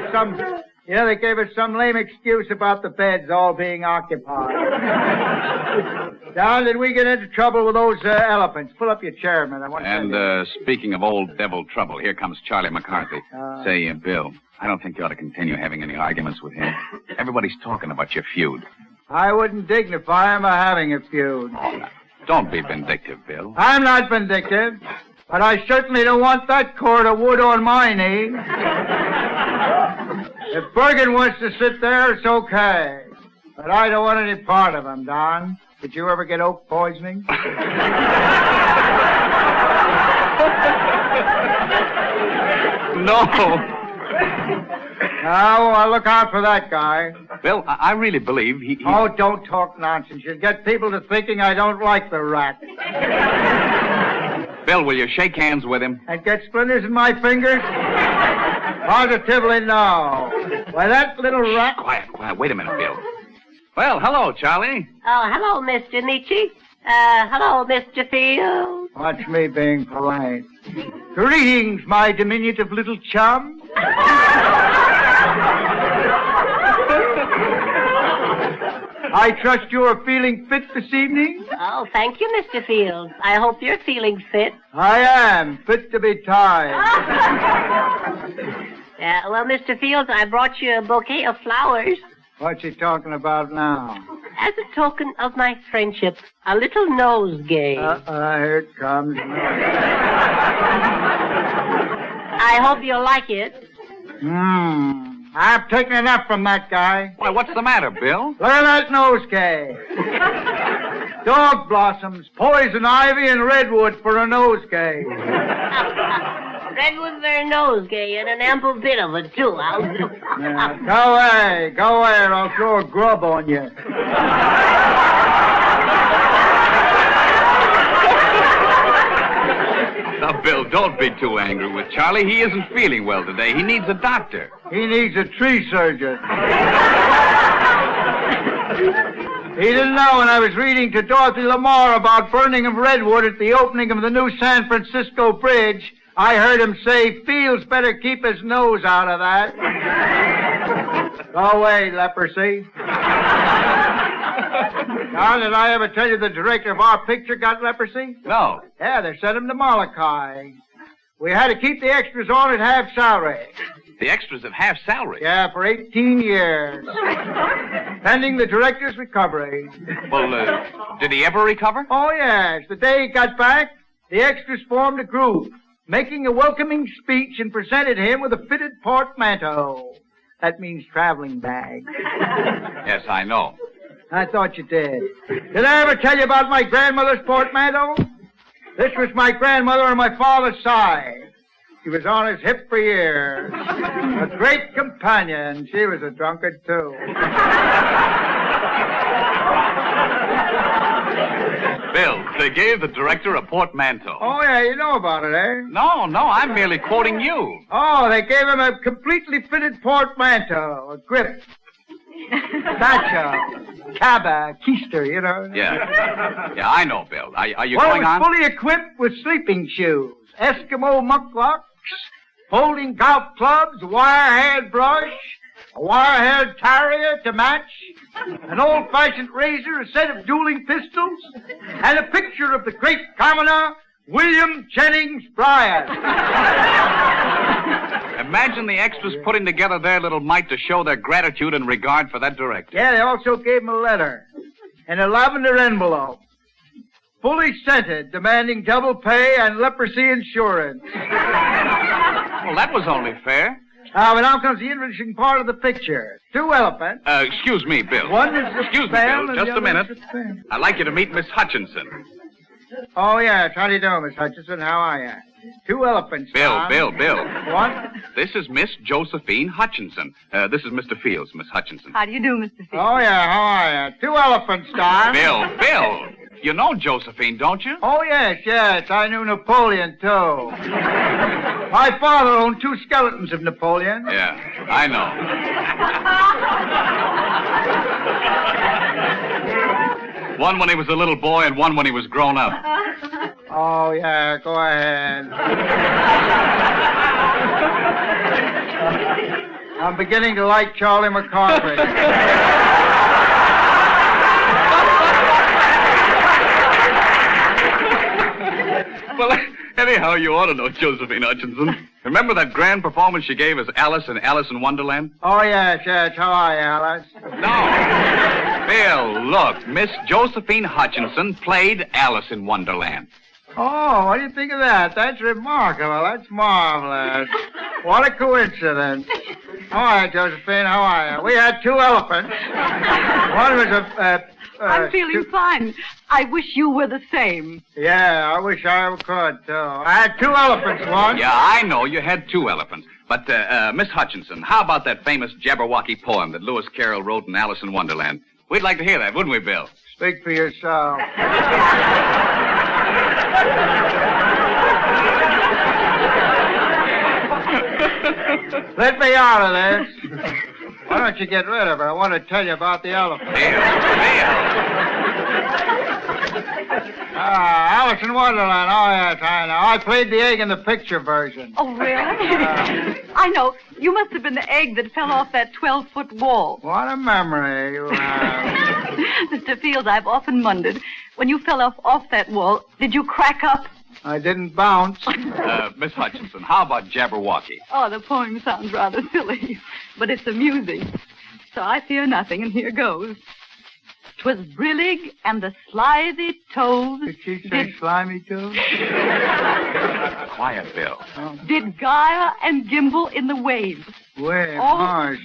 us some lame excuse about the beds all being occupied. Now, did we get into trouble with those elephants? Pull up your chair, man. Speaking of old devil trouble, here comes Charlie McCarthy. Say, Bill, I don't think you ought to continue having any arguments with him. Everybody's talking about your feud. I wouldn't dignify him by having a feud. Oh, no. Don't be vindictive, Bill. I'm not vindictive, but I certainly don't want that cord of wood on my knee. If Bergen wants to sit there, it's okay. But I don't want any part of him, Don. Did you ever get oak poisoning? No. Now, I'll look out for that guy. Bill, I really believe he... Oh, don't talk nonsense. You'll get people to thinking I don't like the rat. Bill, will you shake hands with him? And get splinters in my fingers? Positively no. Why, that little rat... Quiet. Wait a minute, Bill. Well, hello, Charlie. Oh, hello, Mr. Ameche. Hello, Mr. Field. Watch me being polite. Greetings, my diminutive little chum. I trust you are feeling fit this evening? Oh, thank you, Mr. Field. I hope you're feeling fit. I am, fit to be tied. Well, Mr. Fields, I brought you a bouquet of flowers. What's he talking about now? As a token of my friendship, a little nosegay. Here it comes. I hope you'll like it. I've taken enough from that guy. Why, what's the matter, Bill? Look at that nosegay. Dog blossoms, poison ivy, and redwood for a nosegay. Redwood for a nosegay, and an ample bit of it, too. Go away, or I'll throw a grub on you. Now, Bill, don't be too angry with Charlie. He isn't feeling well today. He needs a doctor. He needs a tree surgeon. He didn't know when I was reading to Dorothy Lamar about burning of redwood at the opening of the new San Francisco Bridge, I heard him say, Fields better keep his nose out of that. Go away, leprosy. Now, did I ever tell you the director of our picture got leprosy? No. Yeah, they sent him to Molokai. We had to keep the extras on at half salary. The extras at half salary? Yeah, for 18 years. Pending the director's recovery. Well, did he ever recover? Oh, yes. The day he got back, the extras formed a group, making a welcoming speech and presented him with a fitted portmanteau. That means traveling bag. Yes, I know. I thought you did. Did I ever tell you about my grandmother's portmanteau? This was my grandmother on my father's side. She was on his hip for years. A great companion. She was a drunkard, too. Bill, they gave the director a portmanteau. Oh, yeah, you know about it, eh? No, I'm merely quoting you. Oh, they gave him a completely fitted portmanteau, a grip, satchel, cabba, keister, you know. Yeah, I know, Bill. Are you going on? It was fully equipped with sleeping shoes, Eskimo mucklocks, folding golf clubs, a wire-haired brush, a wire-haired terrier to match, an old-fashioned razor, a set of dueling pistols, and a picture of the great commoner, William Jennings Bryan. Imagine the extras putting together their little mite to show their gratitude and regard for that director. Yeah, they also gave him a letter in a lavender envelope, fully scented, demanding double pay and leprosy insurance. Well, that was only fair. But now comes the interesting part of the picture. 2 elephants. Excuse me, Bill. One is Excuse me, Bill. Just a minute. I'd like you to meet Miss Hutchinson. Oh, yes. How do you do, Miss Hutchinson? How are you? 2 elephants. Bill. What? This is Miss Josephine Hutchinson. This is Mr. Fields, Miss Hutchinson. How do you do, Mr. Fields? Oh, yeah. How are you? 2 elephants, Don. Bill. You know Josephine, don't you? Oh, yes. I knew Napoleon, too. My father owned 2 skeletons of Napoleon. Yeah, I know. One when he was a little boy and one when he was grown up. Oh, yeah. Go ahead. I'm beginning to like Charlie McCarthy. Well, anyhow, you ought to know Josephine Hutchinson. Remember that grand performance she gave as Alice in Alice in Wonderland? Oh, yes. How are you, Alice? No. Bill, look. Miss Josephine Hutchinson played Alice in Wonderland. Oh, what do you think of that? That's remarkable. That's marvelous. What a coincidence. All right, Josephine, how are you? We had 2 elephants. One was a... I'm feeling fine. I wish you were the same. Yeah, I wish I could, too. I had 2 elephants once. Yeah, I know you had 2 elephants. But, Miss Hutchinson, how about that famous Jabberwocky poem that Lewis Carroll wrote in Alice in Wonderland? We'd like to hear that, wouldn't we, Bill? Speak for yourself. Let me out of this. Why don't you get rid of her? I want to tell you about the elephant. Alice in Wonderland. Oh, yes, I know. I played the egg in the picture version. Oh, really? I know. You must have been the egg that fell off that 12-foot wall. What a memory you have. Mr. Fields, I've often wondered, when you fell off that wall, did you crack up? I didn't bounce. Miss Hutchinson, how about Jabberwocky? Oh, the poem sounds rather silly, but it's amusing. So I fear nothing, and here goes. 'Twas brillig and the slithy toves. Did she say slimy toves? Quiet, Bill. Did gyre and gimble in the waves. Wait,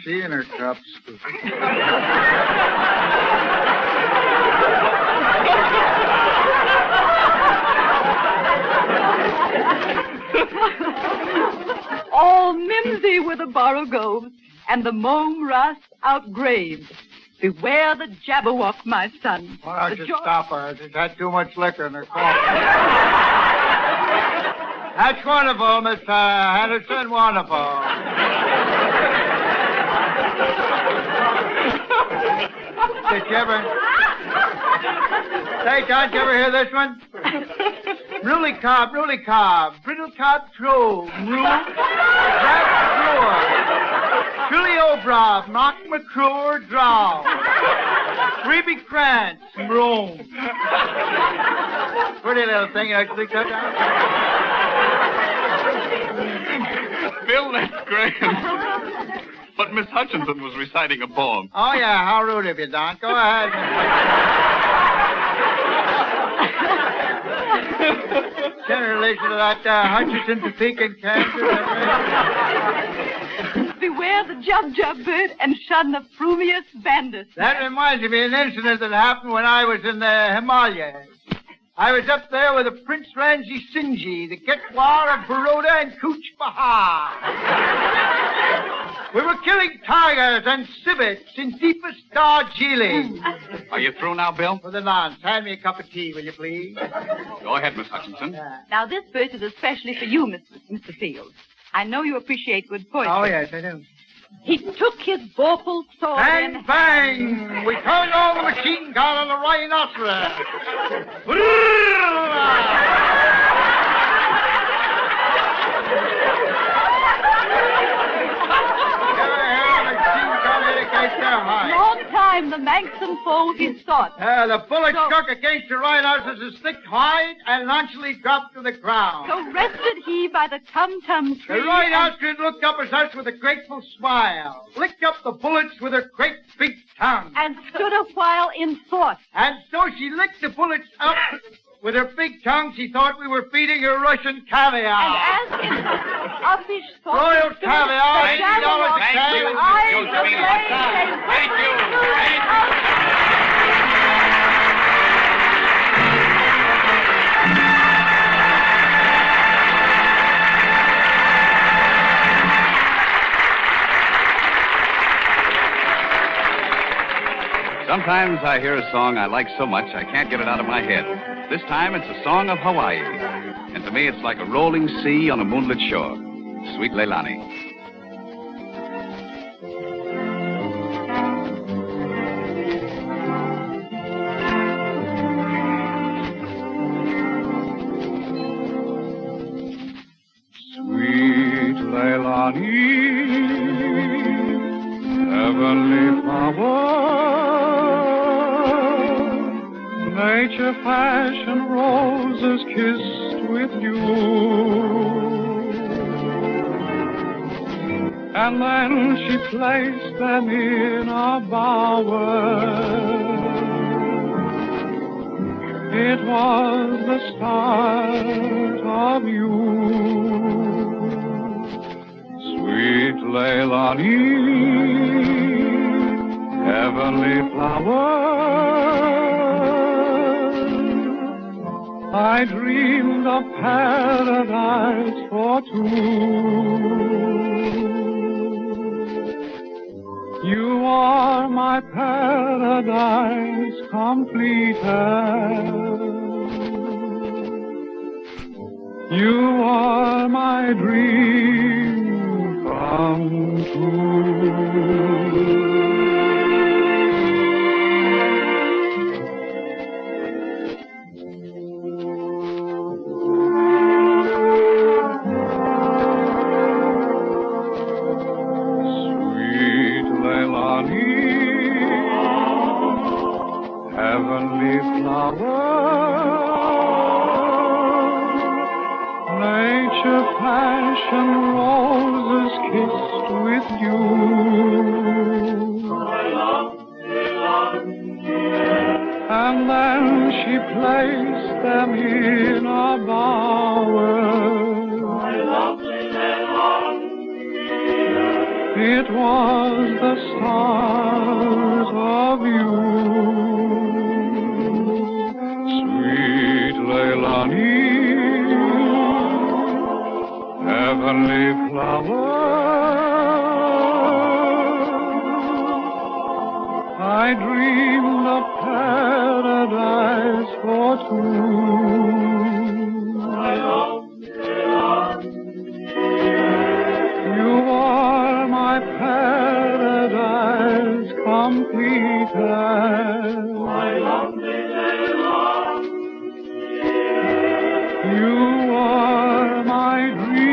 she and her chopsticks. All mimsy were the borogoves, and the mome ras outgraved. Beware the Jabberwock, my son. Why don't you stop her? She's had too much liquor in her coffee. That's wonderful, Miss Henderson. Wonderful. Did you ever... Say, don't you ever hear this one? Ruley cob, brittle cob trove, rule, crab drawer, Julio brob, knock McClure draw, Freebie Krantz, room. Pretty little thing, actually, cut down. Bill, that's great. But Miss Hutchinson was reciting a poem. Oh, yeah, how rude of you, Don. Go ahead. Generally to that Hutchinson to Pekin, Kansas. Beware the jub bird and shun the frumious bandit. That reminds me of an incident that happened when I was in the Himalayas. I was up there with the Prince Ranji Singhi, the Ketwar of Baroda and Cooch Bahar. We were killing tigers and civets in deepest Darjeeling. Are you through now, Bill? For the nonce, hand me a cup of tea, will you please? Go ahead, Miss Hutchinson. Now, this verse is especially for you, Mr. Fields. I know you appreciate good poetry. Oh, yes, I do. He took his vorpal sword and bang! We turned on the machine gun on the rhinoceros. Long time the Manx and foe he sought. The bullet struck against the rhinoceros' thick hide and nonchalantly dropped to the ground. So rested he by the tum-tum tree. The rhinoceros looked up at us with a grateful smile, licked up the bullets with her great big tongue, and stood a while in thought. And so she licked the bullets up with her big tongue. She thought we were feeding her Russian caviar. And as in uppish thought... Royal caviar, $80 a Thank you, Josephine. Thank you. Sometimes I hear a song I like so much I can't get it out of my head. This time it's a song of Hawaii. And to me it's like a rolling sea on a moonlit shore. Sweet Leilani. Sweet Leilani, heavenly flower, nature fashioned roses kissed with you, and then she placed them in a bower. It was the start of you, sweet Leilani, heavenly flower. I I dreamed of paradise for two. You are my paradise completed. You are my dream come true. Heavenly flower, nature passion roses kissed with you. And then she placed them in a bower. It was the stars of you. Leilani, heavenly flower, I dreamed of paradise for two. You are my paradise completed. You are my dream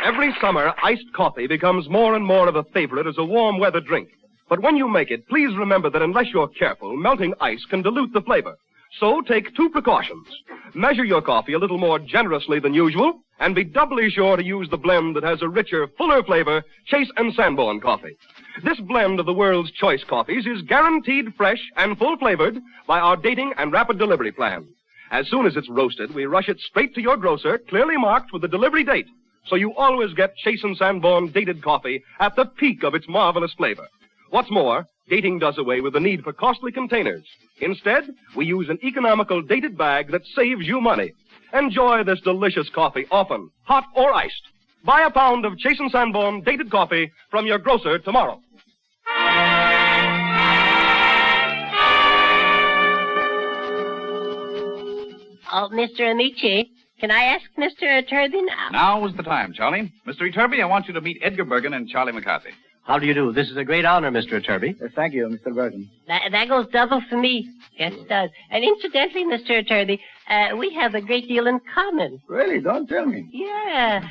Every summer, iced coffee becomes more and more of a favorite as a warm weather drink. But when you make it, please remember that unless you're careful, melting ice can dilute the flavor. So take two precautions. Measure your coffee a little more generously than usual, and be doubly sure to use the blend that has a richer, fuller flavor, Chase and Sanborn coffee. This blend of the world's choice coffees is guaranteed fresh and full-flavored by our dating and rapid delivery plan. As soon as it's roasted, we rush it straight to your grocer, clearly marked with the delivery date, so you always get Chase and Sanborn dated coffee at the peak of its marvelous flavor. What's more, dating does away with the need for costly containers. Instead, we use an economical dated bag that saves you money. Enjoy this delicious coffee often, hot or iced. Buy a pound of Chase and Sanborn dated coffee from your grocer tomorrow. Oh, Mr. Ameche, can I ask Mr. Turby now? Now is the time, Charlie. Mr. Turby, I want you to meet Edgar Bergen and Charlie McCarthy. How do you do? This is a great honor, Mr. Turby. Thank you, Mr. Bergen. That goes double for me. Yes, it does. And incidentally, Mr. Turby, we have a great deal in common. Really? Don't tell me. Yeah.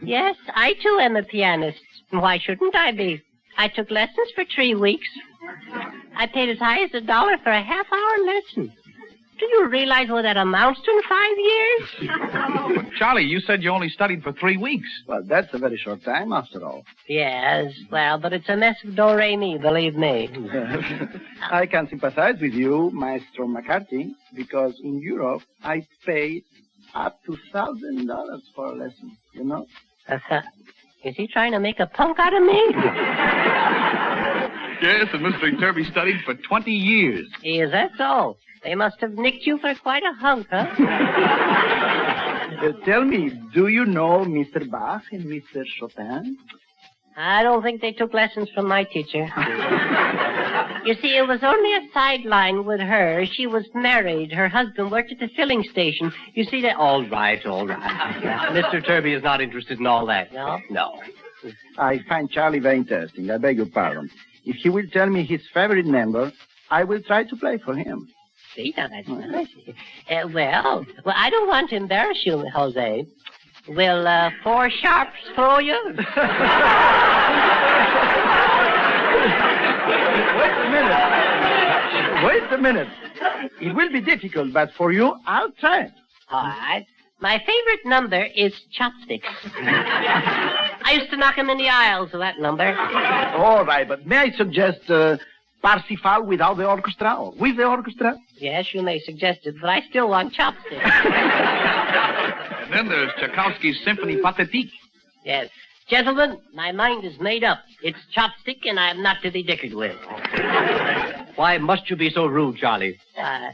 Yes, I too am a pianist. Why shouldn't I be? I took lessons for 3 weeks. I paid as high as $1 for a half-hour lesson. Do you realize what that amounts to in 5 years? But Charlie, you said you only studied for 3 weeks. Well, that's a very short time, after all. Yes, well, but it's a mess of do-re-mi, believe me. I can sympathize with you, Maestro McCarthy, because in Europe, I pay up to $1,000 for a lesson, you know? Is he trying to make a punk out of me? Yes, and Mr. Turby studied for 20 years. Is that so? They must have nicked you for quite a hunk, huh? Tell me, do you know Mr. Bach and Mr. Chopin? I don't think they took lessons from my teacher. You see, it was only a sideline with her. She was married. Her husband worked at the filling station. You see that... All right. Mr. Turby is not interested in all that. No? No. I find Charlie very interesting. I beg your pardon. If he will tell me his favorite number, I will try to play for him. See, now that's nice. Well, I don't want to embarrass you, Jose. Will 4 sharps throw you? Wait a minute. It will be difficult, but for you, I'll try it. All right. My favorite number is Chopsticks. I used to knock him in the aisles with that number. All right, but may I suggest Parsifal without the orchestra or with the orchestra? Yes, you may suggest it, but I still want chopsticks. And then there's Tchaikovsky's Symphony Pathétique. Yes. Gentlemen, my mind is made up. It's chopstick, and I am not to be dickered with. Why must you be so rude, Charlie? I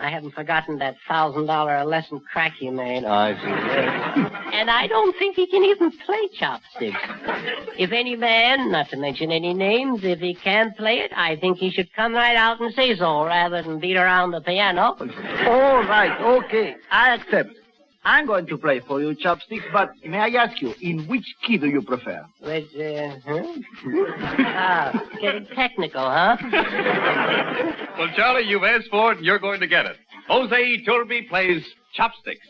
haven't forgotten that $1,000 a lesson crack you made. I see. And I don't think he can even play chopsticks. If any man, not to mention any names, if he can play it, I think he should come right out and say so rather than beat around the piano. All right, okay. I accept. I'm going to play for you, Chopsticks, but may I ask you, in which key do you prefer? Which, getting technical, huh? Well, Charlie, you've asked for it, and you're going to get it. Jose Iturbe plays Chopsticks.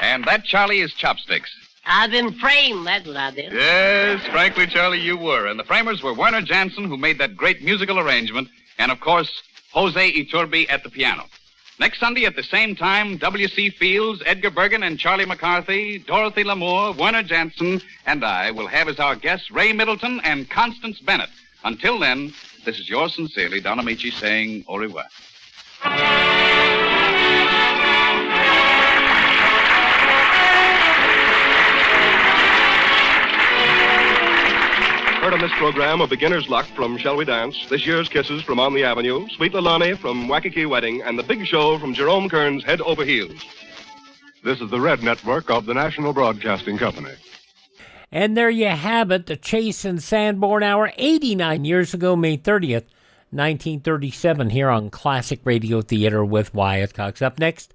And that, Charlie, is Chopsticks. I've been framed, that's what I did. Yes, frankly, Charlie, you were. And the framers were Werner Jansen, who made that great musical arrangement, and, of course, Jose Iturbe at the piano. Next Sunday at the same time, W.C. Fields, Edgar Bergen, and Charlie McCarthy, Dorothy Lamour, Werner Jansen, and I will have as our guests Ray Middleton and Constance Bennett. Until then, this is yours sincerely, Don Ameche, saying au revoir. Heard on this program a beginner's luck from Shall We Dance, this year's Kisses from On the Avenue, Sweet Lalani from Waikiki Wedding, and The Big Show from Jerome Kern's Head Over Heels. This is the Red Network of the National Broadcasting Company. And there you have it, the Chase and Sanborn Hour, 89 years ago, May 30th, 1937, here on Classic Radio Theater with Wyatt Cox. Up next,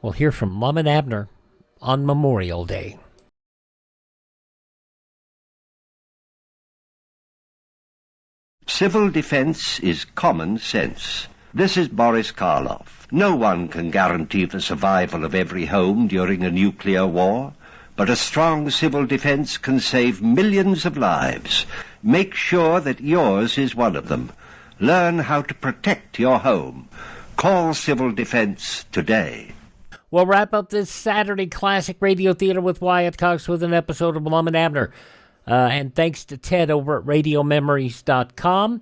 we'll hear from Lum and Abner on Memorial Day. Civil defense is common sense. This is Boris Karloff. No one can guarantee the survival of every home during a nuclear war, but a strong civil defense can save millions of lives. Make sure that yours is one of them. Learn how to protect your home. Call Civil Defense today. We'll wrap up this Saturday Classic Radio Theater with Wyatt Cox with an episode of Lum and Abner. And thanks to Ted over at RadioMemories.com.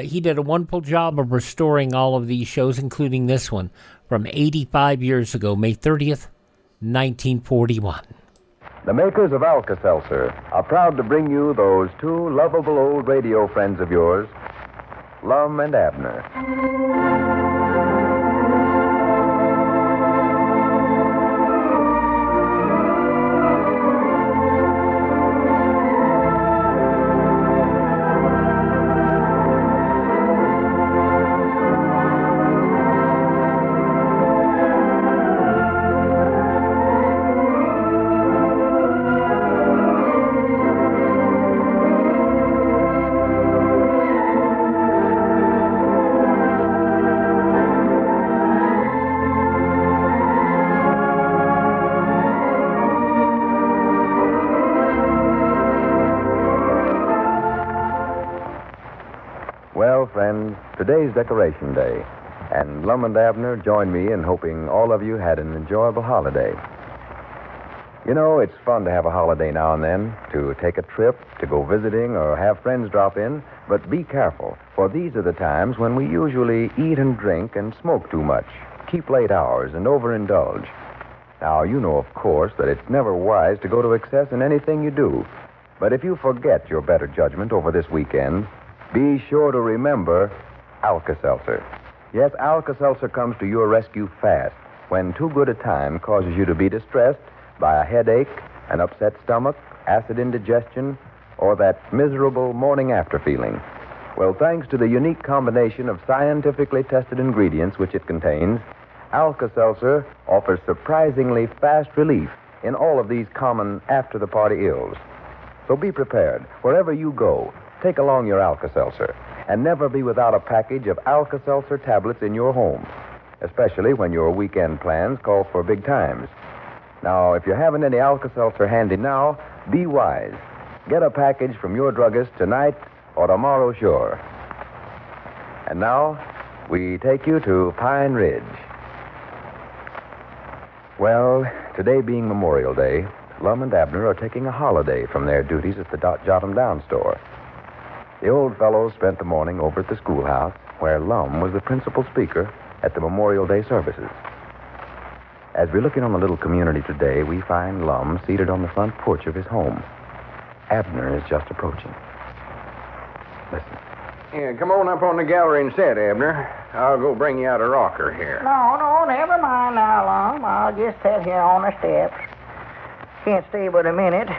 He did a wonderful job of restoring all of these shows, including this one from 85 years ago, May 30th, 1941. The makers of Alka-Seltzer are proud to bring you those two lovable old radio friends of yours, Lum and Abner. Friends, today's Decoration Day, and Lum and Abner join me in hoping all of you had an enjoyable holiday. You know, it's fun to have a holiday now and then, to take a trip, to go visiting, or have friends drop in, but be careful, for these are the times when we usually eat and drink and smoke too much, keep late hours, and overindulge. Now, you know, of course, that it's never wise to go to excess in anything you do, but if you forget your better judgment over this weekend, be sure to remember Alka-Seltzer. Yes, Alka-Seltzer comes to your rescue fast when too good a time causes you to be distressed by a headache, an upset stomach, acid indigestion, or that miserable morning after feeling. Well, thanks to the unique combination of scientifically tested ingredients which it contains, Alka-Seltzer offers surprisingly fast relief in all of these common after-the-party ills. So be prepared. Wherever you go, take along your Alka-Seltzer, and never be without a package of Alka-Seltzer tablets in your home, especially when your weekend plans call for big times. Now, if you haven't any Alka-Seltzer handy now, be wise. Get a package from your druggist tonight or tomorrow, sure. And now, we take you to Pine Ridge. Well, today being Memorial Day, Lum and Abner are taking a holiday from their duties at the Jot 'em Down store. The old fellows spent the morning over at the schoolhouse, where Lum was the principal speaker at the Memorial Day services. As we look in on the little community today, we find Lum seated on the front porch of his home. Abner is just approaching. Listen. Yeah, come on up on the gallery and sit, Abner. I'll go bring you out a rocker here. No, never mind now, Lum. I'll just sit here on the steps. Can't stay but a minute.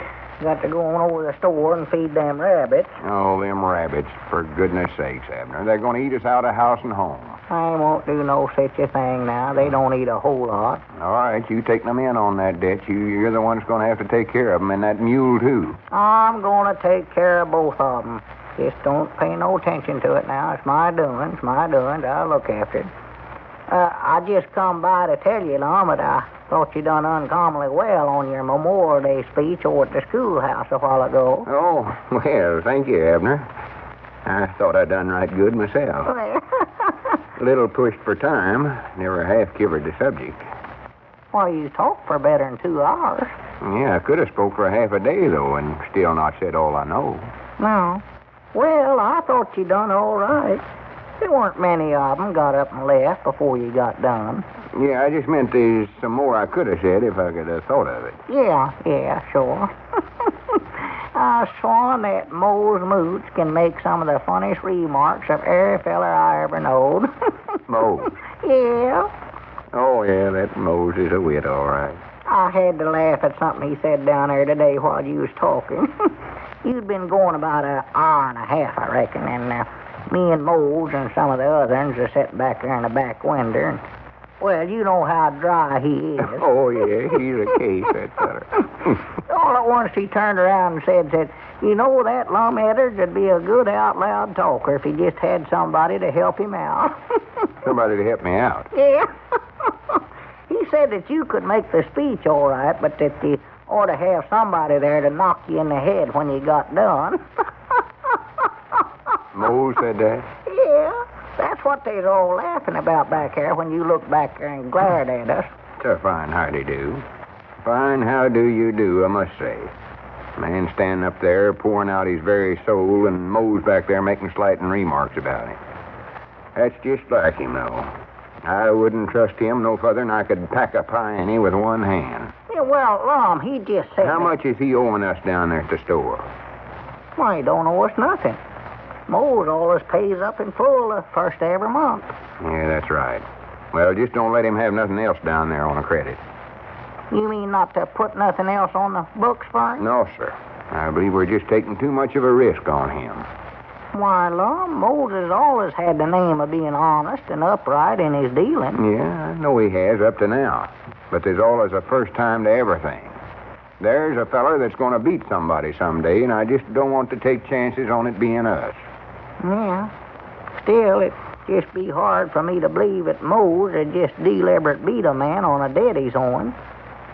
Got to go on over to the store and feed them rabbits. Oh, them rabbits, for goodness sakes, Abner. They're going to eat us out of house and home. I won't do no such a thing now. They don't eat a whole lot. All right, you take them in on that ditch. You're the one that's going to have to take care of them, and that mule, too. I'm going to take care of both of them. Just don't pay no attention to it now. It's my doings. I'll look after it. I just come by to tell you, Lum, that I thought you done uncommonly well on your Memorial Day speech over at the schoolhouse a while ago. Oh, well, thank you, Abner. I thought I'd done right good myself. A little pushed for time. Never half covered the subject. Well, you talked for better than 2 hours. Yeah, I could have spoke for half a day, though, and still not said all I know. No. Well, I thought you done all right. There weren't many of them got up and left before you got done. Yeah, I just meant there's some more I could have said if I could have thought of it. Yeah, sure. I swan that Mose Moots can make some of the funniest remarks of every feller I ever knowed. Mose? Yeah. Oh, yeah, that Mose is a wit, all right. I had to laugh at something he said down there today while you was talking. You'd been going about an hour and a half, I reckon, and me and Mose and some of the others are sitting back there in the back window. And, well, you know how dry he is. Oh, yeah, he's a case, that feller. All at once he turned around and said, you know, that Lum Eddard would be a good out-loud talker if he just had somebody to help him out. Somebody to help me out? Yeah. He said that you could make the speech all right, but that you ought to have somebody there to knock you in the head when you got done. Mose said that? Yeah. That's what they's all laughing about back here when you look back there and glared at us. It's a fine howdy-do. Fine how-do-you-do, I must say. Man standing up there pouring out his very soul and Mose back there making slighting remarks about him. That's just like him, though. I wouldn't trust him no further than I could pack a piney with one hand. Yeah, well, Lum, he just said... How much is he owing us down there at the store? Well, he don't owe us nothing. Mose always pays up in full the first of every month. Yeah, that's right. Well, just don't let him have nothing else down there on a credit. You mean not to put nothing else on the books for him? No, sir. I believe we're just taking too much of a risk on him. Why, Lum, Mose has always had the name of being honest and upright in his dealing. Yeah, I know he has up to now. But there's always a first time to everything. There's a feller that's going to beat somebody someday, and I just don't want to take chances on it being us. Yeah. Still, it'd just be hard for me to believe that Mose would just deliberate beat a man on a debt he's owing.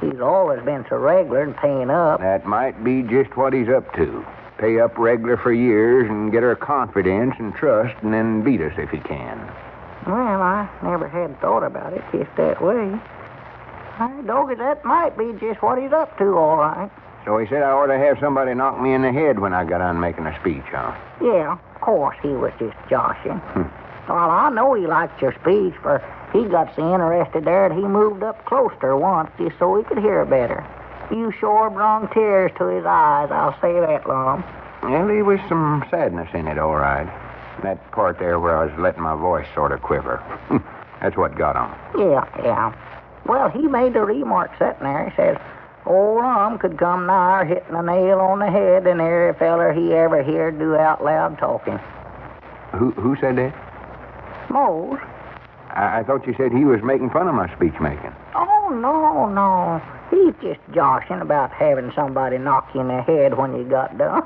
He's always been so regular and paying up. That might be just what he's up to. Pay up regular for years and get her confidence and trust and then beat us if he can. Well, I never had thought about it just that way. I doggy, that might be just what he's up to, all right. So he said I ought to have somebody knock me in the head when I got on making a speech, huh? Yeah, of course he was just joshing. Well, I know he liked your speech, for he got so interested there that he moved up closer once just so he could hear better. You sure brung tears to his eyes, I'll say that, Lum. Well, there was some sadness in it, all right. That part there where I was letting my voice sort of quiver. That's what got him. Yeah. Well, he made the remark sitting there. He says, old Lum could come nigher hitting a nail on the head than every feller he ever heard do out loud talking. Who said that? Mose. I thought you said he was making fun of my speech making. Oh, no. He's just joshing about having somebody knock you in the head when you got done.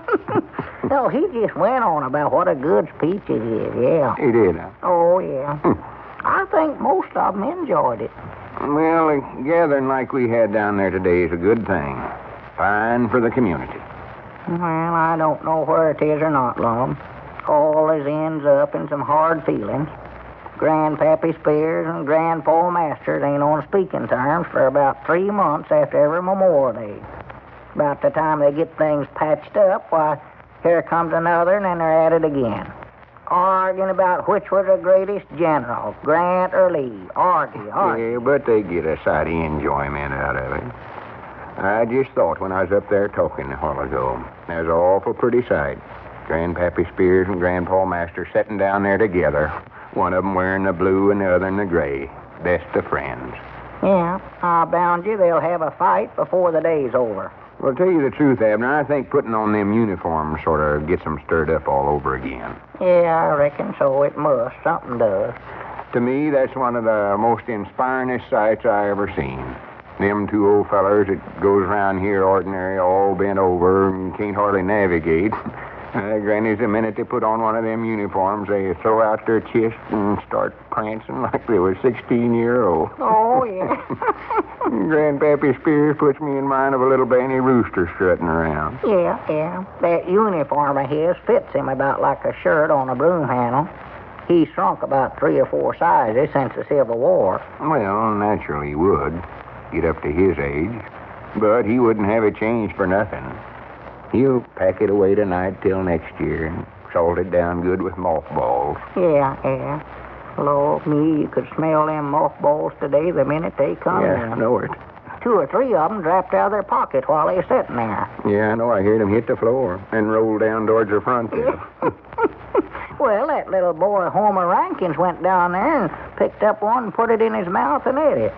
No, he just went on about what a good speech it is, yeah. He did, huh? Oh, yeah. I think most of them enjoyed it. Well, a gathering like we had down there today is a good thing. Fine for the community. Well, I don't know where it is or not, Lum. Always ends up in some hard feelings. Grandpappy Spears and Grandpa Masters ain't on speaking terms for about 3 months after every Memorial Day. About the time they get things patched up, why, here comes another, and then they're at it again. Arguing about which was the greatest general, Grant or Lee. Argue. Yeah, but they get a sight of enjoyment out of it. I just thought when I was up there talking a while ago, that was an awful pretty sight. Grandpappy Spears and Grandpa Masters sitting down there together. One of them wearing the blue and the other in the gray. Best of friends. Yeah, I bound you they'll have a fight before the day's over. Well, to tell you the truth, Abner, I think putting on them uniforms sort of gets them stirred up all over again. Yeah, I reckon so. It must. Something does. To me, that's one of the most inspiringest sights I ever seen. Them two old fellers that goes around here ordinary, all bent over and can't hardly navigate. Granny's the minute they put on one of them uniforms, they throw out their chest and start prancing like they were 16-year-olds. Oh, yeah. Grandpappy Spears puts me in mind of a little banty rooster strutting around. Yeah. That uniform of his fits him about like a shirt on a broom handle. He's shrunk about 3 or 4 sizes since the Civil War. Well, naturally he would. Get up to his age. But he wouldn't have it changed for nothing. He'll pack it away tonight till next year and salt it down good with mothballs. Yeah. Lord me, you could smell them mothballs today the minute they come Yeah, in. I know it. 2 or 3 of them dropped out of their pockets while they were sitting there. Yeah, I know. I heard him hit the floor and roll down towards the front there. Well, that little boy Homer Rankins went down there and picked up one and put it in his mouth and ate it.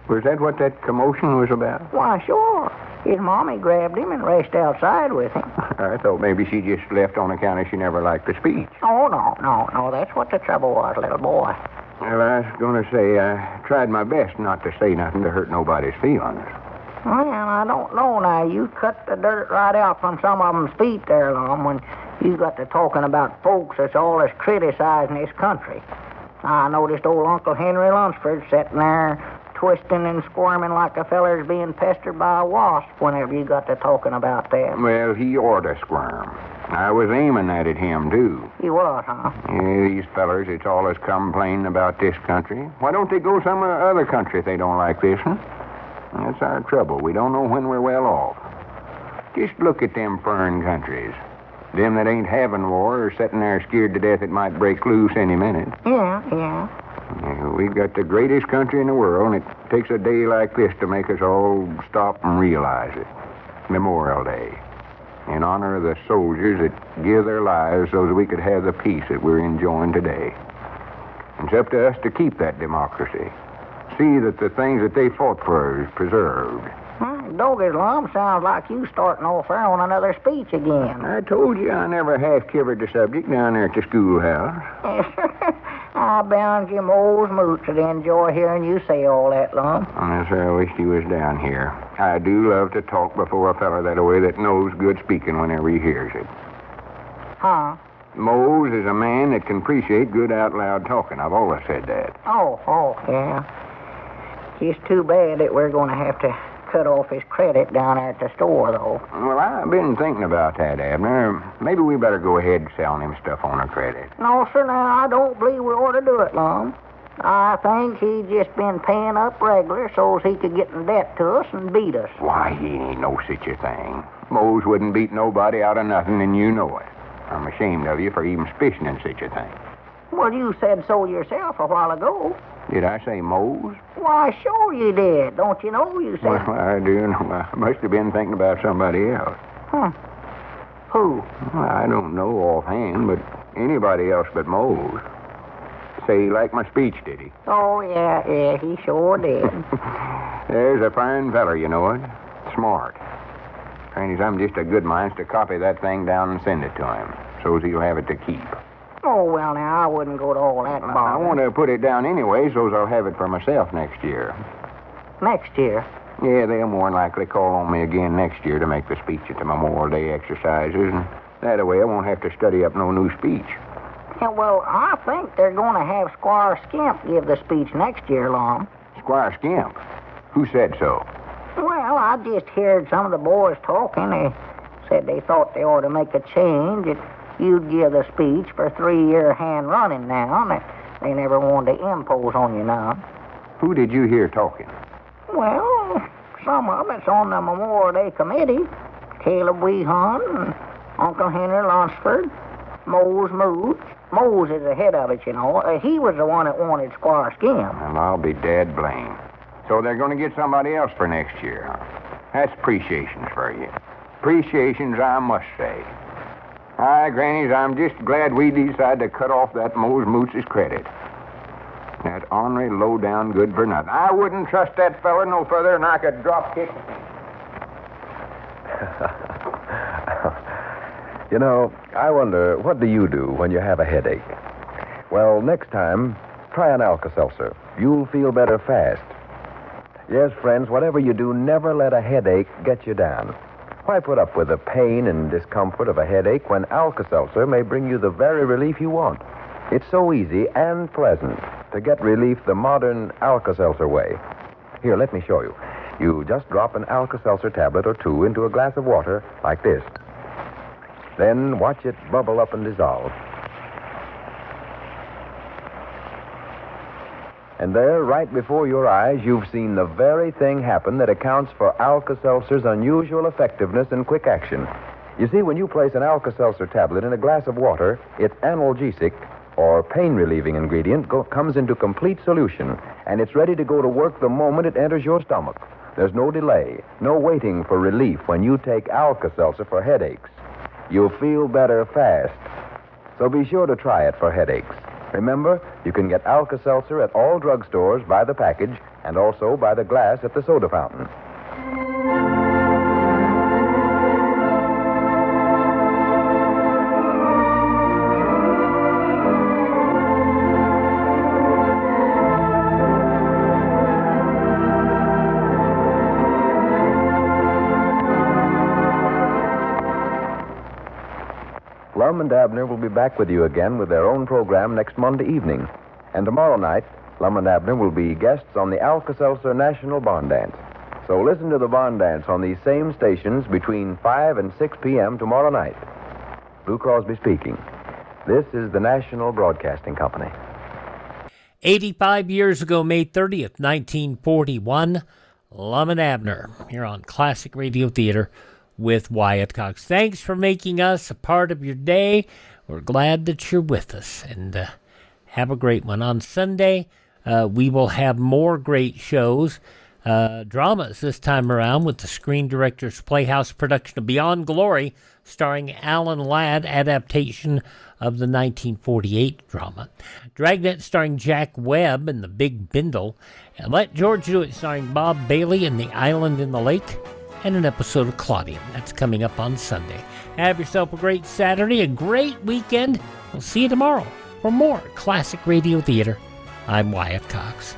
Was that what that commotion was about? Why, sure. His mommy grabbed him and raced outside with him. I thought maybe she just left on account of she never liked the speech. Oh, no. That's what the trouble was, little boy. Well, I was going to say I tried my best not to say nothing to hurt nobody's feelings. Well, I don't know now. You cut the dirt right out from some of them's feet there, Lum, when you got to talking about folks that's always criticizing this country. I noticed old Uncle Henry Lunsford sitting there twisting and squirming like a feller's being pestered by a wasp whenever you got to talking about that. Well, he ought to squirm. I was aiming that at him, too. You was, huh? Yeah, these fellers, it's always complaining about this country. Why don't they go some other country if they don't like this one? That's our trouble. We don't know when we're well off. Just look at them foreign countries. Them that ain't having war are sitting there scared to death it might break loose any minute. Yeah. We've got the greatest country in the world, and it takes a day like this to make us all stop and realize it. Memorial Day. In honor of the soldiers that give their lives so that we could have the peace that we're enjoying today. It's up to us to keep that democracy. See that the things that they fought for is preserved. Doggy's Lum, sounds like you starting off there on another speech again. I told you I never half-covered the subject down there at the schoolhouse. I bound you Mole's mooch to enjoy hearing you say all that, Lum. Yes, I wish he was down here. I do love to talk before a fella that way that knows good speaking whenever he hears it. Huh? Mose is a man that can appreciate good out-loud talking. I've always said that. Oh, yeah. It's too bad that we're going to have to cut off his credit down there at the store, though. Well, I've been thinking about that, Abner. Maybe we better go ahead and sell him stuff on a credit. No, sir, now, I don't believe we ought to do it, Lum. I think he's just been paying up regular so's he could get in debt to us and beat us. Why, he ain't no such a thing. Mose wouldn't beat nobody out of nothing, and you know it. I'm ashamed of you for even suspicioning such a thing. Well, you said so yourself a while ago. Did I say Mose? Why, sure you did. Don't you know you said... Well, I do know. I must have been thinking about somebody else. Who? Well, I don't know offhand, but anybody else but Mose. Say he liked my speech, did he? Oh, yeah, he sure did. There's a fine feller, you know it. Smart. Granny's, I'm just a good mind to copy that thing down and send it to him, so's he'll have it to keep. Oh, well, now, I wouldn't go to all that bother. I want to put it down anyway, so's I'll have it for myself next year. Next year? Yeah, they'll more than likely call on me again next year to make the speech at the Memorial Day exercises, and that way I won't have to study up no new speech. Yeah, well, I think they're going to have Squire Skimp give the speech next year, Lum. Squire Skimp? Who said so? Well, I just heard some of the boys talking. They said they thought they ought to make a change. You'd give the speech for 3-year hand running now, and they never wanted to impose on you now. Who did you hear talking? Well, some of it's on the Memorial Day Committee. Caleb Weehan and Uncle Henry Lunsford, Mose Mooch. Mose is the head of it, you know. He was the one that wanted Squire Skim. And I'll be dead blamed. So they're going to get somebody else for next year, huh? That's appreciations for you. Appreciations, I must say. Aye, Grannies, I'm just glad we decided to cut off that Mose Mooch's credit. That ornery, low-down, good-for-nothing. I wouldn't trust that feller no further than I could drop kick. You know, I wonder, what do you do when you have a headache? Well, next time, try an Alka-Seltzer. You'll feel better fast. Yes, friends, whatever you do, never let a headache get you down. Why put up with the pain and discomfort of a headache when Alka-Seltzer may bring you the very relief you want? It's so easy and pleasant to get relief the modern Alka-Seltzer way. Here, let me show you. You just drop an Alka-Seltzer tablet or two into a glass of water like this. Then watch it bubble up and dissolve. And there, right before your eyes, you've seen the very thing happen that accounts for Alka-Seltzer's unusual effectiveness and quick action. You see, when you place an Alka-Seltzer tablet in a glass of water, its analgesic, or pain-relieving ingredient, comes into complete solution, and it's ready to go to work the moment it enters your stomach. There's no delay, no waiting for relief when you take Alka-Seltzer for headaches. You'll feel better fast. So be sure to try it for headaches. Remember, you can get Alka-Seltzer at all drugstores by the package and also by the glass at the soda fountain. Lum and Abner will be back with you again with their own program next Monday evening. And tomorrow night, Lum and Abner will be guests on the Alka-Seltzer National Barn Dance. So listen to the Barn Dance on these same stations between 5 and 6 p.m. tomorrow night. Lou Crosby speaking. This is the National Broadcasting Company. 85 years ago, May 30th, 1941, Lum and Abner here on Classic Radio Theater with Wyatt Cox. Thanks for making us a part of your day. We're glad that you're with us, and have a great one. On Sunday, we will have more great shows, dramas this time around with the Screen Directors Playhouse production of Beyond Glory, starring Alan Ladd, adaptation of the 1948 drama. Dragnet starring Jack Webb in The Big Bindle, and Let George Do It starring Bob Bailey in The Island in the Lake, and an episode of Claudian. That's coming up on Sunday. Have yourself a great Saturday, a great weekend. We'll see you tomorrow for more Classic Radio Theater. I'm Wyatt Cox.